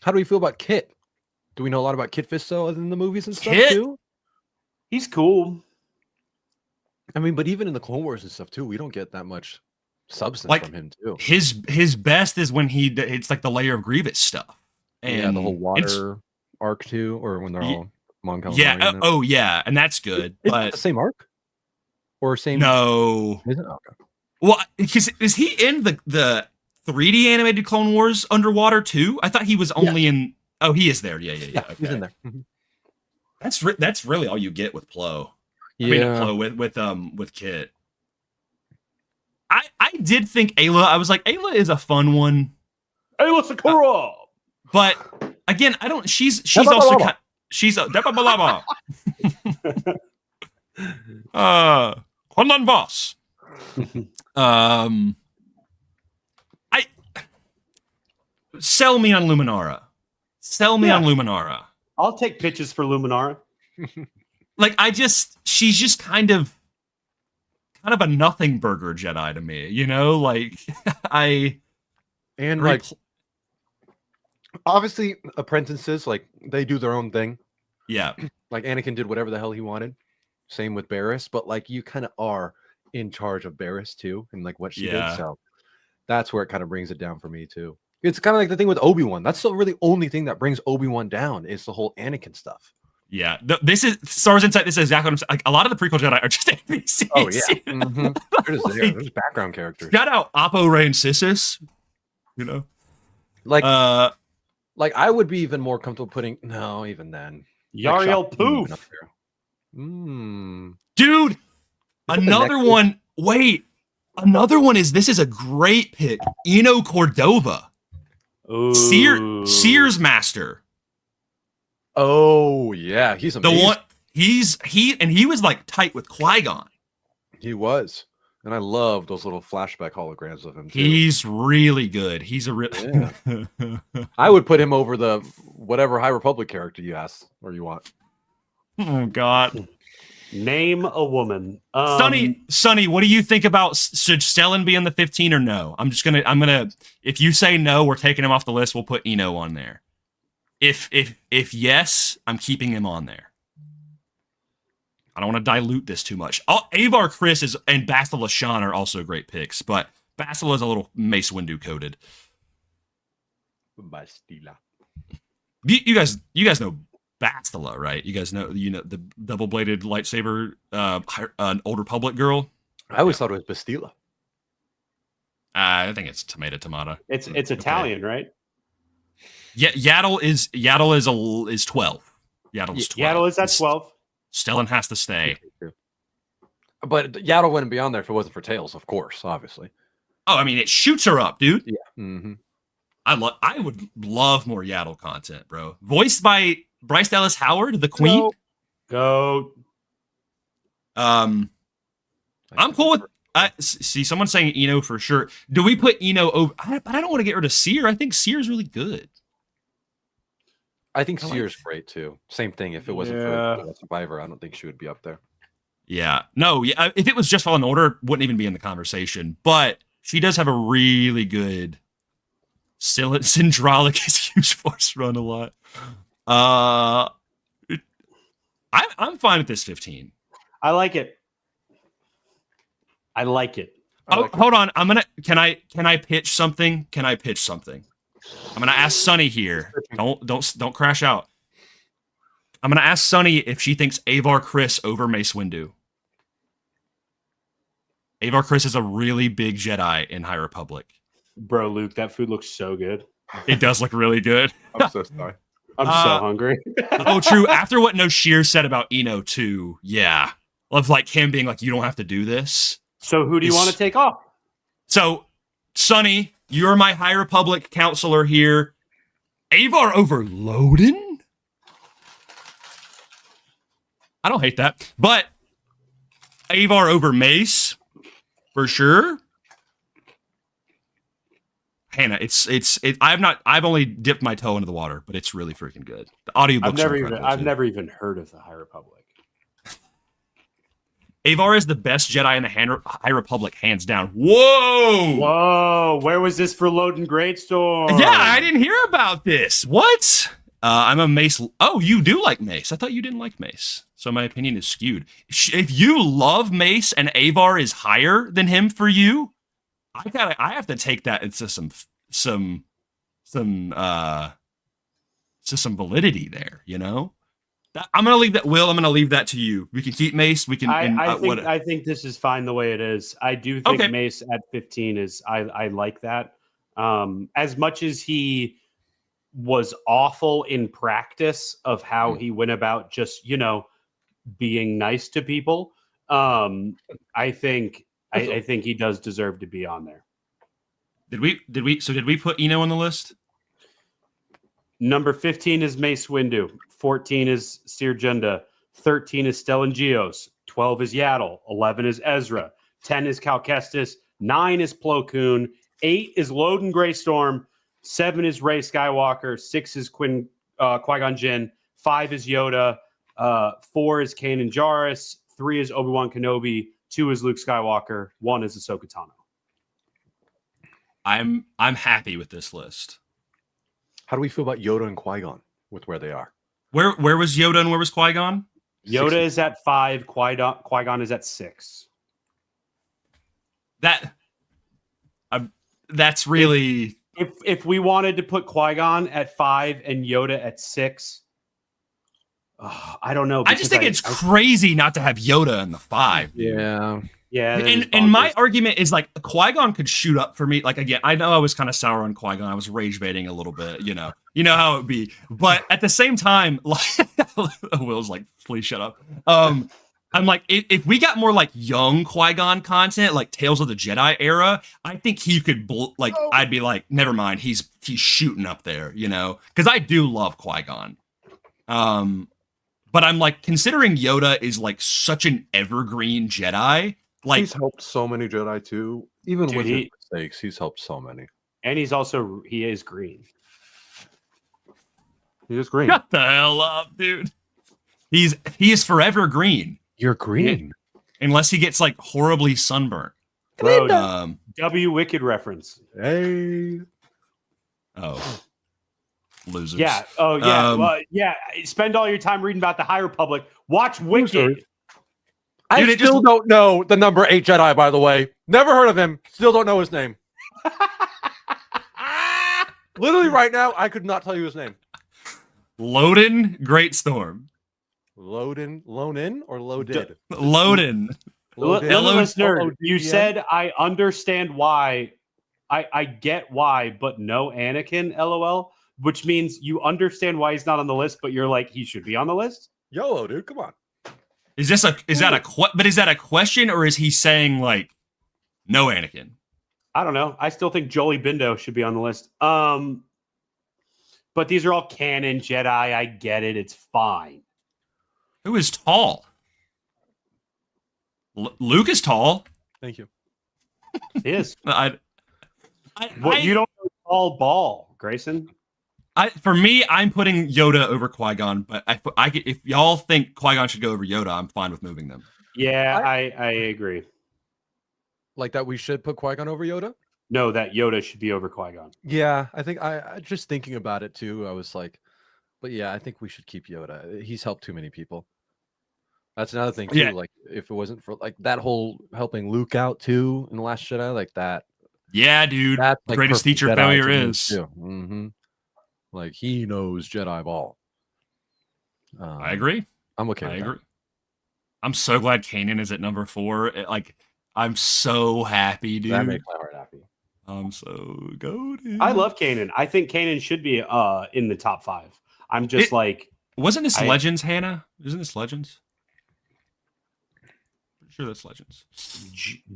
How do we feel about Kit? Do we know a lot about Kit Fisto other than the movies and stuff too? He's cool. I mean, but even in the Clone Wars and stuff too, we don't get that much substance from him too. His best is when it's like the Layer of Grievous stuff. And yeah, the whole water arc too, or when they're all Mon Calamari. Yeah. Oh yeah, and that's good. But it the same arc or same? No. Is it? Okay. Well, because is he in the 3D animated Clone Wars underwater too? I thought he was only in. Oh, he is there. Yeah. Okay. He's in there. That's really all you get with Plo. Yeah. I mean, with Kit. I did think Ayla. I was like, Ayla is a fun one. Ayla Sakura. But again, I don't. She's also she's a Depabalaba. Hondan Voss. I sell me on Luminara. Sell me on Luminara. I'll take pitches for Luminara. Like she's just kind of a nothing burger Jedi to me, you know? Like obviously apprentices, like they do their own thing. Yeah. Like Anakin did whatever the hell he wanted. Same with Barriss, but like you kind of are in charge of Barriss too, and like what she did. So that's where it kind of brings it down for me too. It's kind of like the thing with Obi-Wan. That's the really only thing that brings Obi-Wan down is the whole Anakin stuff. Yeah, this is Star Wars Insight. This is exactly what I'm saying. Like a lot of the prequel Jedi are just NPCs. Oh yeah, mm-hmm. There's background characters. Shout out Oppo Ray and Sissus. You know, like I would be even more comfortable putting even then Yariel Poof. Dude, another one. Wait, another one is this is a great pick. Eno Cordova, Sears Master. Oh yeah, he's amazing. The one he was like tight with Qui-Gon. He was, and I love those little flashback holograms of him too. He's really good. He's a real. I would put him over the whatever High Republic character you ask or you want. Oh God. Name a woman. Sonny, what do you think about should Stellan be in the 15 or no? I'm gonna if you say no, we're taking him off the list. We'll put Eno on there. If yes, I'm keeping him on there. I don't want to dilute this too much. Avar Chris and Bastila Shan are also great picks, but Bastila is a little Mace Windu coded. Bastila. You guys know Bastila, right? You guys know the double-bladed lightsaber, an Old Republic girl. I always thought it was Bastila. I think it's tomato. It's Italian, right? Yeah, Yaddle is 12. Yaddle's 12. Yaddle is at 12. Stellan has to stay. But Yaddle wouldn't be on there if it wasn't for Tails, of course, obviously. Oh, I mean, it shoots her up, dude. Yeah. Mm-hmm. I would love more Yaddle content, bro. Voiced by Bryce Dallas Howard, the Queen. Go. I'm cool with. See, someone saying Eno for sure. Do we put Eno over? But I don't want to get rid of Seer. I think Seer's really good. I think Seer's great too. Same thing. If it wasn't for Survivor, I don't think she would be up there. Yeah. No. Yeah. If it was just Fallen Order, wouldn't even be in the conversation. But she does have a really good Syndraulic huge force run a lot. I'm fine with this 15. I like it. Hold on. Can I pitch something? I'm gonna ask Sunny here. Don't crash out. I'm gonna ask Sunny if she thinks Avar Chris over Mace Windu. Avar Chris is a really big Jedi in High Republic. Bro, Luke, that food looks so good. It does look really good. I'm so sorry. I'm so hungry. Oh, true. After what No Sheer said about Eno too, yeah. Of like him being like, you don't have to do this. So who do you want to take off? So, Sonny, you're my High Republic counselor here. Avar over Loden? I don't hate that. But Avar over Mace, for sure. Hannah, I've only dipped my toe into the water, but it's really freaking good. The audiobooks I've never even heard of the High Republic. Avar is the best Jedi in the High Republic, hands down. Whoa! Whoa! Where was this for Loden Greatstorm? Yeah, I didn't hear about this. What? I'm a Mace. Oh, you do like Mace. I thought you didn't like Mace. So my opinion is skewed. If you love Mace and Avar is higher than him for you, I have to take that into some validity there, you know? I'm gonna leave that. Will, I'm gonna leave that to you. We can keep Mace. We can. I think this is fine the way it is. I do think Mace at 15 is. I like that. As much as he was awful in practice of how he went about just being nice to people. I think he does deserve to be on there. Did we put Eno on the list? Number 15 is Mace Windu. 14 is Seer Junda. 13 is Stellan Gios. 12 is Yaddle. 11 is Ezra. 10 is Cal Kestis. 9 is Plo Koon. 8 is Loden Greystorm. 7 is Rey Skywalker. 6 is Qui-Gon Jinn. 5 is Yoda. 4 is Kanan Jarrus. 3 is Obi-Wan Kenobi. 2 is Luke Skywalker. 1 is Ahsoka Tano. I'm happy with this list. How do we feel about Yoda and Qui-Gon with where they are? Where was Yoda and where was Qui-Gon? Yoda is at 5. Qui-Gon is at 6. That's really... If we wanted to put Qui-Gon at 5 and Yoda at 6, I don't know. I just think it's crazy not to have Yoda in the 5. Yeah. Yeah. And my argument is like Qui-Gon could shoot up for me. Like, again, I know I was kind of sour on Qui-Gon. I was rage baiting a little bit, you know how it would be. But at the same time, like Will's like, please shut up. I'm like, if we got more like young Qui-Gon content, like Tales of the Jedi era, I think he could I'd be like, never mind, he's shooting up there, because I do love Qui-Gon. But I'm like, considering Yoda is like such an evergreen Jedi, like he's helped so many Jedi too. Even with his mistakes, he's helped so many. And he is green. He is green. Shut the hell up, dude. He is forever green. You're green. Unless he gets like horribly sunburnt. Bro, W Wicked reference. Hey. Oh. Losers. Yeah. Oh, yeah. Yeah. Spend all your time reading about the High Republic. Watch Wicked. I still don't know the number 8 Jedi, by the way. Never heard of him. Still don't know his name. Literally right now, I could not tell you his name. Loden Greatstorm. Loden or loaded? Loden. Listener, you said I understand why. I get why, but no Anakin, LOL. Which means you understand why he's not on the list, but you're like, he should be on the list? YOLO, dude. Come on. Is that a question, or is he saying like no Anakin? I don't know. I still think Jolie Bindo should be on the list. But these are all canon Jedi. I get it. It's fine. Who is tall? Luke is tall. Thank you. He is. You don't know tall ball, Grayson. For me, I'm putting Yoda over Qui-Gon, but if y'all think Qui-Gon should go over Yoda, I'm fine with moving them. Yeah, I agree. Like that we should put Qui-Gon over Yoda? No, that Yoda should be over Qui-Gon. Yeah, I think I just thinking about it too, I was like, but yeah, I think we should keep Yoda. He's helped too many people. That's another thing too. Yeah. Like if it wasn't for like that whole helping Luke out too in the Last Jedi, like that. Yeah, dude. That's like greatest teacher Jedi failure is. Mm-hmm. Like he knows Jedi ball. I agree. I'm okay. I agree. I'm so glad Kanan is at number 4. I'm so happy, dude. That makes my heart happy. I'm so goated. I love Kanan. I think Kanan should be in the top 5. I'm just wasn't this Legends, Hannah? Isn't this Legends? Pretty sure that's Legends.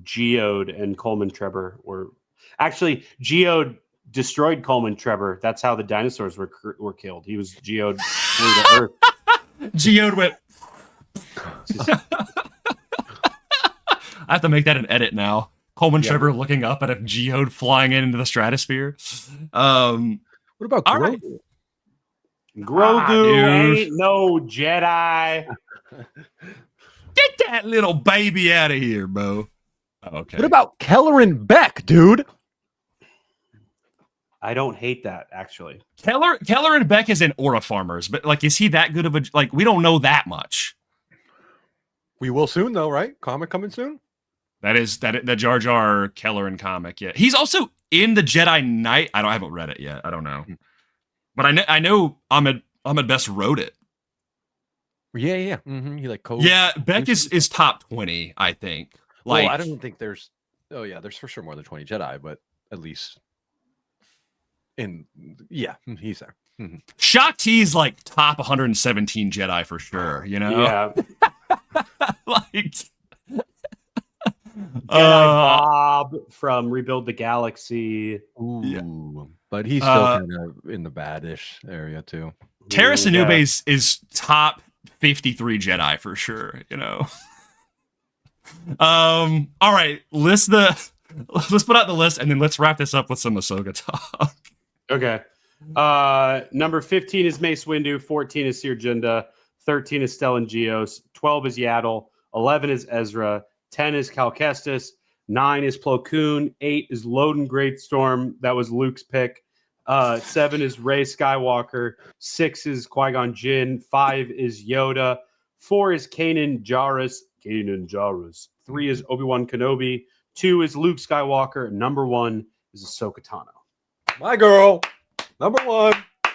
Geode and Coleman Trebor were actually Geode destroyed Coleman Trebor. That's how the dinosaurs were killed. He was Geode flew to Earth. Geode went. I have to make that an edit now. Coleman Trebor looking up at a Geode flying into the stratosphere. What about Grogu? Right. Grogu ain't no Jedi. Get that little baby out of here, bro. Okay. What about Kelleran Beck, dude? I don't hate that, actually. Kelleran Beck is in Aura Farmers, but like, is he that good of a like? We don't know that much. We will soon, though, right? Comic coming soon. That is the Jar Jar Kelleran comic. Yeah, he's also in the Jedi Knight. I haven't read it yet. I don't know, but I know Ahmed Best wrote it. Yeah. Mm-hmm. He like Beck is top 20, I think. Like, well, I don't think there's. Oh yeah, there's for sure more than 20 Jedi, but at least he's there. Mm-hmm. Shaak Ti's like top 117 Jedi for sure. You know. Yeah. Like. Jedi Bob from Rebuild the Galaxy. Ooh, yeah. But he's still kind of in the badish area too. Terrace Anubis is top 53 Jedi for sure, you know. All right, let's put out the list and then let's wrap this up with some Ahsoka talk. Okay. Number 15 is Mace Windu, 14 is Seer Junda, 13 is Stellan Gios, 12 is Yaddle, 11 is Ezra, 10 is Cal Kestis, 9 is Plo Koon, 8 is Loden Greatstorm. That was Luke's pick. 7 is Rey Skywalker. 6 is Qui-Gon Jinn. 5 is Yoda. 4 is Kanan Jarrus. 3 is Obi-Wan Kenobi. 2 is Luke Skywalker. Number 1 is Ahsoka Tano. My girl. Number 1.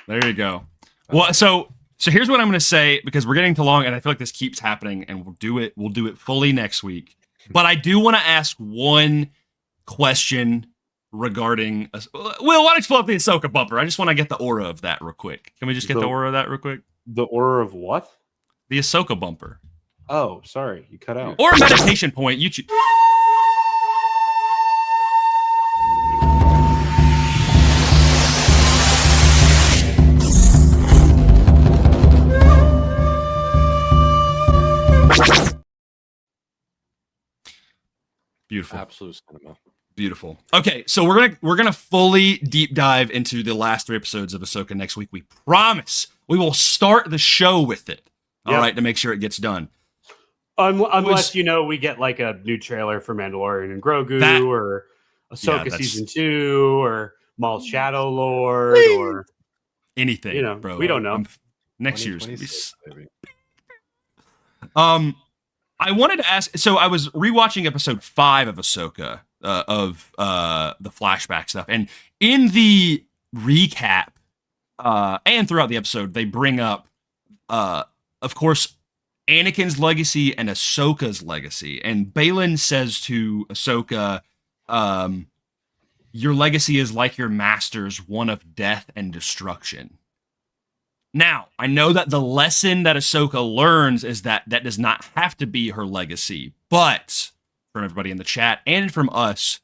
There you go. Well, so here's what I'm going to say, because we're getting too long and I feel like this keeps happening, and we'll do it fully next week. But I do want to ask one question regarding why don't you pull up the Ahsoka bumper? I just want to get the aura of that real quick. Can we just get the aura of that real quick? The aura of what? The Ahsoka bumper. Oh, sorry, you cut out. Or a meditation point. You choose. Beautiful. Absolute cinema. Beautiful. Okay, so we're gonna fully deep dive into the last 3 episodes of Ahsoka next week. We promise. We will start the show with it. All right, to make sure it gets done. Unless we get like a new trailer for Mandalorian and Grogu, or Ahsoka season 2, or Maul's Shadow Lord, or anything. Bro. We don't know. Next year's maybe. I wanted to ask. So I was rewatching episode 5 of Ahsoka, of the flashback stuff, and in the recap, and throughout the episode, they bring up, of course, Anakin's legacy and Ahsoka's legacy. And Baylan says to Ahsoka, "Your legacy is like your master's, one of death and destruction." Now, I know that the lesson that Ahsoka learns is that does not have to be her legacy, but from everybody in the chat and from us,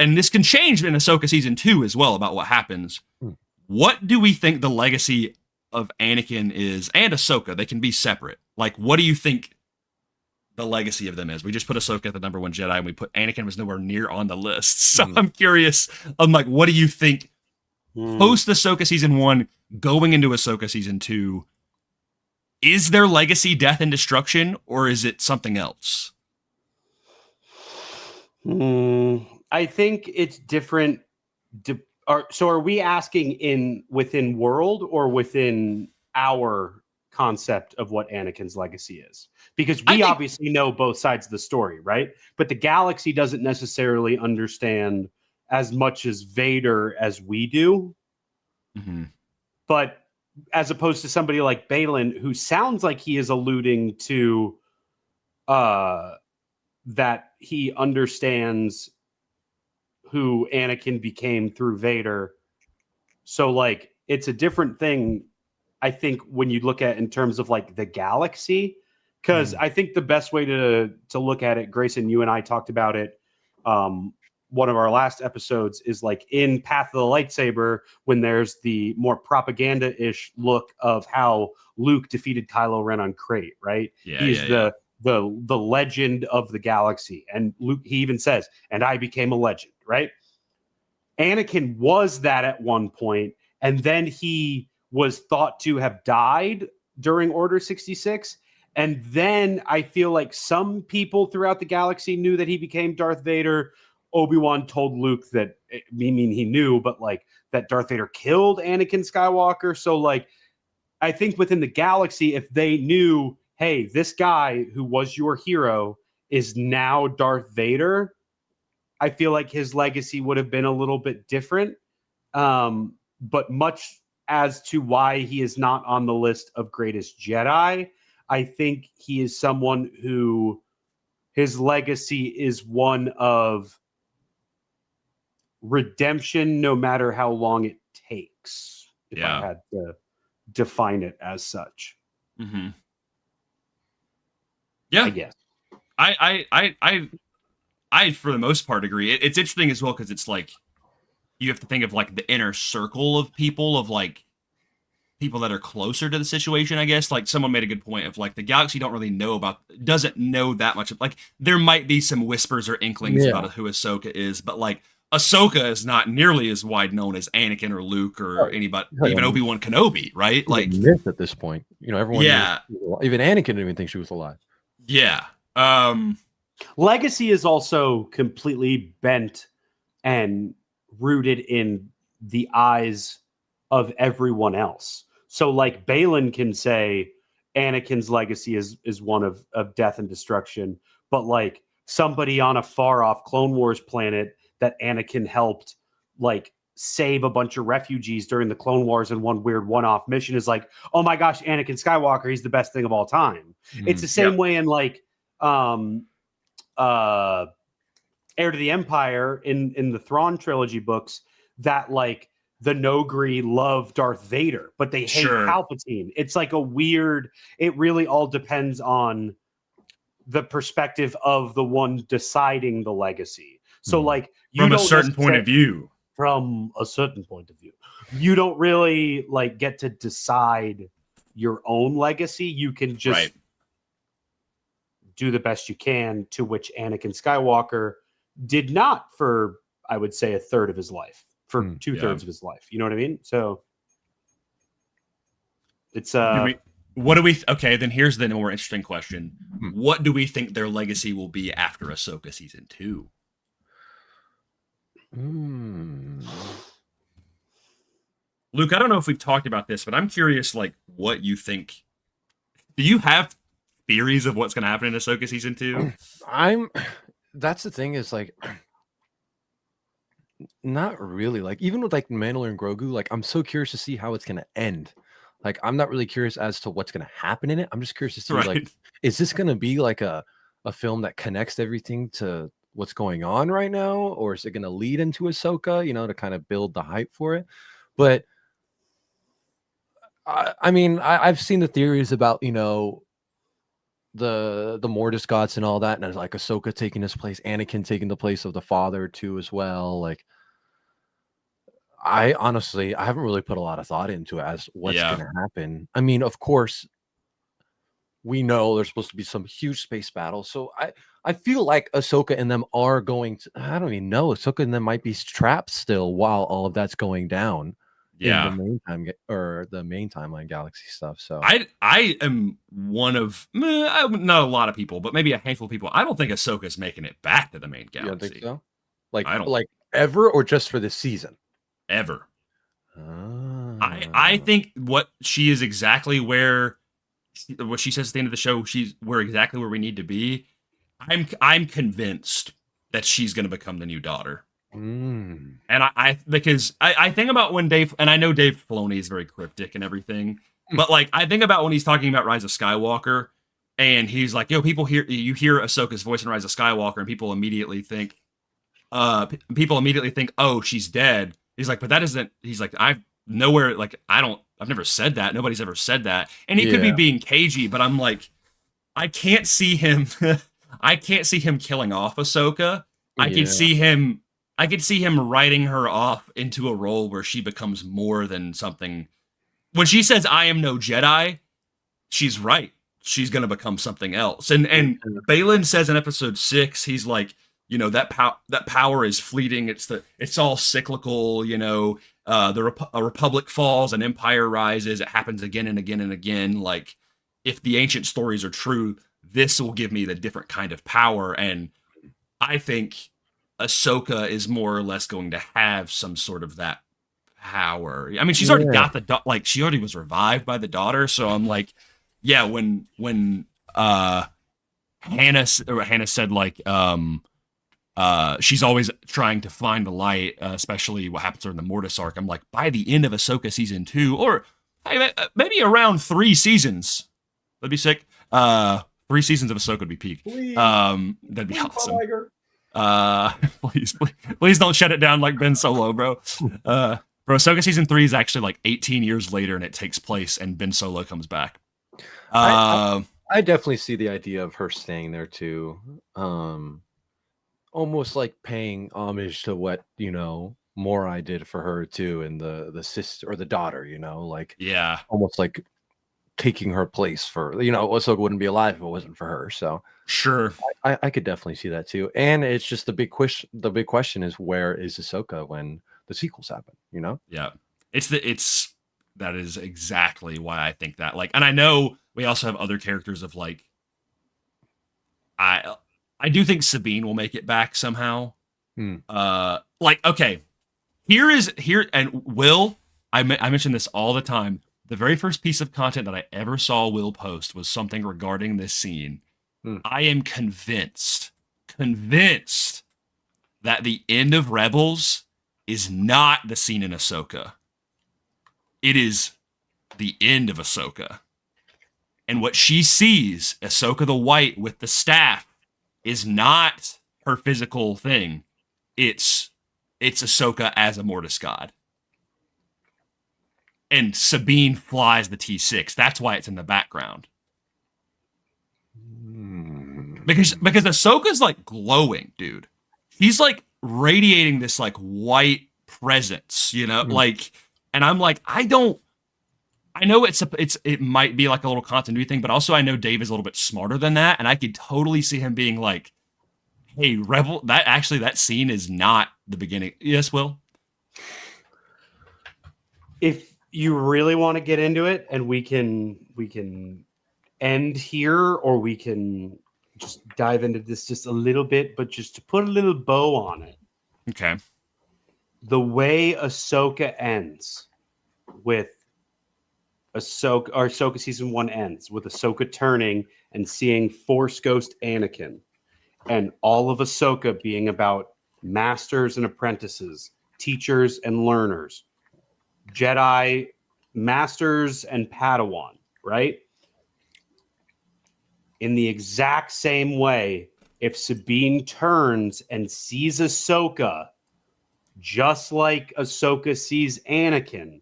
and this can change in Ahsoka season 2 as well about what happens. What do we think the legacy of Anakin is, and Ahsoka? They can be separate. Like, what do you think the legacy of them is? We just put Ahsoka at the number 1 Jedi, and we put Anakin was nowhere near on the list. So I'm curious. I'm like, what do you think? Post Ahsoka season 1, going into Ahsoka season 2, is their legacy death and destruction, or is it something else? I think it's different. So are we asking within world or within our concept of what Anakin's legacy is? Because we obviously know both sides of the story, right? But the galaxy doesn't necessarily understand as much as Vader as we do. Mm-hmm. But as opposed to somebody like Baylan, who sounds like he is alluding to that he understands who Anakin became through Vader. So like, it's a different thing, I think, when you look at in terms of like the galaxy, because I think the best way to look at it, Grayson, you and I talked about it, one of our last episodes, is like in Path of the Lightsaber, when there's the more propaganda-ish look of how Luke defeated Kylo Ren on Crate, right? He's the legend of the galaxy. And Luke, he even says, "And I became a legend," right? Anakin was that at one point, and then he was thought to have died during Order 66. And then I feel like some people throughout the galaxy knew that he became Darth Vader. Obi-Wan told Luke that, I mean, he knew, but like that Darth Vader killed Anakin Skywalker. So like, I think within the galaxy, if they knew, hey, this guy who was your hero is now Darth Vader, I feel like his legacy would have been a little bit different. But much as to why he is not on the list of greatest Jedi, I think he is someone who his legacy is one of redemption, no matter how long it takes. If I had to define it as such. Mm-hmm. Yeah, I guess. I for the most part agree. It's interesting as well because it's like you have to think of like the inner circle of people, of like people that are closer to the situation, I guess. Like someone made a good point of like the galaxy doesn't know that much. Like there might be some whispers or inklings about who Ahsoka is, but like Ahsoka is not nearly as wide known as Anakin or Luke or anybody, even Obi-Wan Kenobi, right? Like myth at this point, everyone. Yeah, even Anakin didn't even think she was alive. Yeah. Legacy is also completely bent and rooted in the eyes of everyone else. So like Balin can say Anakin's legacy is one of death and destruction, but like somebody on a far off Clone Wars planet that Anakin helped like save a bunch of refugees during the Clone Wars in one weird one-off mission is like, oh my gosh, Anakin Skywalker, he's the best thing of all time. It's the same way in like Heir to the Empire in the Thrawn trilogy books, that like the Nogri love Darth Vader, but they hate Palpatine. It's like a weird, it really all depends on the perspective of the one deciding the legacy. So like from a certain point of view. From a certain point of view. You don't really like get to decide your own legacy. You can just do the best you can, to which Anakin Skywalker did not for, I would say, a third of his life, for 2/3 of his life. You know what I mean? So it's okay, then here's the more interesting question. What do we think their legacy will be after Ahsoka season 2? Luke, I don't know if we've talked about this, but I'm curious, like, what you think. Do you have theories of what's going to happen in Ahsoka season 2? That's the thing, is like, not really. Like, even with like Mandalorian and Grogu, like, I'm so curious to see how it's going to end. Like, I'm not really curious as to what's going to happen in it. I'm just curious to see, like, is this going to be like a film that connects everything to what's going on right now, or is it going to lead into Ahsoka, to kind of build the hype for it? But I mean, I've seen the theories about, the Mortis gods and all that, and there's like Ahsoka taking his place, Anakin taking the place of the father too as well. Like, I honestly haven't really put a lot of thought into it as what's going to happen. I mean, of course, we know there's supposed to be some huge space battle, so I feel like Ahsoka and them are going to, I don't even know, Ahsoka and them might be trapped still while all of that's going down. In the main time, or the main timeline galaxy stuff. So I am one of not a lot of people, but maybe a handful of people. I don't think Ahsoka's making it back to the main galaxy. You don't think so? Like, I don't like ever, or just for this season? Ever. I think what she is exactly what she says at the end of the show, we're exactly where we need to be. I'm convinced that she's going to become the new daughter. And because I think about when Dave, and I know Dave Filoni is very cryptic and everything, but like I think about when he's talking about Rise of Skywalker, and he's like, you hear Ahsoka's voice in Rise of Skywalker, and people immediately think, oh, she's dead. He's like, but that isn't. He's like, I've never said that. Nobody's ever said that. And he could be being cagey, but I'm like, I can't see him. I can't see him killing off Ahsoka. I can see him writing her off into a role where she becomes more than something. When she says, I am no Jedi, she's right. She's going to become something else. And Balin says in episode 6, he's like, that power is fleeting. It's all cyclical. A republic falls, an empire rises. It happens again and again and again. Like, if the ancient stories are true, this will give me the different kind of power. And I think Ahsoka is more or less going to have some sort of that power. I mean, she's already got she already was revived by the daughter. So I'm like, yeah, when Hannah said like, she's always trying to find the light, especially what happens during the Mortis arc. I'm like, by the end of Ahsoka season 2, or maybe around 3 seasons, that'd be sick. 3 seasons of Ahsoka would be peak. That'd be awesome. Please don't shut it down like Ben Solo, bro. Bro, Ahsoka season 3 is actually like 18 years later, and it takes place, and Ben Solo comes back. I definitely see the idea of her staying there too. Almost like paying homage to what Morai did for her too, and the sister or the daughter, like almost like taking her place for Ahsoka wouldn't be alive if it wasn't for her. So sure, I could definitely see that too. And it's just the big question. The big question is, where is Ahsoka when the sequels happen? Yeah, that is exactly why I think that. Like, and I know we also have other characters of like, I do think Sabine will make it back somehow. Like, okay, here and Will, I mention this all the time. The very first piece of content that I ever saw Will post was something regarding this scene. I am convinced that the end of Rebels is not the scene in Ahsoka. It is the end of Ahsoka. And what she sees, Ahsoka the White with the staff, is not her physical thing. It's Ahsoka as a Mortis god. And Sabine flies the T6. That's why it's in the background. Because Ahsoka's like glowing, dude. He's like radiating this like white presence, like, and I'm like, I know it might be like a little continuity thing, but also I know Dave is a little bit smarter than that, and I could totally see him being like, hey, Rebel, that scene is not the beginning. Yes, Will? If you really want to get into it, and we can end here, or we can just dive into this just a little bit, but just to put a little bow on it. Okay. The way Ahsoka ends with Ahsoka season 1 ends with Ahsoka turning and seeing Force Ghost Anakin, and all of Ahsoka being about masters and apprentices, teachers and learners, Jedi masters and Padawan, right? In the exact same way, if Sabine turns and sees Ahsoka just like Ahsoka sees Anakin,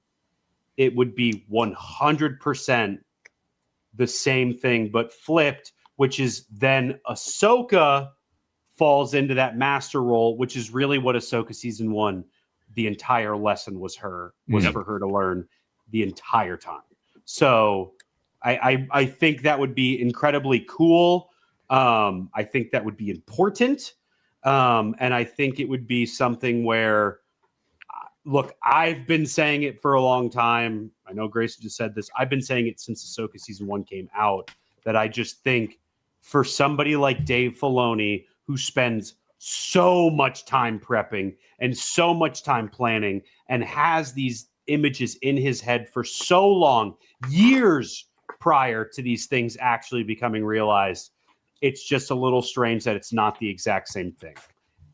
it would be 100% the same thing, but flipped, which is then Ahsoka falls into that master role, which is really what Ahsoka season 1, the entire lesson was for her to learn the entire time. So I think that would be incredibly cool. I think that would be important. And I think it would be something where, look, I've been saying it for a long time. I know Grace just said this. I've been saying it since Ahsoka season 1 came out, that I just think for somebody like Dave Filoni, who spends so much time prepping and so much time planning and has these images in his head for so long, years prior to these things actually becoming realized, it's just a little strange that it's not the exact same thing.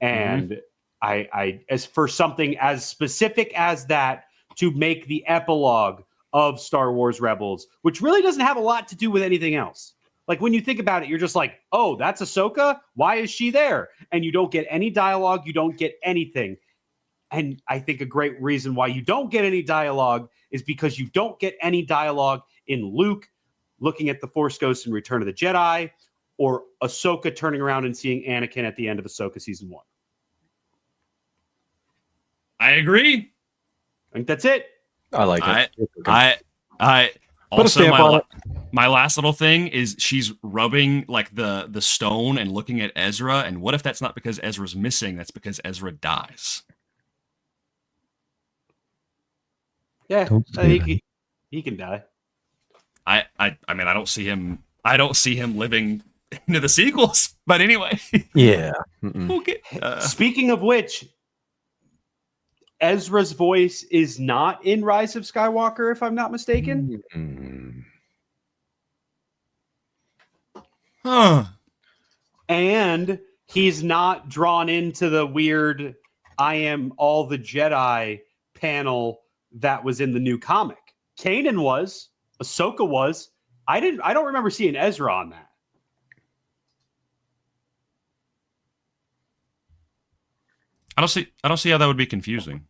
And I as for something as specific as that to make the epilogue of Star Wars Rebels, which really doesn't have a lot to do with anything else. Like, when you think about it, you're just like, oh, that's Ahsoka? Why is she there? And you don't get any dialogue. You don't get anything. And I think a great reason why you don't get any dialogue is because you don't get any dialogue in Luke looking at the Force Ghost in Return of the Jedi, or Ahsoka turning around and seeing Anakin at the end of Ahsoka season 1. I agree. I think that's it. I like it. I Put a stamp on it. My last little thing is she's rubbing like the stone and looking at Ezra. And what if that's not because Ezra's missing? That's because Ezra dies. Yeah, he can die. I mean, I don't see him living into the sequels. But anyway, Yeah. okay. Speaking of which, Ezra's voice is not in Rise of Skywalker, if I'm not mistaken. Huh. And he's not drawn into the weird I am all the Jedi panel that was in the new comic. Kanan was, Ahsoka was. I don't remember seeing Ezra on that. I don't see how that would be confusing.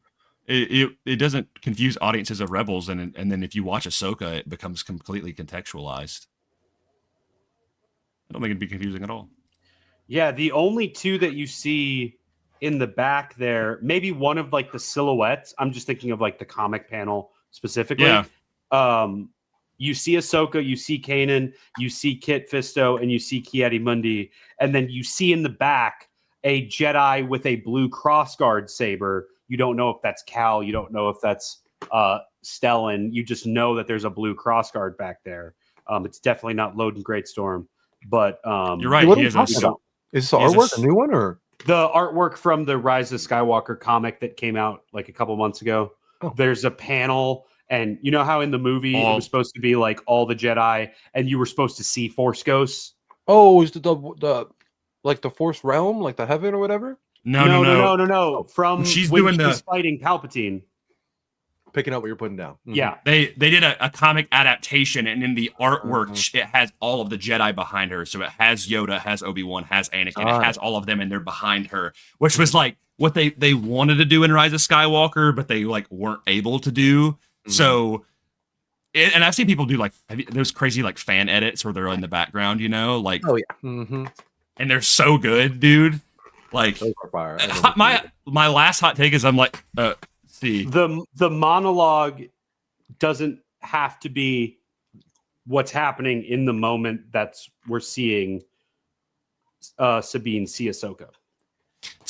It doesn't confuse audiences of Rebels, and then if you watch Ahsoka, it becomes completely contextualized. I don't think it'd be confusing at all. Yeah, the only two that you see in the back there, maybe one of like the silhouettes. I'm just thinking of like the comic panel specifically. Yeah. You see Ahsoka, you see Kanan, you see Kit Fisto, and you see Ki-Adi-Mundi, and then you see in the back a Jedi with a blue crossguard saber. You don't know if that's Cal. You don't know if that's Stellan. You just know that there's a blue crossguard back there. It's definitely not Loden Greatstorm, but you're right. What He are you is talking about? Is the artwork a new one or the artwork from the Rise of Skywalker comic that came out like a couple months ago? Oh. There's a panel, and you know how in the movie it was supposed to be like all the Jedi, and you were supposed to see Force ghosts. Oh, is the like the Force realm, like the heaven or whatever? No. From she's when doing he was fighting Palpatine. Picking up what you're putting down. Mm-hmm. Yeah. They did a comic adaptation, and in the artwork, it has all of the Jedi behind her. So it has Yoda, has Obi-Wan, has Anakin. It has all of them, and they're behind her, which was like what they wanted to do in Rise of Skywalker, but they like weren't able to do. So, and I've seen people do like those crazy like fan edits where they're in the background, you know, like and they're so good, dude. Like my last hot take is I'm like, see, the monologue doesn't have to be what's happening in the moment that's we're seeing Sabine see Ahsoka.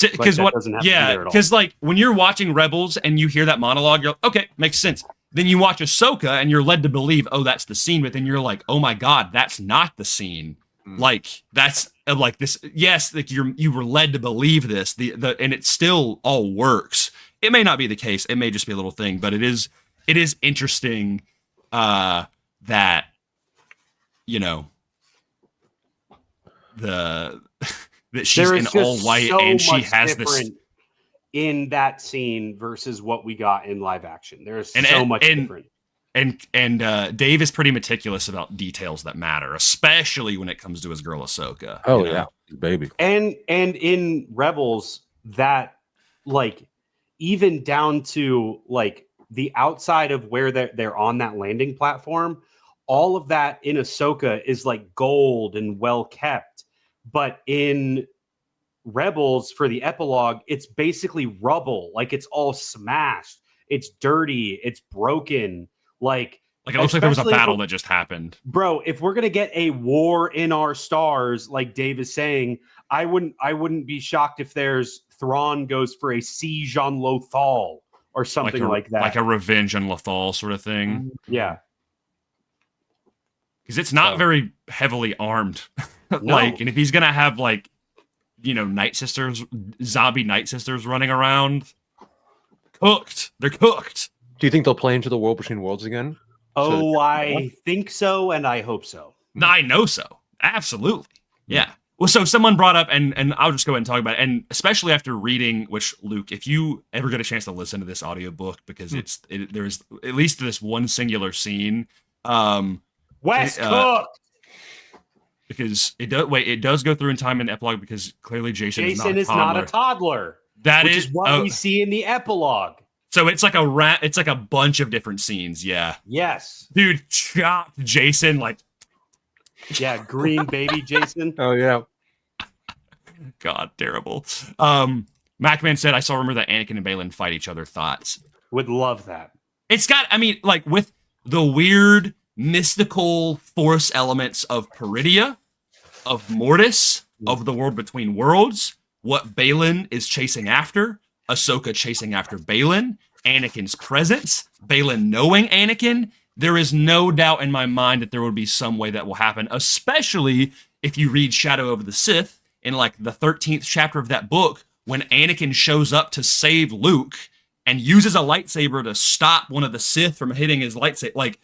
Because because like when you're watching Rebels and you hear that monologue, you're like, okay, makes sense. Then you watch Ahsoka and you're led to believe, oh, that's the scene, but then you're like, oh my god, that's not the scene. Like that's like this. Yes, like you were led to believe this. And it still all works. It may not be the case. It may just be a little thing, but it is interesting that you know that she's in all white and she has this in that scene versus what we got in live action. There's so much different. And Dave is pretty meticulous about details that matter, especially when it comes to his girl Ahsoka. Oh yeah, baby. And in Rebels, that like even down to like the outside of where they're on that landing platform, all of that in Ahsoka is like gold and well kept. But in Rebels, for the epilogue, it's basically rubble. Like it's all smashed. It's dirty. It's broken. Like it looks like there was a battle that just happened. Bro, if we're gonna get a war in our stars, like Dave is saying, I wouldn't be shocked if there's Thrawn goes for a siege on Lothal or something like that. Like a revenge on Lothal sort of thing. Yeah. Because it's not very heavily armed. Like, and if he's gonna have like, you know, zombie Night Sisters running around, they're cooked. Do you think they'll play into the World Between Worlds again? Oh, I think so, and I hope so. I know so. Absolutely. Yeah. Well, so someone brought up, and I'll just go ahead and talk about it, and especially after reading, which, Luke, if you ever get a chance to listen to this audiobook, because there's at least this one singular scene. West Cook! Because it does go through in time in the epilogue, because clearly Jason is not a toddler. That is what we see in the epilogue. So it's like a bunch of different scenes, yeah. Yes. Dude, chopped Jason like. Yeah, green baby Jason. Oh yeah. God, terrible. Macman said, I still remember that Anakin and Baylan fight each other. Thoughts? Would love that. It's got, I mean, like with the weird mystical force elements of Peridia, of Mortis, of the World Between Worlds, what Baylan is chasing after, Ahsoka chasing after Baylan, Anakin's presence, Baylan knowing Anakin, there is no doubt in my mind that there would be some way that will happen, especially if you read Shadow of the Sith in like the 13th chapter of that book, when Anakin shows up to save Luke and uses a lightsaber to stop one of the Sith from hitting his lightsaber, like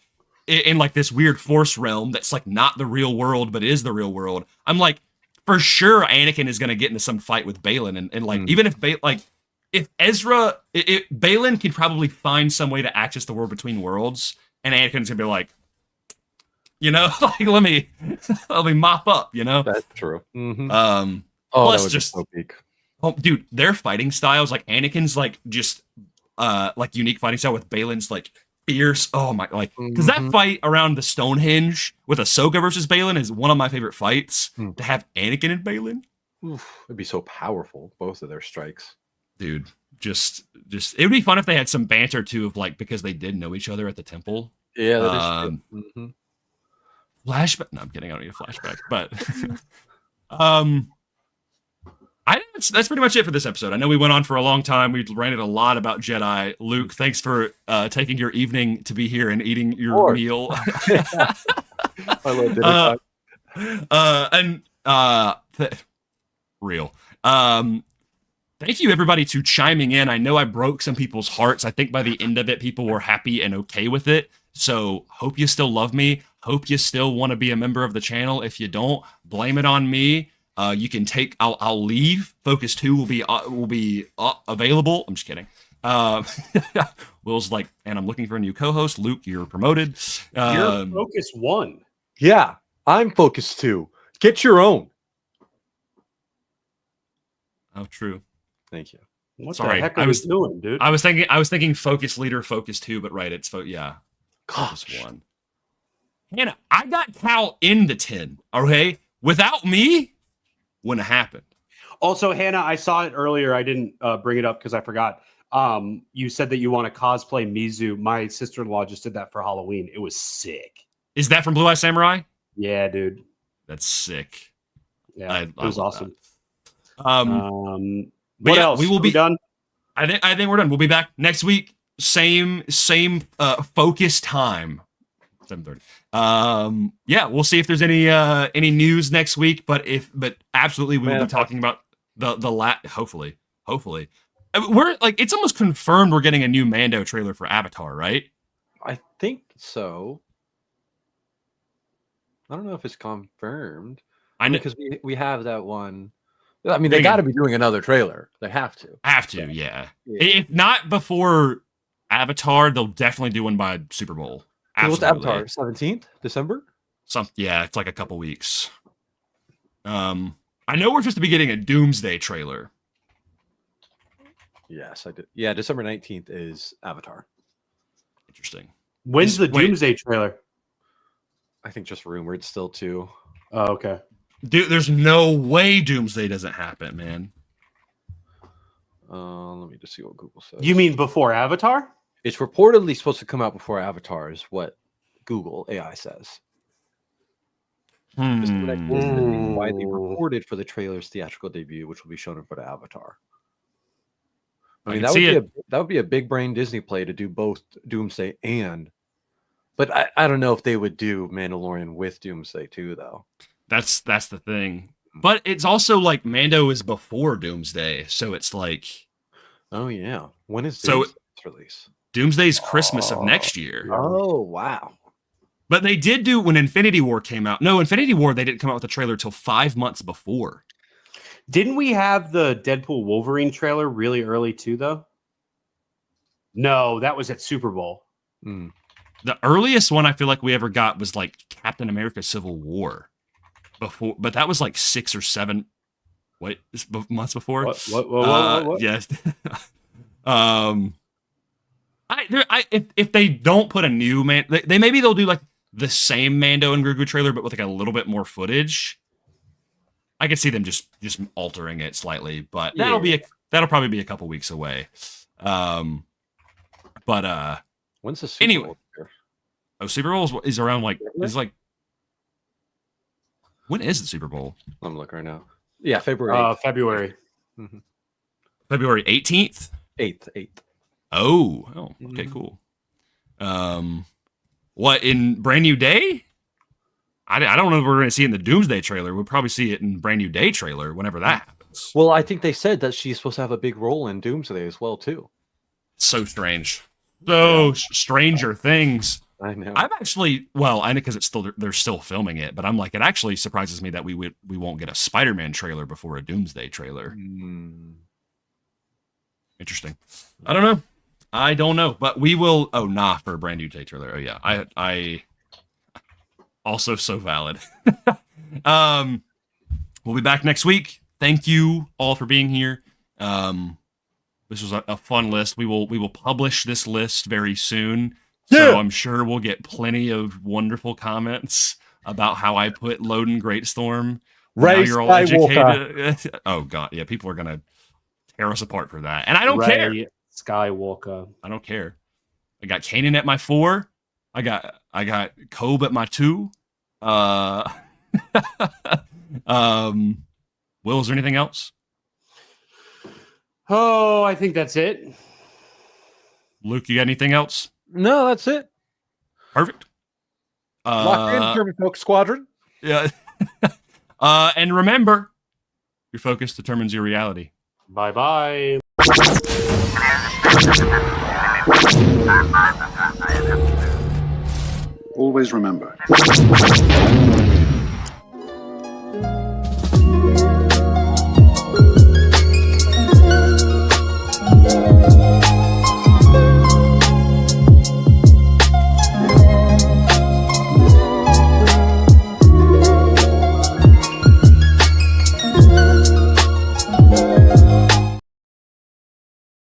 in like this weird force realm that's like not the real world, but is the real world. I'm like, for sure, Anakin is going to get into some fight with Balin. And like, even if if Balin could probably find some way to access the world between worlds, and Anakin's gonna be like, like let me mop up, That's true. Plus just so peak. Oh, dude, their fighting styles, like Anakin's like just like unique fighting style with Balin's like fierce. Oh my, like because that fight around the Stonehenge with Ahsoka versus Balin is one of my favorite fights. To have Anakin and Balin, it'd be so powerful. Both of their strikes, dude. Just it would be fun if they had some banter too of like because they did know each other at the temple. Yeah, that is true. Flashback. No, I'm kidding. I don't need a flashback, but that's pretty much it for this episode. I know we went on for a long time. We ranted a lot about Jedi. Luke, thanks for taking your evening to be here and eating your meal. I love dinner time. Real. Thank you, everybody, to chiming in. I know I broke some people's hearts. I think by the end of it, people were happy and okay with it. So hope you still love me. Hope you still want to be a member of the channel. If you don't, blame it on me. You can take. I'll leave. Focus 2 will be available. I'm just kidding. Will's like, and I'm looking for a new co-host. Luke, you're promoted. You're Focus 1. Yeah, I'm Focus 2. Get your own. Oh, true. Thank you. What the heck are you doing, dude? I was thinking Focus Leader, Focus 2, but right, it's Focus 1. Hannah, I got Cal in the 10. Okay, without me, wouldn't have happened. Also, Hannah, I saw it earlier. I didn't bring it up because I forgot. You said that you want to cosplay Mizu. My sister-in-law just did that for Halloween. It was sick. Is that from Blue Eye Samurai? Yeah, dude. That's sick. Yeah, it was awesome. What else? We will be done. I think we're done. We'll be back next week. Same focus time. 7:30. We'll see if there's any news next week. But absolutely we will be talking about the hopefully. We're like, it's almost confirmed we're getting a new Mando trailer for Avatar, right? I think so. I don't know if it's confirmed. I know because we have that one. I mean, they got to be doing another trailer. They have to. Yeah. If not before Avatar, they'll definitely do one by Super Bowl. What's Avatar? 17th December? It's like a couple weeks. I know we're supposed to be getting a Doomsday trailer. Yes, I did. Yeah, December 19th is Avatar. Interesting. When's the Doomsday trailer? I think just rumored still too. Oh, okay. Dude, there's no way Doomsday doesn't happen, man. Let me just see what Google says. You mean before Avatar? It's reportedly supposed to come out before Avatar, is what Google AI says. This is widely reported for the trailer's theatrical debut, which will be shown in front of Avatar. I mean, that would be a big brain Disney play to do both Doomsday but I don't know if they would do Mandalorian with Doomsday too, though. That's the thing. But it's also like Mando is before Doomsday, so it's like, oh yeah, when is Doomsday's release? Doomsday's Christmas of next year. Oh wow! But they did do when Infinity War came out. No, Infinity War they didn't come out with the trailer till 5 months before. Didn't we have the Deadpool Wolverine trailer really early too, though? No, that was at Super Bowl. The earliest one I feel like we ever got was like Captain America: Civil War. Before, but that was like 6 or 7 months before. What? Yes. If they don't put a new man, maybe they'll do like the same Mando and Grogu trailer, but with like a little bit more footage. I could see them just altering it slightly, but that'll probably be a couple weeks away. When's the Super Bowl? Super Bowl is around like when is the Super Bowl? I'm looking right now. Yeah, February 8th. February. Mm-hmm. February 18th? 8th. Oh, okay, cool. What, in Brand New Day? I don't know if we're going to see it in the Doomsday trailer. We'll probably see it in Brand New Day trailer whenever that happens. Well, I think they said that she's supposed to have a big role in Doomsday as well, too. So strange. So Stranger Things. I know. I'm actually, well, I know because they're still filming it, but I'm like, it actually surprises me that we won't get a Spider-Man trailer before a Doomsday trailer. Interesting. I don't know, but we will. Oh, nah, for a Brand New Day trailer. Oh yeah, I also so valid. We'll be back next week. Thank you all for being here. This was a fun list. We will publish this list very soon. So I'm sure we'll get plenty of wonderful comments about how I put Loden Greatstorm. Ray now you're all educated. Oh god, yeah, people are gonna tear us apart for that. And I don't care. Skywalker. I don't care. I got Kanan at my 4. I got Kobe at my 2. Will, is there anything else? Oh, I think that's it. Luke, you got anything else? No, that's it. Perfect. Locked in, German Folk Squadron. Yeah. And remember, your focus determines your reality. Bye-bye. Always remember.